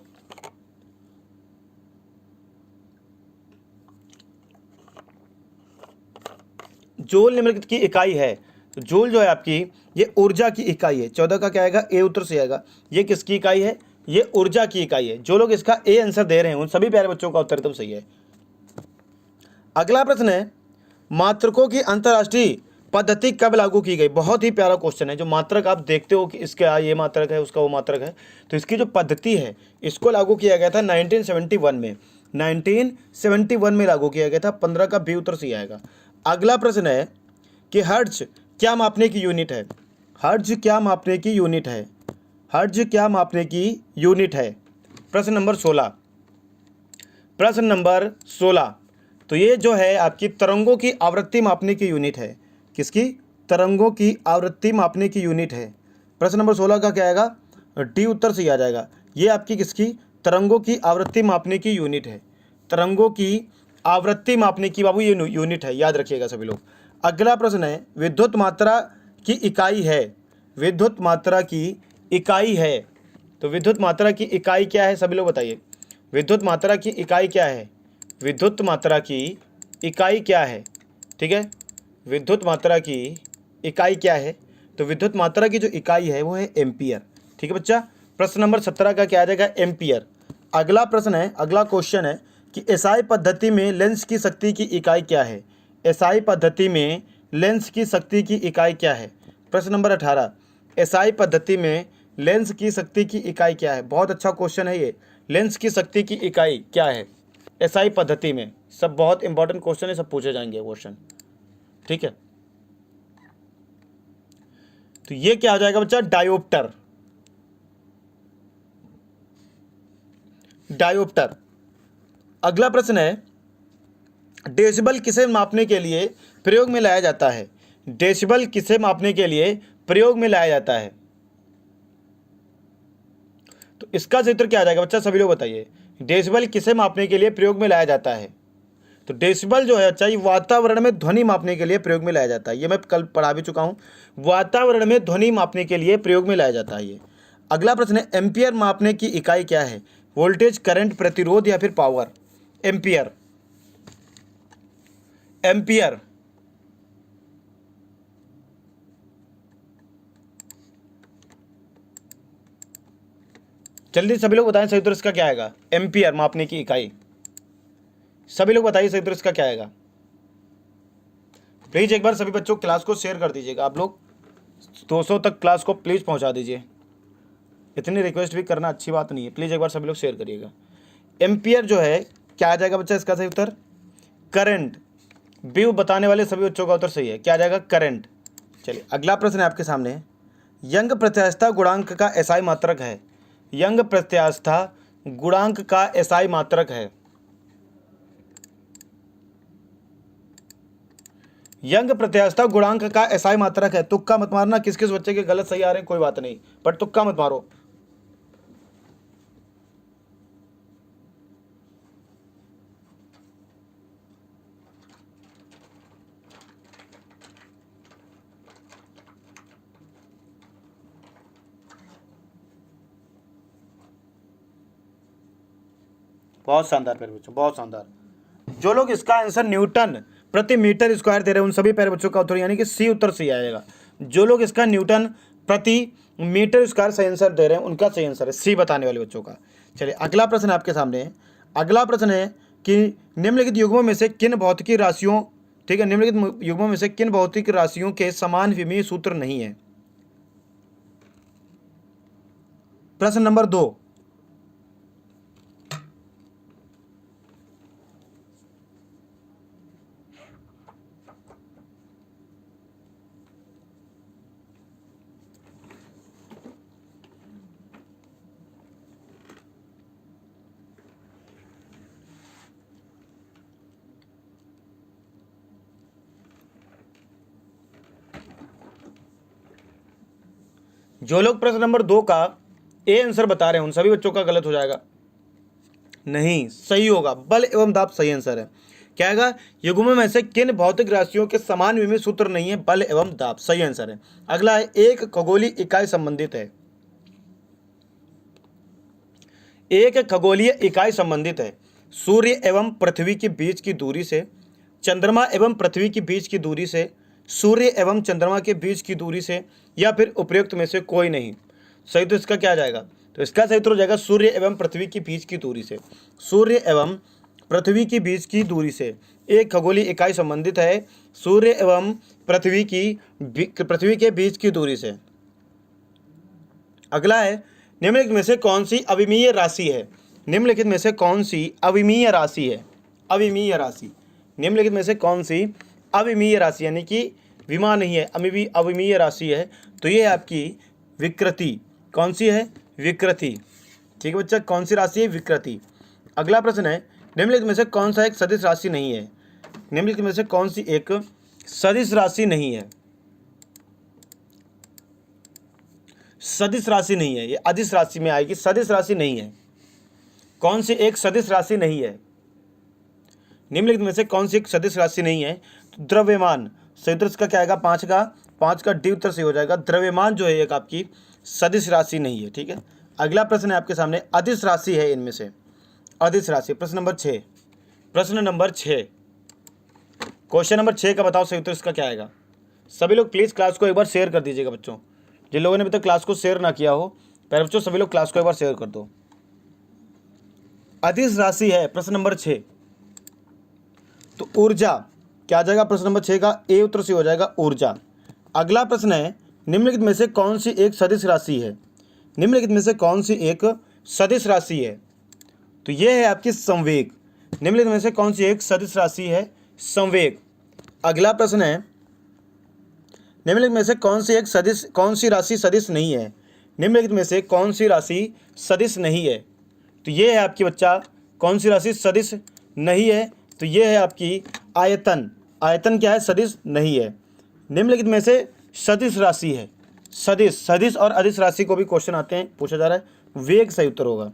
जूल निम्नलिखित की इकाई है, तो जूल जो है आपकी ये ऊर्जा की इकाई है। 14 का क्या आएगा? ए उत्तर से आएगा। ये किसकी इकाई है? ये ऊर्जा की इकाई है। जो लोग इसका ए आंसर दे रहे हैं उन सभी प्यारे बच्चों का उत्तर एकदम सही है। अगला प्रश्न है, मात्रकों की अंतर्राष्ट्रीय पद्धति कब लागू की गई? बहुत ही प्यारा क्वेश्चन है। जो मात्रक आप देखते हो कि इसका ये मात्रक है, उसका वो मात्रक है, तो इसकी जो पद्धति है इसको लागू किया गया था 1971 में। 1971 में लागू किया गया था। 15 का बी उत्तर सही आएगा। अगला प्रश्न है कि हर्ट्ज क्या मापने की यूनिट है? हर्ट्ज क्या मापने की यूनिट है? हर्ट्ज क्या मापने की यूनिट है? प्रश्न नंबर 16। प्रश्न नंबर 16, तो ये जो है आपकी तरंगों की आवृत्ति मापने की यूनिट है। किसकी? तरंगों की आवृत्ति मापने की यूनिट है। प्रश्न नंबर 16 का क्या आएगा? डी उत्तर सही आ जाएगा। ये आपकी किसकी? तरंगों की आवृत्ति मापने की यूनिट है। तरंगों की आवृत्ति मापने की बाबू ये यूनिट है, याद रखिएगा सभी लोग। अगला प्रश्न है, विद्युत मात्रा की इकाई है। विद्युत मात्रा की इकाई है, तो विद्युत मात्रा की इकाई क्या है? सभी लोग बताइए। विद्युत मात्रा की इकाई क्या है? विद्युत मात्रा की इकाई क्या है? ठीक है, विद्युत मात्रा की इकाई क्या है? तो विद्युत मात्रा की जो इकाई है वो है एम्पियर। ठीक है बच्चा। प्रश्न नंबर 17 का क्या आ जाएगा? एम्पियर। अगला प्रश्न है, अगला क्वेश्चन है कि एसआई पद्धति में लेंस की शक्ति की इकाई क्या है? एसआई पद्धति में लेंस की शक्ति की इकाई क्या है? प्रश्न नंबर 18, एसआई पद्धति में लेंस की शक्ति की इकाई क्या है? बहुत अच्छा क्वेश्चन है ये। लेंस की शक्ति की इकाई क्या है एसआई पद्धति में? सब बहुत इंपॉर्टेंट क्वेश्चन है, सब पूछे जाएंगे क्वेश्चन। ठीक है, तो ये क्या हो जाएगा बच्चा? डायोप्टर। डायोप्टर। अगला प्रश्न है, डेसिबल किसे मापने के लिए प्रयोग में लाया जाता है? डेसिबल किसे मापने के लिए प्रयोग में लाया जाता है? तो इसका सूत्र क्या आ जाएगा बच्चा? सभी लोग बताइए। डेसिबल किसे मापने के लिए प्रयोग में लाया जाता है? तो डेसिबल जो है अच्छा, ये वातावरण में ध्वनि मापने के लिए प्रयोग में लाया जाता है। ये मैं कल पढ़ा भी चुका हूँ। वातावरण में ध्वनि मापने के लिए प्रयोग में लाया जाता है ये। अगला प्रश्न है, एम्पियर मापने की इकाई क्या है? वोल्टेज, करंट, प्रतिरोध या फिर पावर? एम्पियर। एम्पियर। जल्दी सभी लोग बताएं सही उत्तर इसका क्या आएगा? एम्पियर मापने की इकाई। सभी लोग बताइए सही उत्तर इसका क्या आएगा? प्लीज एक बार सभी बच्चों क्लास को शेयर कर दीजिएगा। आप लोग 200 तक क्लास को प्लीज पहुंचा दीजिए। इतनी रिक्वेस्ट भी करना अच्छी बात नहीं है। प्लीज एक बार सभी लोग शेयर करिएगा। एम्पियर जो है क्या आ जाएगा बच्चा इसका सही उत्तर? करंट। बी बताने वाले सभी बच्चों का उत्तर सही है। क्या आ जाएगा? करंट। चलिए अगला प्रश्न है आपके सामने, यंग प्रत्यास्थता गुणांक का एसआई मात्रक है। यंग प्रत्यास्थता गुणांक का एसआई मात्रक है। यंग प्रत्यास्थता गुणांक का एसआई मात्रक है। तुक्का मत मारना, किस किस बच्चे के गलत सही आ रहे हैं कोई बात नहीं, बट तुक्का मत मारो। बहुत शानदार प्यारे बच्चों, बहुत शानदार। जो लोग इसका आंसर न्यूटन प्रति मीटर स्क्वायर दे रहे हैं उन सभी प्यारे बच्चों का उत्तर यानी कि सी उत्तर सही आएगा। जो लोग इसका न्यूटन प्रति मीटर स्क्वायर सही आंसर दे रहे हैं उनका सही आंसर है सी बताने वाले बच्चों का। चलिए अगला प्रश्न आपके सामने। अगला प्रश्न है कि निम्नलिखित युग्मों में से किन भौतिकी राशियों, ठीक है, निम्नलिखित युग्मों में से किन भौतिक राशियों के समान विमीय सूत्र नहीं है? प्रश्न नंबर 2, जो लोग प्रश्न नंबर 2 का ए आंसर बता रहे हैं उन सभी बच्चों का गलत हो जाएगा, नहीं सही होगा, बल एवं दाब सही आंसर है। क्या आएगा, युग्मों में से किन भौतिक राशियों के समान विमीय सूत्र नहीं है, बल एवं दाब सही आंसर है। अगला है एक खगोलीय इकाई संबंधित है, एक खगोलीय इकाई संबंधित है सूर्य एवं पृथ्वी के बीच की दूरी से, चंद्रमा एवं पृथ्वी के बीच की दूरी से, सूर्य एवं चंद्रमा के बीच की दूरी से, या फिर उपयुक्त में से कोई नहीं। सही तो इसका क्या आ जाएगा, तो इसका सही उत्तर हो जाएगा सूर्य एवं पृथ्वी के बीच की दूरी से। सूर्य एवं पृथ्वी के बीच की दूरी से एक खगोलीय इकाई संबंधित है सूर्य एवं पृथ्वी के बीच की दूरी से। अगला है निम्नलिखित में से कौन सी अविमीय राशि है, निम्नलिखित में से कौन सी अविमीय राशि है, अविमीय राशि, निम्नलिखित में से कौन सी अविमीय राशि यानी कि विमा नहीं है, अविमीय राशि है, तो ये है आपकी विकृति। कौन सी है, विकृति। ठीक है बच्चा, कौन सी राशि है, विकृति। अगला प्रश्न है निम्नलिखित में से कौन सा एक सदिश राशि नहीं है, निम्नलिखित में से कौन सी एक सदिश राशि नहीं है, सदिश राशि नहीं है, ये अदिश राशि में आएगी, सदिश राशि नहीं है। कौन सी एक सदिश राशि नहीं है, निम्नलिखित में से कौन सी एक सदिश राशि नहीं है, तो द्रव्यमान। सही उत्तर इसका क्या आएगा, पाँच का डी उत्तर सही हो जाएगा। द्रव्यमान जो है एक आपकी सदिश राशि नहीं है। ठीक है, अगला प्रश्न है आपके सामने, अदिश राशि है इनमें से, अदिश राशि। प्रश्न नंबर 6, प्रश्न नंबर 6, क्वेश्चन नंबर 6 का बताओ सही उत्तर इसका क्या आएगा। सभी लोग प्लीज़ क्लास को एक बार शेयर कर दीजिएगा बच्चों, जिन लोगों ने अभी तक क्लास को शेयर ना किया हो, पहले बच्चों सभी लोग क्लास को एक बार शेयर कर दो। अदिश राशि है प्रश्न नंबर 6, तो ऊर्जा क्या आ जाएगा, प्रश्न नंबर 6 का ए उत्तर से हो जाएगा ऊर्जा। अगला प्रश्न है निम्नलिखित में से कौन सी एक सदिश राशि है, निम्नलिखित में से कौन सी एक सदिश राशि है, तो ये है आपकी संवेग। निम्नलिखित में से कौन सी एक सदिश राशि है, संवेग। अगला प्रश्न है निम्नलिखित में से कौन सी राशि सदिश नहीं है, निम्नलिखित में से कौन सी राशि सदिश नहीं है, तो ये है आपकी बच्चा कौन सी राशि सदिश नहीं है, तो ये है आपकी आयतन। आयतन क्या है, सदिश नहीं है। निम्नलिखित में से सदिश राशि है, सदिश और अदिश राशि को भी क्वेश्चन आते हैं, पूछा जा रहा है, वेग सही उत्तर होगा।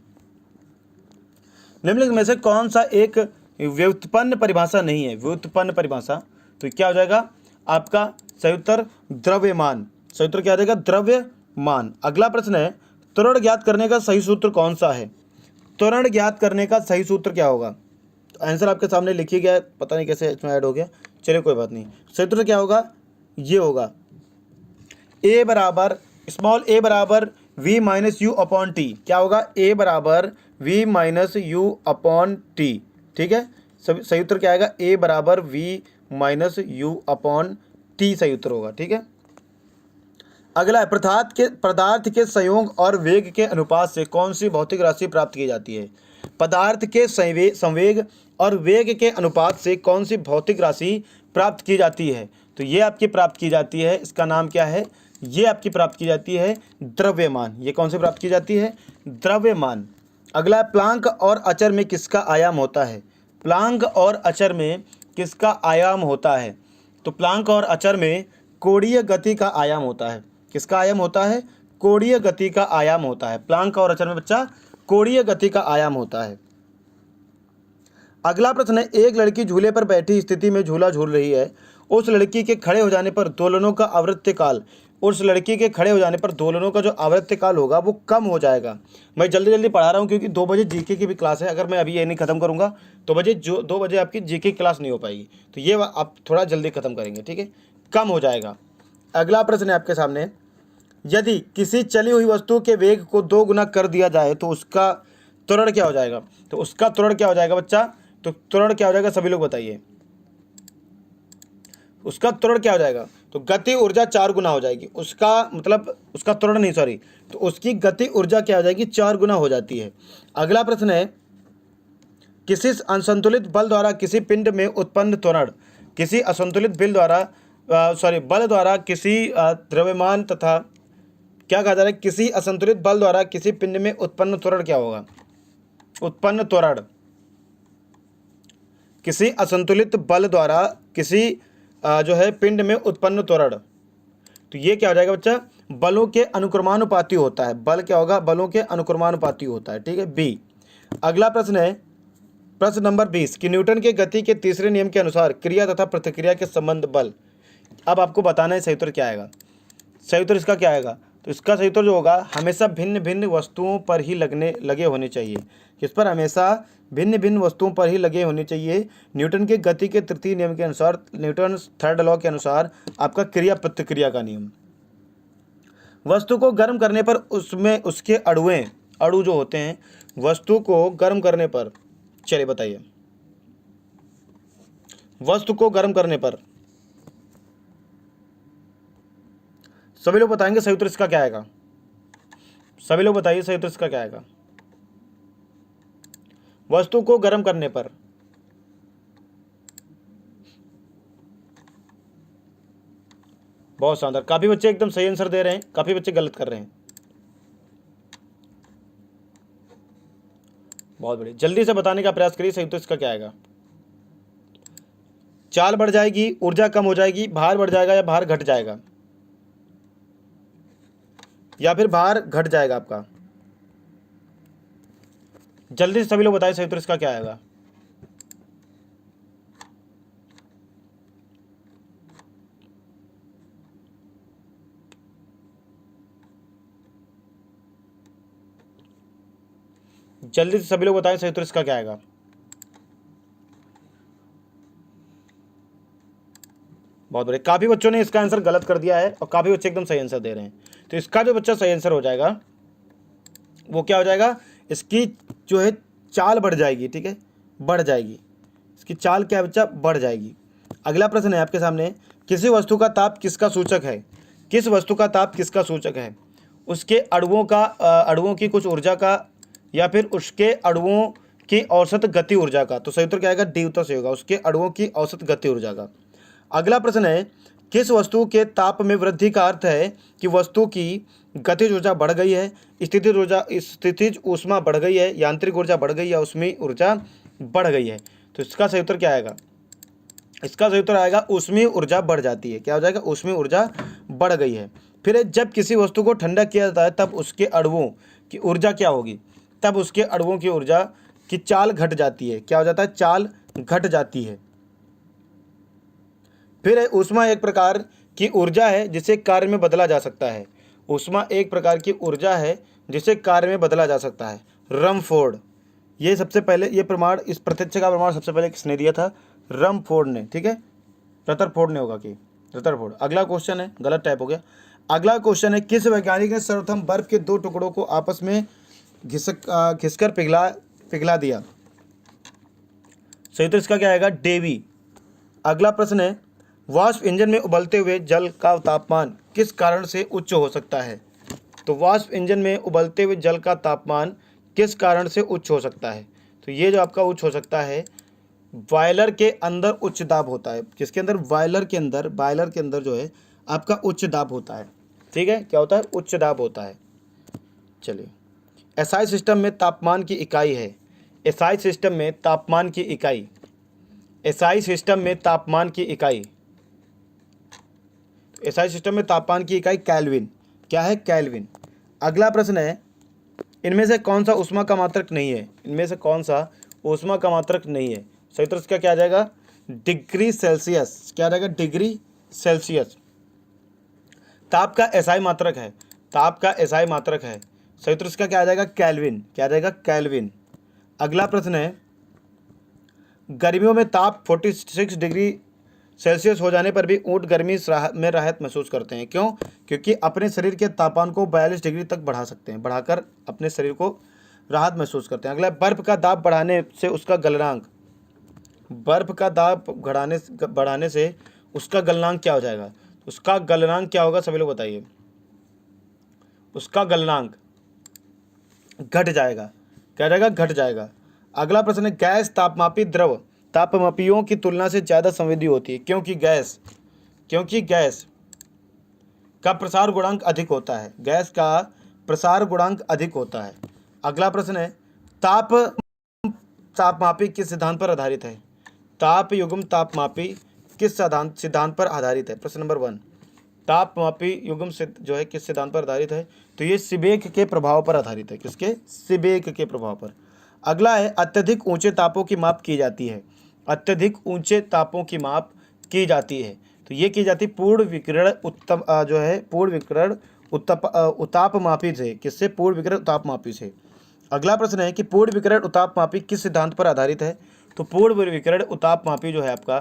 निम्नलिखित में से कौन सा एक व्युत्पन्न परिभाषा नहीं है, व्युत्पन्न परिभाषा, तो क्या हो जाएगा आपका सही उत्तर द्रव्यमान। सही उत्तर क्या आ जाएगा, द्रव्यमान। अगला प्रश्न है त्वरण ज्ञात करने का सही सूत्र कौन सा है, त्वरण ज्ञात करने का सही सूत्र क्या होगा, तो आंसर आपके सामने लिखी गया है, पता नहीं कैसे इसमें ऐड हो गया, चलिए कोई बात नहीं। सही सूत्र क्या होगा, ये होगा a बराबर स्मॉल a बराबर v minus you upon T. क्या होगा, a बराबर v minus you upon T. ठीक है, सही उत्तर क्या आएगा, a बराबर v minus you upon T सही उत्तर होगा। ठीक है, अगला है पदार्थ के संयोग और वेग के अनुपात से कौन सी भौतिक राशि प्राप्त की जाती है। पदार्थ के संवेग और वेग के अनुपात से कौन सी भौतिक राशि प्राप्त की जाती है, तो ये आपकी प्राप्त की जाती है, इसका नाम क्या है, ये आपकी प्राप्त की जाती है द्रव्यमान। ये कौन से प्राप्त की जाती है, द्रव्यमान। अगला है प्लांक और अचर में किसका आयाम होता है, प्लांक और अचर में किसका आयाम होता है, तो प्लांक और अचर में कोणीय गति का आयाम होता है। किसका आयाम होता है, कोणीय गति का आयाम होता है। प्लांक और अचर में बच्चा कोणीय गति का आयाम होता है। अगला प्रश्न है एक लड़की झूले पर बैठी स्थिति में झूला झूल रही है, उस लड़की के खड़े हो जाने पर दोलनों का आवृत्तिकाल, उस लड़की के खड़े हो जाने पर दोलनों का जो आवृत्तिकाल होगा वो कम हो जाएगा। मैं जल्दी जल्दी पढ़ा रहा हूँ क्योंकि 2 बजे जीके की भी क्लास है, अगर मैं अभी ये नहीं खत्म करूँगा तो 2 बजे आपकी जीके की क्लास नहीं हो पाएगी, तो ये आप थोड़ा जल्दी खत्म करेंगे। ठीक है, कम हो जाएगा। अगला प्रश्न है आपके सामने, यदि किसी चली हुई वस्तु के वेग को 2 गुना कर दिया जाए तो उसका त्वरण क्या हो जाएगा, तो उसका त्वरण क्या हो जाएगा बच्चा, तो त्वरण क्या हो जाएगा, सभी लोग बताइए, उसका त्वरण क्या हो जाएगा, तो गति ऊर्जा 4 गुना हो जाएगी। उसका मतलब उसका त्वरण नहीं, सॉरी, तो उसकी गति ऊर्जा क्या हो जाएगी, 4 गुना हो जाती है। अगला प्रश्न है किसी असंतुलित बल द्वारा किसी पिंड में उत्पन्न त्वरण, किसी असंतुलित बल द्वारा किसी द्रव्यमान तथा क्या कहा जा रहा है, किसी असंतुलित बल द्वारा किसी पिंड में उत्पन्न त्वरण क्या होगा, उत्पन्न त्वरण, किसी असंतुलित बल द्वारा किसी जो है पिंड में उत्पन्न त्वरण, तो ये क्या हो जाएगा बच्चा, बलों के अनुक्रमानुपाती होता है। बल क्या होगा? बलों के अनुक्रमानुपाती होता है, ठीक है, बी। अगला प्रश्न है प्रश्न नंबर 20 कि न्यूटन के गति के तीसरे नियम के अनुसार क्रिया तथा प्रतिक्रिया के संबंध बल। अब आपको बताना है सही उत्तर क्या आएगा। सही उत्तर इसका क्या आएगा? तो इसका सही उत्तर जो होगा, हमेशा भिन्न भिन्न वस्तुओं पर ही लगे होने चाहिए। किस पर? हमेशा भिन्न भिन्न वस्तुओं पर ही लगे होने चाहिए। न्यूटन के गति के तृतीय नियम के अनुसार, न्यूटन थर्ड लॉ के अनुसार आपका क्रिया प्रतिक्रिया का नियम। वस्तु को गर्म करने पर उसमें उसके अणु जो होते हैं, वस्तु को गर्म करने पर, चलिए बताइए, वस्तु को गर्म करने पर, सभी लोग बताएंगे सही उत्तर इसका क्या आएगा? सभी लोग बताइए सही उत्तर इसका क्या आएगा? वस्तु को गर्म करने पर, बहुत शानदार, काफी बच्चे एकदम सही आंसर दे रहे हैं, काफी बच्चे गलत कर रहे हैं। बहुत बढ़िया, जल्दी से बताने का प्रयास करिए सही उत्तर इसका क्या आएगा। चाल बढ़ जाएगी, ऊर्जा कम हो जाएगी, भार बढ़ जाएगा या भार घट जाएगा, या फिर भार घट जाएगा आपका? जल्दी से सभी लोग बताएं सही उत्तर इसका क्या आएगा। जल्दी से सभी लोग बताएं सही उत्तर इसका क्या आएगा। बहुत बढ़िया, काफी बच्चों ने इसका आंसर गलत कर दिया है और काफी बच्चे एकदम सही आंसर दे रहे हैं। तो इसका जो बच्चा सही आंसर हो जाएगा वो क्या हो जाएगा? इसकी जो है चाल बढ़ जाएगी, ठीक है, बढ़ जाएगी। इसकी चाल क्या है बच्चा? बढ़ जाएगी। अगला प्रश्न है आपके सामने, किसी वस्तु का ताप किसका सूचक है? किस वस्तु का ताप किसका सूचक है? उसके अणुओं की कुछ ऊर्जा का, या फिर उसके अणुओं की औसत गति ऊर्जा का? तो सही उत्तर क्या आएगा? डी उत्तर सही होगा, उसके अणुओं की औसत गति ऊर्जा का। अगला प्रश्न है, किस वस्तु के ताप में वृद्धि का अर्थ है कि वस्तु की गतिज ऊर्जा बढ़ गई है, स्थितिज ऊष्मा बढ़ गई है, यांत्रिक ऊर्जा बढ़ गई है, ऊष्मीय ऊर्जा बढ़ गई है? तो इसका सही उत्तर क्या आएगा? इसका सही उत्तर आएगा ऊष्मीय ऊर्जा बढ़ जाती है। क्या हो जाएगा? ऊष्मीय ऊर्जा बढ़ गई है। फिर जब किसी वस्तु को ठंडा किया जाता है तब उसके अणुओं की ऊर्जा क्या होगी? तब उसके अणुओं की ऊर्जा की चाल घट जाती है। क्या हो जाता है? चाल घट जाती है। फिर ऊष्मा एक प्रकार की ऊर्जा है जिसे कार्य में बदला जा सकता है। ऊष्मा एक प्रकार की ऊर्जा है जिसे कार्य में बदला जा सकता है। रमफोर्ड, ये सबसे पहले, ये प्रमाण, इस प्रत्यक्ष का प्रमाण सबसे पहले किसने दिया था? रमफोर्ड ने, ठीक है, रदरफोर्ड ने होगा कि रदरफोर्ड। अगला क्वेश्चन है, गलत टाइप हो गया। अगला क्वेश्चन है, किस वैज्ञानिक ने सर्वप्रथम बर्फ के दो टुकड़ों को आपस में घिसकर पिघला दिया? सही तो इसका क्या आएगा? डेवी। अगला प्रश्न है, वाष्प इंजन में उबलते हुए जल का तापमान किस कारण से उच्च हो सकता है? तो वाष्प इंजन में उबलते हुए जल का तापमान किस कारण से उच्च हो सकता है? तो ये जो आपका उच्च हो सकता है, बॉयलर के अंदर उच्च दाब होता है। किसके अंदर? बॉयलर के अंदर जो है आपका उच्च दाब होता है, ठीक है। क्या होता है? उच्च दाब होता है। चलिए, एसआई सिस्टम में तापमान की इकाई है। एसआई सिस्टम में तापमान की इकाई, एसआई सिस्टम में तापमान की इकाई, एसआई सिस्टम में तापमान की इकाई केल्विन। क्या है? केल्विन। अगला प्रश्न है, इनमें से कौन सा ऊष्मा का मात्रक नहीं है? इनमें से कौन सा ऊष्मा का मात्रक नहीं है? सही उत्तर इसका क्या आ जाएगा? Degree Celsius. क्या आ जाएगा? Degree Celsius. ताप का एसआई मात्रक है, ताप का एसआई मात्रक है। सही उत्तर इसका क्या आ जाएगा? केल्विन। क्या आ जाएगा? केल्विन। अगला प्रश्न है, गर्मियों में ताप 46 डिग्री सेल्सियस हो जाने पर भी ऊँट गर्मी में राहत महसूस करते हैं। क्यों? क्योंकि अपने शरीर के तापमान को 42 डिग्री तक बढ़ा सकते हैं, बढ़ाकर अपने शरीर को राहत महसूस करते हैं। अगला, बर्फ का दाब बढ़ाने से उसका गलनांक, बर्फ का दाब बढ़ाने से उसका गलनांक क्या हो जाएगा? उसका गलनांक क्या होगा? सभी लोग बताइए। उसका गलनांक घट जाएगा। क्या जाएगा? घट जाएगा। अगला प्रश्न है, गैस तापमापी द्रव तापमापियों की तुलना से ज़्यादा संवेदी होती है। क्योंकि गैस का प्रसार गुणांक अधिक होता है। गैस का प्रसार गुणांक अधिक होता है। अगला प्रश्न है, तापमापी किस सिद्धांत पर आधारित है? ताप युग्म तापमापी किस सिद्धांत पर आधारित है? प्रश्न नंबर 1। तापमापी युग्म से जो है किस सिद्धांत पर आधारित है? तो ये सीबेक के प्रभाव पर आधारित है। किसके? सीबेक के प्रभाव पर। अगला है अत्यधिक ऊंचे तापों की माप की जाती है। अत्यधिक ऊंचे तापों की माप की जाती है, तो ये की जाती पूर्ण विकिरण उत्तम जो है पूर्ण विकिरण उतापमापी से। किससे? पूर्ण विकिरण उतापमापी से। अगला प्रश्न है कि पूर्ण विकिरण उतापमापी किस सिद्धांत पर आधारित है? तो पूर्ण विकिरण उतापमापी जो है आपका,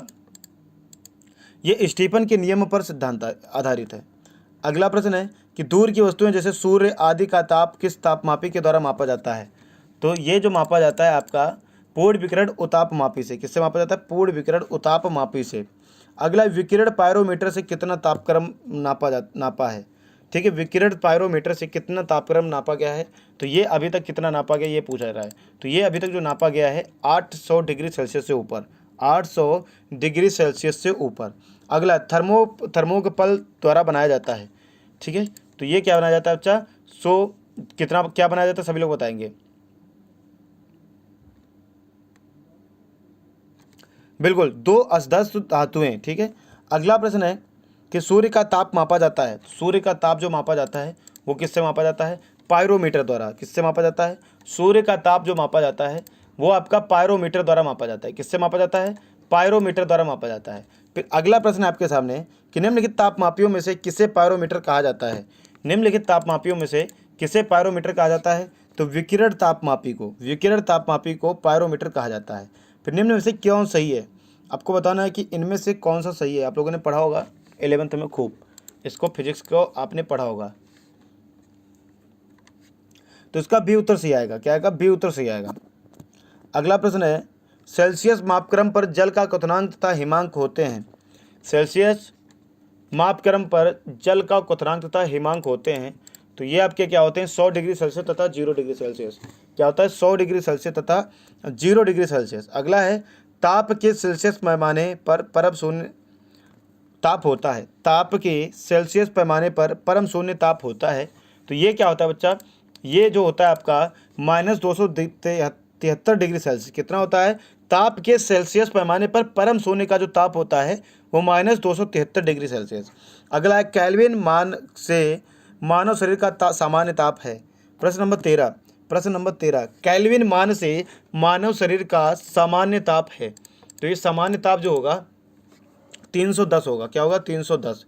ये स्टीफन के नियम पर सिद्धांत आधारित है। अगला प्रश्न है कि दूर की वस्तुएं जैसे सूर्य आदि का ताप किस तापमापी के द्वारा मापा जाता है? तो ये जो मापा जाता है आपका पूर्ण विकिरण उतापमापी से। किससे मापा जाता है? पूर्ण विकिरण उतापमापी से। अगला विकिरण पायरोमीटर से कितना तापक्रम नापा है? ठीक है, विकिरण पायरोमीटर से कितना तापक्रम नापा गया है? तो ये अभी तक कितना नापा गया ये पूछा जा रहा है। तो ये अभी तक जो नापा गया है 800 डिग्री सेल्सियस से ऊपर, 800 डिग्री सेल्सियस से ऊपर। अगला थर्मोकपल द्वारा बनाया जाता है। ठीक है, तो ये क्या बनाया जाता है बच्चा? कितना क्या बनाया जाता है सभी लोग बताएंगे। बिल्कुल, 2 असदस्य धातुएं। ठीक है, अगला प्रश्न है कि सूर्य का ताप मापा जाता है। सूर्य का ताप जो मापा जाता है वो किससे मापा जाता है? पायरोमीटर द्वारा। किससे मापा जाता है? सूर्य का ताप जो मापा जाता है वो आपका पायरोमीटर द्वारा मापा जाता है। किससे मापा जाता है? पायरोमीटर द्वारा मापा जाता है। फिर अगला प्रश्न है आपके सामने कि निम्नलिखित तापमापियों में से किसे पायरोमीटर कहा जाता है? निम्नलिखित तापमापियों में से किसे पायरोमीटर कहा जाता है? तो विकिरण तापमापी को पायरोमीटर कहा जाता है। फिर निम्न में से कौन सही है? आपको बताना है कि इनमें से कौन सा सही है। आप लोगों ने पढ़ा होगा 11th में खूब, इसको फिजिक्स को आपने पढ़ा होगा, तो इसका बी उत्तर सही आएगा। क्या आएगा? बी उत्तर सही आएगा। अगला प्रश्न है सेल्सियस मापक्रम पर जल का क्वथनांक तथा हिमांक होते हैं। सेल्सियस मापक्रम पर जल का क्वथनांक तथा हिमांक होते हैं, तो ये आपके क्या होते हैं? 100 डिग्री सेल्सियस तथा 0 डिग्री सेल्सियस। क्या होता है? 100 डिग्री सेल्सियस तथा 0 डिग्री सेल्सियस। अगला है ताप के सेल्सियस पैमाने पर परम शून्य ताप होता है। ताप के सेल्सियस पैमाने पर परम शून्य ताप होता है, तो ये क्या होता है बच्चा? ये जो होता है आपका -273 डिग्री सेल्सियस। कितना होता है? ताप के सेल्सियस पैमाने पर परम शून्य का जो ताप होता है वो -273 डिग्री सेल्सियस। अगला है केल्विन मान से मानव शरीर का सामान्य ताप है। प्रश्न नंबर 13 केल्विन मान से मानव शरीर का सामान्य ताप है, तो ये सामान्य ताप जो होगा 310 होगा। क्या होगा? 310।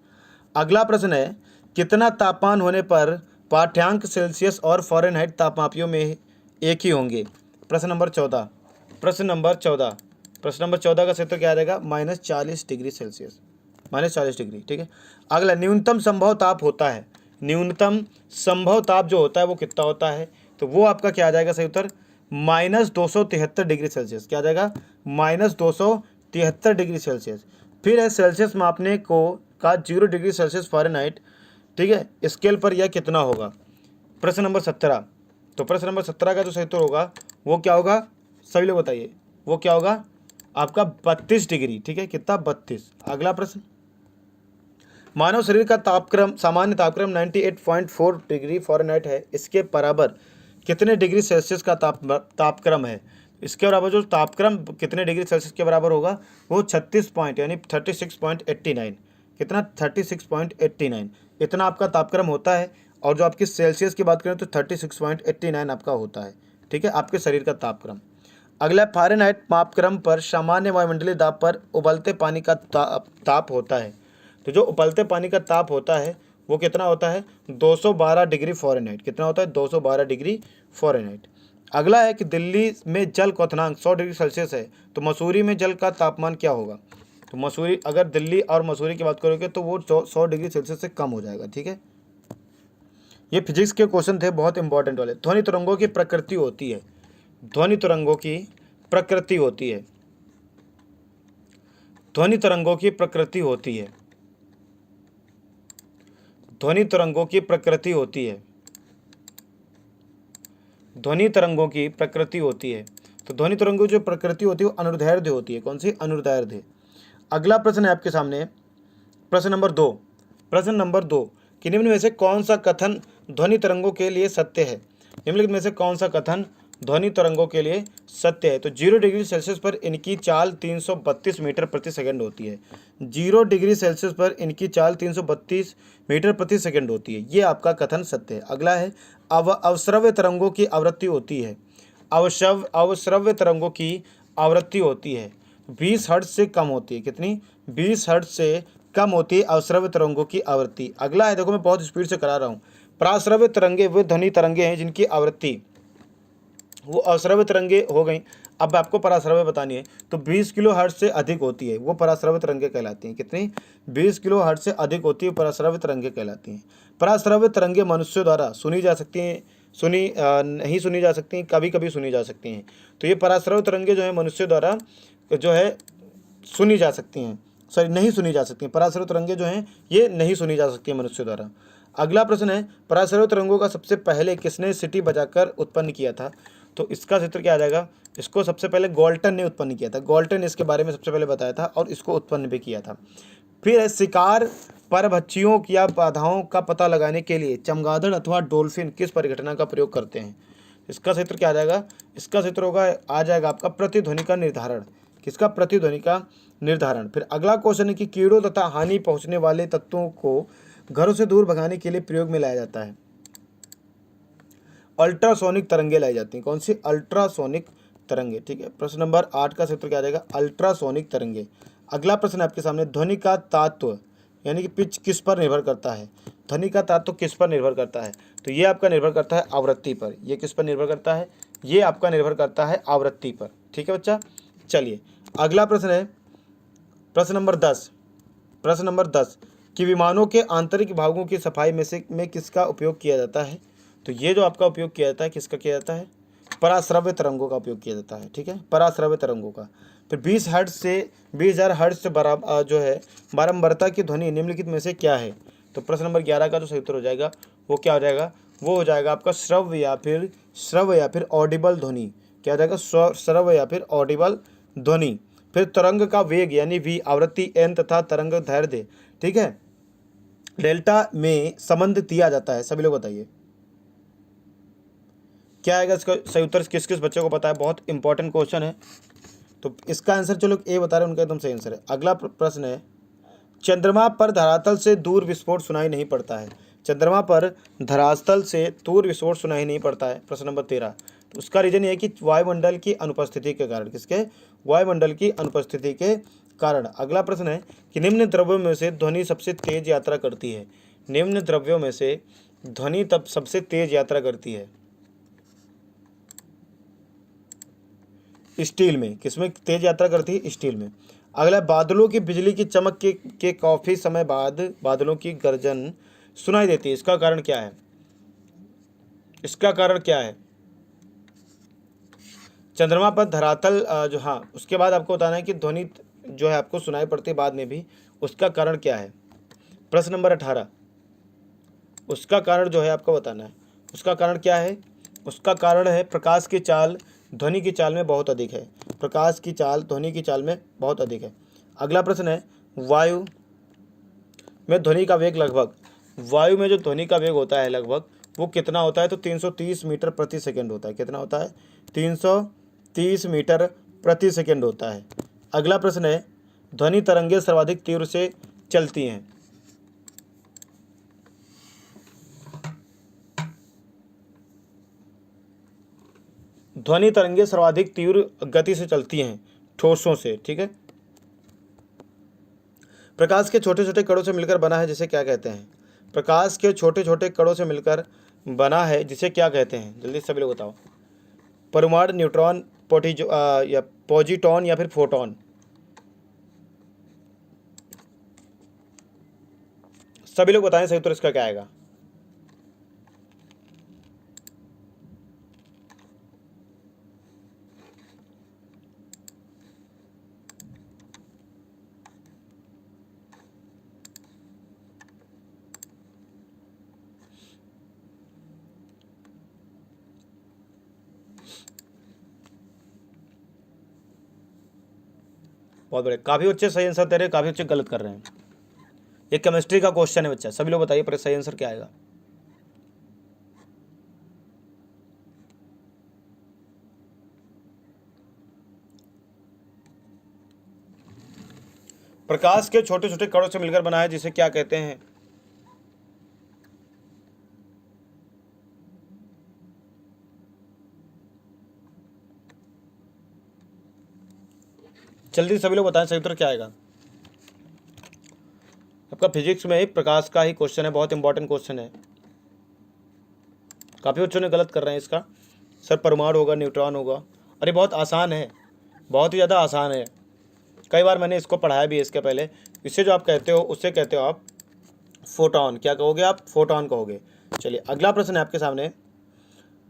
अगला प्रश्न है कितना तापमान होने पर पाठ्यांक सेल्सियस और फ़ारेनहाइट तापमापियों में एक ही होंगे? प्रश्न नंबर 14 का क्षेत्र क्या आ जाएगा? -40 डिग्री सेल्सियस, -40 डिग्री। ठीक है, अगला न्यूनतम संभव ताप होता है। न्यूनतम संभव ताप जो होता है वो कितना होता है? तो वो आपका क्या आ जाएगा सही उत्तर? -273 डिग्री सेल्सियस। क्या आ जाएगा? -273 डिग्री सेल्सियस। फिर है सेल्सियस मापने को का 0 डिग्री सेल्सियस फ़ारेनहाइट, ठीक है, स्केल पर यह कितना होगा? प्रश्न नंबर 17। तो प्रश्न नंबर 17 का जो सही उत्तर होगा वो क्या होगा? सभी लोग बताइए, वो क्या होगा? आपका 32 डिग्री। ठीक है, कितना? 32। अगला प्रश्न, मानव शरीर का तापक्रम सामान्य तापक्रम 98.4 डिग्री फ़ारेनहाइट है, इसके बराबर कितने डिग्री सेल्सियस का तापक्रम है? इसके बराबर जो तापक्रम कितने डिग्री सेल्सियस के बराबर होगा? वो 36 पॉइंट यानी 36.89। कितना? 36.89 इतना आपका तापक्रम होता है। और जो आपकी सेल्सियस की बात करें तो 36.89 आपका होता है। ठीक है, आपके शरीर का तापक्रम। अगला फ़ारेनहाइट मापक्रम पर सामान्य वायुमंडलीय दाब पर उबलते पानी का ताप होता है। तो जो उबलते पानी का ताप होता है वो कितना होता है? 212 डिग्री फ़ारेनहाइट। कितना होता है? 212 डिग्री फ़ारेनहाइट। अगला है कि दिल्ली में जल क्वथनांक 100 डिग्री सेल्सियस है, तो मसूरी में जल का तापमान क्या होगा? तो मसूरी, अगर दिल्ली और मसूरी की बात करोगे तो वो 100 डिग्री सेल्सियस से कम हो जाएगा। ठीक है, ये फिजिक्स के क्वेश्चन थे, बहुत इंपॉर्टेंट वाले। ध्वनि तरंगों की प्रकृति होती है। ध्वनि तरंगों की प्रकृति होती है। ध्वनि तरंगों की प्रकृति होती है। ध्वनि तरंगों की प्रकृति होती है। ध्वनि तरंगों की प्रकृति होती है। तो ध्वनि तरंगों की जो प्रकृति होती है वो अनुदैर्ध्य होती है। कौन सी? अनुदैर्ध्य। अगला प्रश्न है आपके सामने प्रश्न नंबर 2 कि निम्न में से कौन सा कथन ध्वनि तरंगों के लिए सत्य है? निम्नलिखित में से कौन सा कथन ध्वनि तरंगों के लिए सत्य है। तो 0 डिग्री सेल्सियस पर इनकी चाल 332 मीटर प्रति सेकंड होती है। 0 डिग्री सेल्सियस पर इनकी चाल 332 मीटर प्रति सेकंड होती है, ये आपका कथन सत्य है। अगला है अवश्रव्य तरंगों की आवृत्ति होती है। अवश्रव्य तरंगों की आवृत्ति होती है 20 हर्ट्ज से कम होती है। कितनी? 20 हर्ट्ज से कम होती है अवश्रव्य तरंगों की आवृत्ति। अगला है, देखो मैं बहुत स्पीड से करा रहा हूँ। पराश्रव्य तरंगे वे ध्वनि तरंगे हैं जिनकी आवृत्ति, वो अश्रव्य तरंगे हो गई। अब आपको पराश्रव्य बतानी है, तो 20 किलो हर्ट्ज से अधिक होती है, वो पराश्रव्य तरंगे कहलाती हैं। कितनी? 20 किलो हर्ट्ज से अधिक होती है, पराश्रव्य तरंगे कहलाती हैं। पराश्रव्य तरंगे मनुष्यों द्वारा सुनी जा सकती हैं, नहीं सुनी जा सकती, कभी कभी सुनी जा सकती हैं। तो ये पराश्रव्य तरंगे जो है मनुष्यों द्वारा जो है सुनी जा सकती हैं, सॉरी नहीं सुनी जा सकती हैं। पराश्रव्य तरंगे जो हैं ये नहीं सुनी जा सकती हैं मनुष्यों द्वारा। अगला प्रश्न है, पराश्रव्य तरंगों का सबसे पहले किसने सीटी बजाकर उत्पन्न किया था? तो इसका क्षेत्र क्या आ जाएगा? इसको सबसे पहले गॉल्टन ने उत्पन्न किया था। गॉल्टन ने इसके बारे में सबसे पहले बताया था और इसको उत्पन्न भी किया था। फिर है, शिकार परभक्षियों या बाधाओं का पता लगाने के लिए चमगादड़ अथवा डॉल्फिन किस परिघटना का प्रयोग करते हैं? इसका क्षेत्र क्या आ जाएगा? इसका क्षेत्र होगा, आ जाएगा आपका प्रतिध्वनि का निर्धारण। किसका? प्रतिध्वनि का निर्धारण। फिर अगला क्वेश्चन है कि कीड़ों तथा हानि पहुंचने वाले तत्वों को घरों से दूर भगाने के लिए प्रयोग में लाया जाता है। अल्ट्रासोनिक तरंगे लाई जाती हैं। कौन सी? अल्ट्रासोनिक तरंगे। ठीक है, प्रश्न नंबर 8 का क्षेत्र क्या आ जाएगा? अल्ट्रासोनिक तरंगे। अगला प्रश्न आपके सामने, ध्वनि का तात्व यानी कि पिच किस पर निर्भर करता है? ध्वनि का तात्व किस पर निर्भर करता है? तो ये आपका निर्भर करता है आवृत्ति पर। ये किस पर निर्भर करता है? ये आपका निर्भर करता है आवृत्ति पर। ठीक है बच्चा, चलिए अगला प्रश्न है प्रश्न नंबर 10। प्रश्न नंबर 10 कि विमानों के आंतरिक भागों की सफाई में किसका उपयोग किया जाता है? तो ये जो आपका उपयोग किया जाता है, किसका किया जाता है? पराश्रव्य तरंगों का उपयोग किया जाता है। ठीक है, पराश्रव्य तरंगों का। फिर 20 हर्ट्ज से 20,000 हर्ट्ज से बराबर जो है बारंबारता की ध्वनि निम्नलिखित में से क्या है? तो प्रश्न नंबर 11 का जो सही उत्तर हो जाएगा वो क्या हो जाएगा? वो हो जाएगा आपका श्रव्य या फिर ऑडिबल ध्वनि। क्या हो जाएगा? श्रव्य या फिर ऑडिबल ध्वनि। फिर तरंग का वेग यानी v, आवृत्ति n तथा तरंग दैर्ध्य, ठीक है, डेल्टा में संबंध दिया जाता है। सभी लोग बताइए क्या आएगा इसका सही उत्तर? किस किस बच्चे को पता है? बहुत इंपॉर्टेंट क्वेश्चन है। तो इसका आंसर जो लोग ए बता रहे हैं उनका एकदम सही आंसर है। अगला प्रश्न है, चंद्रमा पर धरातल से दूर विस्फोट सुनाई नहीं पड़ता है। चंद्रमा पर धरातल से दूर विस्फोट सुनाई नहीं पड़ता है। प्रश्न नंबर 13। तो उसका रीजन ये है कि वायुमंडल की अनुपस्थिति के कारण। किसके? वायुमंडल की अनुपस्थिति के कारण। अगला प्रश्न है कि निम्न द्रव्यों में से ध्वनि सबसे तेज यात्रा करती है। निम्न द्रव्यों में से ध्वनि तब सबसे तेज यात्रा करती है। स्टील में। किसमें तेज यात्रा करती है? स्टील में। अगला, बादलों की बिजली की चमक के काफी समय बाद बादलों की गर्जन सुनाई देती है। इसका कारण क्या है? इसका कारण क्या है? चंद्रमा पर धरातल जो, हाँ, उसके बाद आपको बताना है कि ध्वनि जो है आपको सुनाई पड़ती है बाद में भी, उसका कारण क्या है? प्रश्न नंबर 18। उसका कारण जो है आपको बताना है। उसका कारण क्या है? उसका कारण है प्रकाश की चाल ध्वनि की चाल में बहुत अधिक है। प्रकाश की चाल ध्वनि की चाल में बहुत अधिक है। अगला प्रश्न है, वायु में ध्वनि का वेग लगभग, वायु में जो ध्वनि का वेग होता है लगभग वो कितना होता है? तो 330 मीटर प्रति सेकंड होता है। कितना होता है? 330 मीटर प्रति सेकंड होता है। अगला प्रश्न है, ध्वनि तरंगे सर्वाधिक तीव्र से चलती हैं। ध्वनि तरंगे सर्वाधिक तीव्र गति से चलती हैं ठोसों से। ठीक है, प्रकाश के छोटे छोटे कणों से मिलकर बना है जिसे क्या कहते हैं? प्रकाश के छोटे छोटे कणों से मिलकर बना है जिसे क्या कहते हैं? जल्दी सभी लोग बताओ। परमाणु, न्यूट्रॉन, या पॉजिट्रॉन या फिर फोटोन? सभी लोग बताएं सही उत्तर इसका क्या आएगा। बहुत बड़े, काफ़ी अच्छे सही आंसर दे रहे हैं, काफ़ी अच्छे गलत कर रहे हैं। ये केमिस्ट्री का क्वेश्चन है बच्चा। सभी लोग बताइए पर सही आंसर क्या आएगा। प्रकाश के छोटे छोटे कणों से मिलकर बना है, जिसे क्या कहते हैं? जल्दी सभी लोग बताएं, सही उत्तर क्या आएगा? आपका फिजिक्स में ही प्रकाश का ही क्वेश्चन है, बहुत इंपॉर्टेंट क्वेश्चन है। काफ़ी बच्चों ने गलत कर रहे हैं इसका। सर परमाणु होगा, न्यूट्रॉन होगा। अरे बहुत आसान है, बहुत ही ज़्यादा आसान है। कई बार मैंने इसको पढ़ाया भी है इसके पहले। इससे जो आप कहते हो उससे कहते हो आप फोटॉन। क्या कहोगे आप? फोटॉन कहोगे। चलिए अगला प्रश्न है आपके सामने।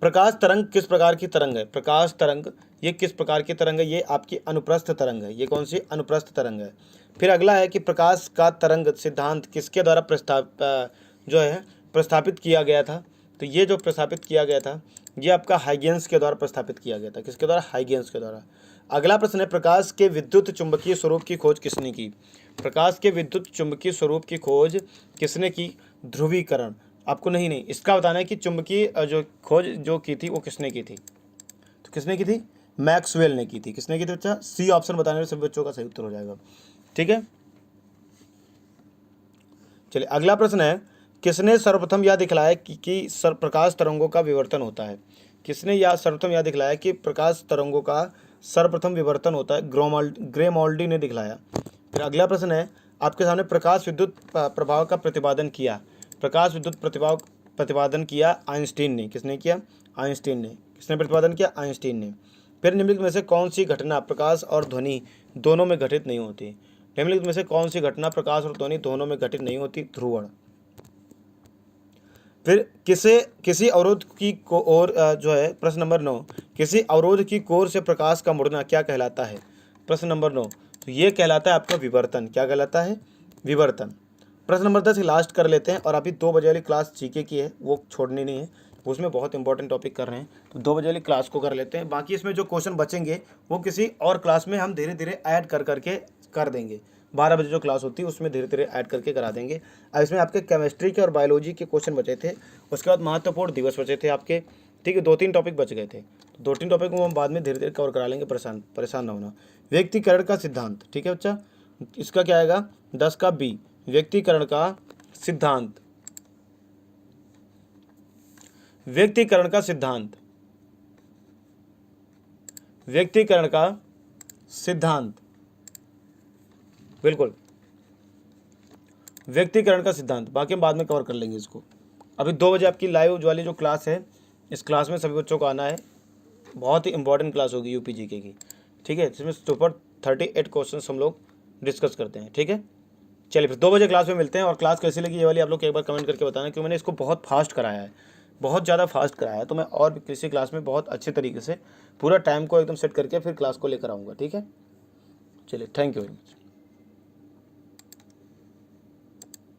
प्रकाश तरंग किस प्रकार की तरंग है? प्रकाश तरंग ये किस प्रकार की तरंग है? ये आपकी अनुप्रस्थ तरंग है। ये कौन सी? अनुप्रस्थ तरंग है। फिर अगला है कि प्रकाश का तरंग सिद्धांत किसके द्वारा प्रस्तापित किया गया था? तो ये जो प्रस्तापित किया गया था ये आपका हाइगेंस के द्वारा प्रस्तापित किया गया था। किसके द्वारा? हाइगेंस के द्वारा। अगला प्रश्न है, प्रकाश के विद्युत चुंबकीय स्वरूप की खोज किसने की? प्रकाश के विद्युत चुंबकीय स्वरूप की खोज किसने की? ध्रुवीकरण। आपको नहीं इसका बताना है कि चुंबकीय जो खोज जो की थी वो किसने की थी? तो किसने की थी? मैक्सवेल ने की थी। किसने की थी बच्चा? सी ऑप्शन बताने में सभी बच्चों का सही उत्तर हो जाएगा। ठीक है, चलिए अगला प्रश्न है, किसने सर्वप्रथम यह दिखलाया कि प्रकाश तरंगों का विवर्तन होता है? किसने यह सर्वप्रथम यह दिखलाया कि प्रकाश तरंगों का सर्वप्रथम विवर्तन होता है? ग्रेमोल्डी ने दिखलाया। फिर अगला प्रश्न है आपके सामने, प्रकाश विद्युत प्रभाव का प्रतिपादन किया। प्रकाश विद्युत प्रतिपादन किया आइंस्टीन ने। किसने किया? आइंस्टीन ने। किसने प्रतिपादन किया? आइंस्टीन ने। फिर निम्नलिखित में से कौन सी घटना प्रकाश और ध्वनि दोनों में घटित नहीं होती? निम्नलिखित में से कौन सी घटना प्रकाश और ध्वनि दोनों में घटित नहीं होती? ध्रुवण। फिर किसी अवरोध की ओर जो है प्रश्न नंबर 9, किसी अवरोध की कोर से प्रकाश का मुड़ना क्या कहलाता है? प्रश्न नंबर 9, तो ये कहलाता है आपका विवर्तन। क्या कहलाता है? विवर्तन। प्रश्न नंबर 10 लास्ट कर लेते हैं। और अभी 2 बजे वाली क्लास जीके की है, वो छोड़नी नहीं है, उसमें बहुत इंपॉर्टेंट टॉपिक कर रहे हैं, तो 2 बजे वाली क्लास को कर लेते हैं। बाकी इसमें जो क्वेश्चन बचेंगे वो किसी और क्लास में हम धीरे धीरे ऐड कर करके कर देंगे। 12 बजे जो क्लास होती है उसमें धीरे धीरे ऐड करके करा देंगे। अब इसमें आपके केमिस्ट्री के और बायोलॉजी के क्वेश्चन बचे थे, उसके बाद महत्वपूर्ण दिवस बचे थे आपके। ठीक है, 2-3 टॉपिक बच गए थे, तो 2-3 टॉपिक को हम बाद में धीरे धीरे कवर करा लेंगे। परेशान ना होना। व्यक्तिकरण का सिद्धांत, ठीक है बच्चा, इसका क्या आएगा? 10 का बी, व्यक्तिकरण का सिद्धांत। व्यक्तिकरण का सिद्धांत, व्यक्तिकरण का सिद्धांत, बिल्कुल व्यक्तिकरण का सिद्धांत। बाकी हम बाद में कवर कर लेंगे इसको। अभी 2 बजे आपकी लाइव वाली जो क्लास है, इस क्लास में सभी बच्चों को आना है। बहुत ही इंपॉर्टेंट क्लास होगी यूपी जीके की। ठीक है, जिसमें सुपर 38 क्वेश्चन हम लोग डिस्कस करते हैं। ठीक है, चलिए फिर 2 बजे क्लास में मिलते हैं। और क्लास कैसी लगी ये वाली आप लोग एक बार कमेंट करके बताना, क्योंकि मैंने इसको बहुत फास्ट कराया है, बहुत ज़्यादा फास्ट कराया है। तो मैं और भी किसी क्लास में बहुत अच्छे तरीके से पूरा टाइम को एकदम सेट करके फिर क्लास को लेकर आऊँगा। ठीक है, चलिए थैंक यू वेरी मच।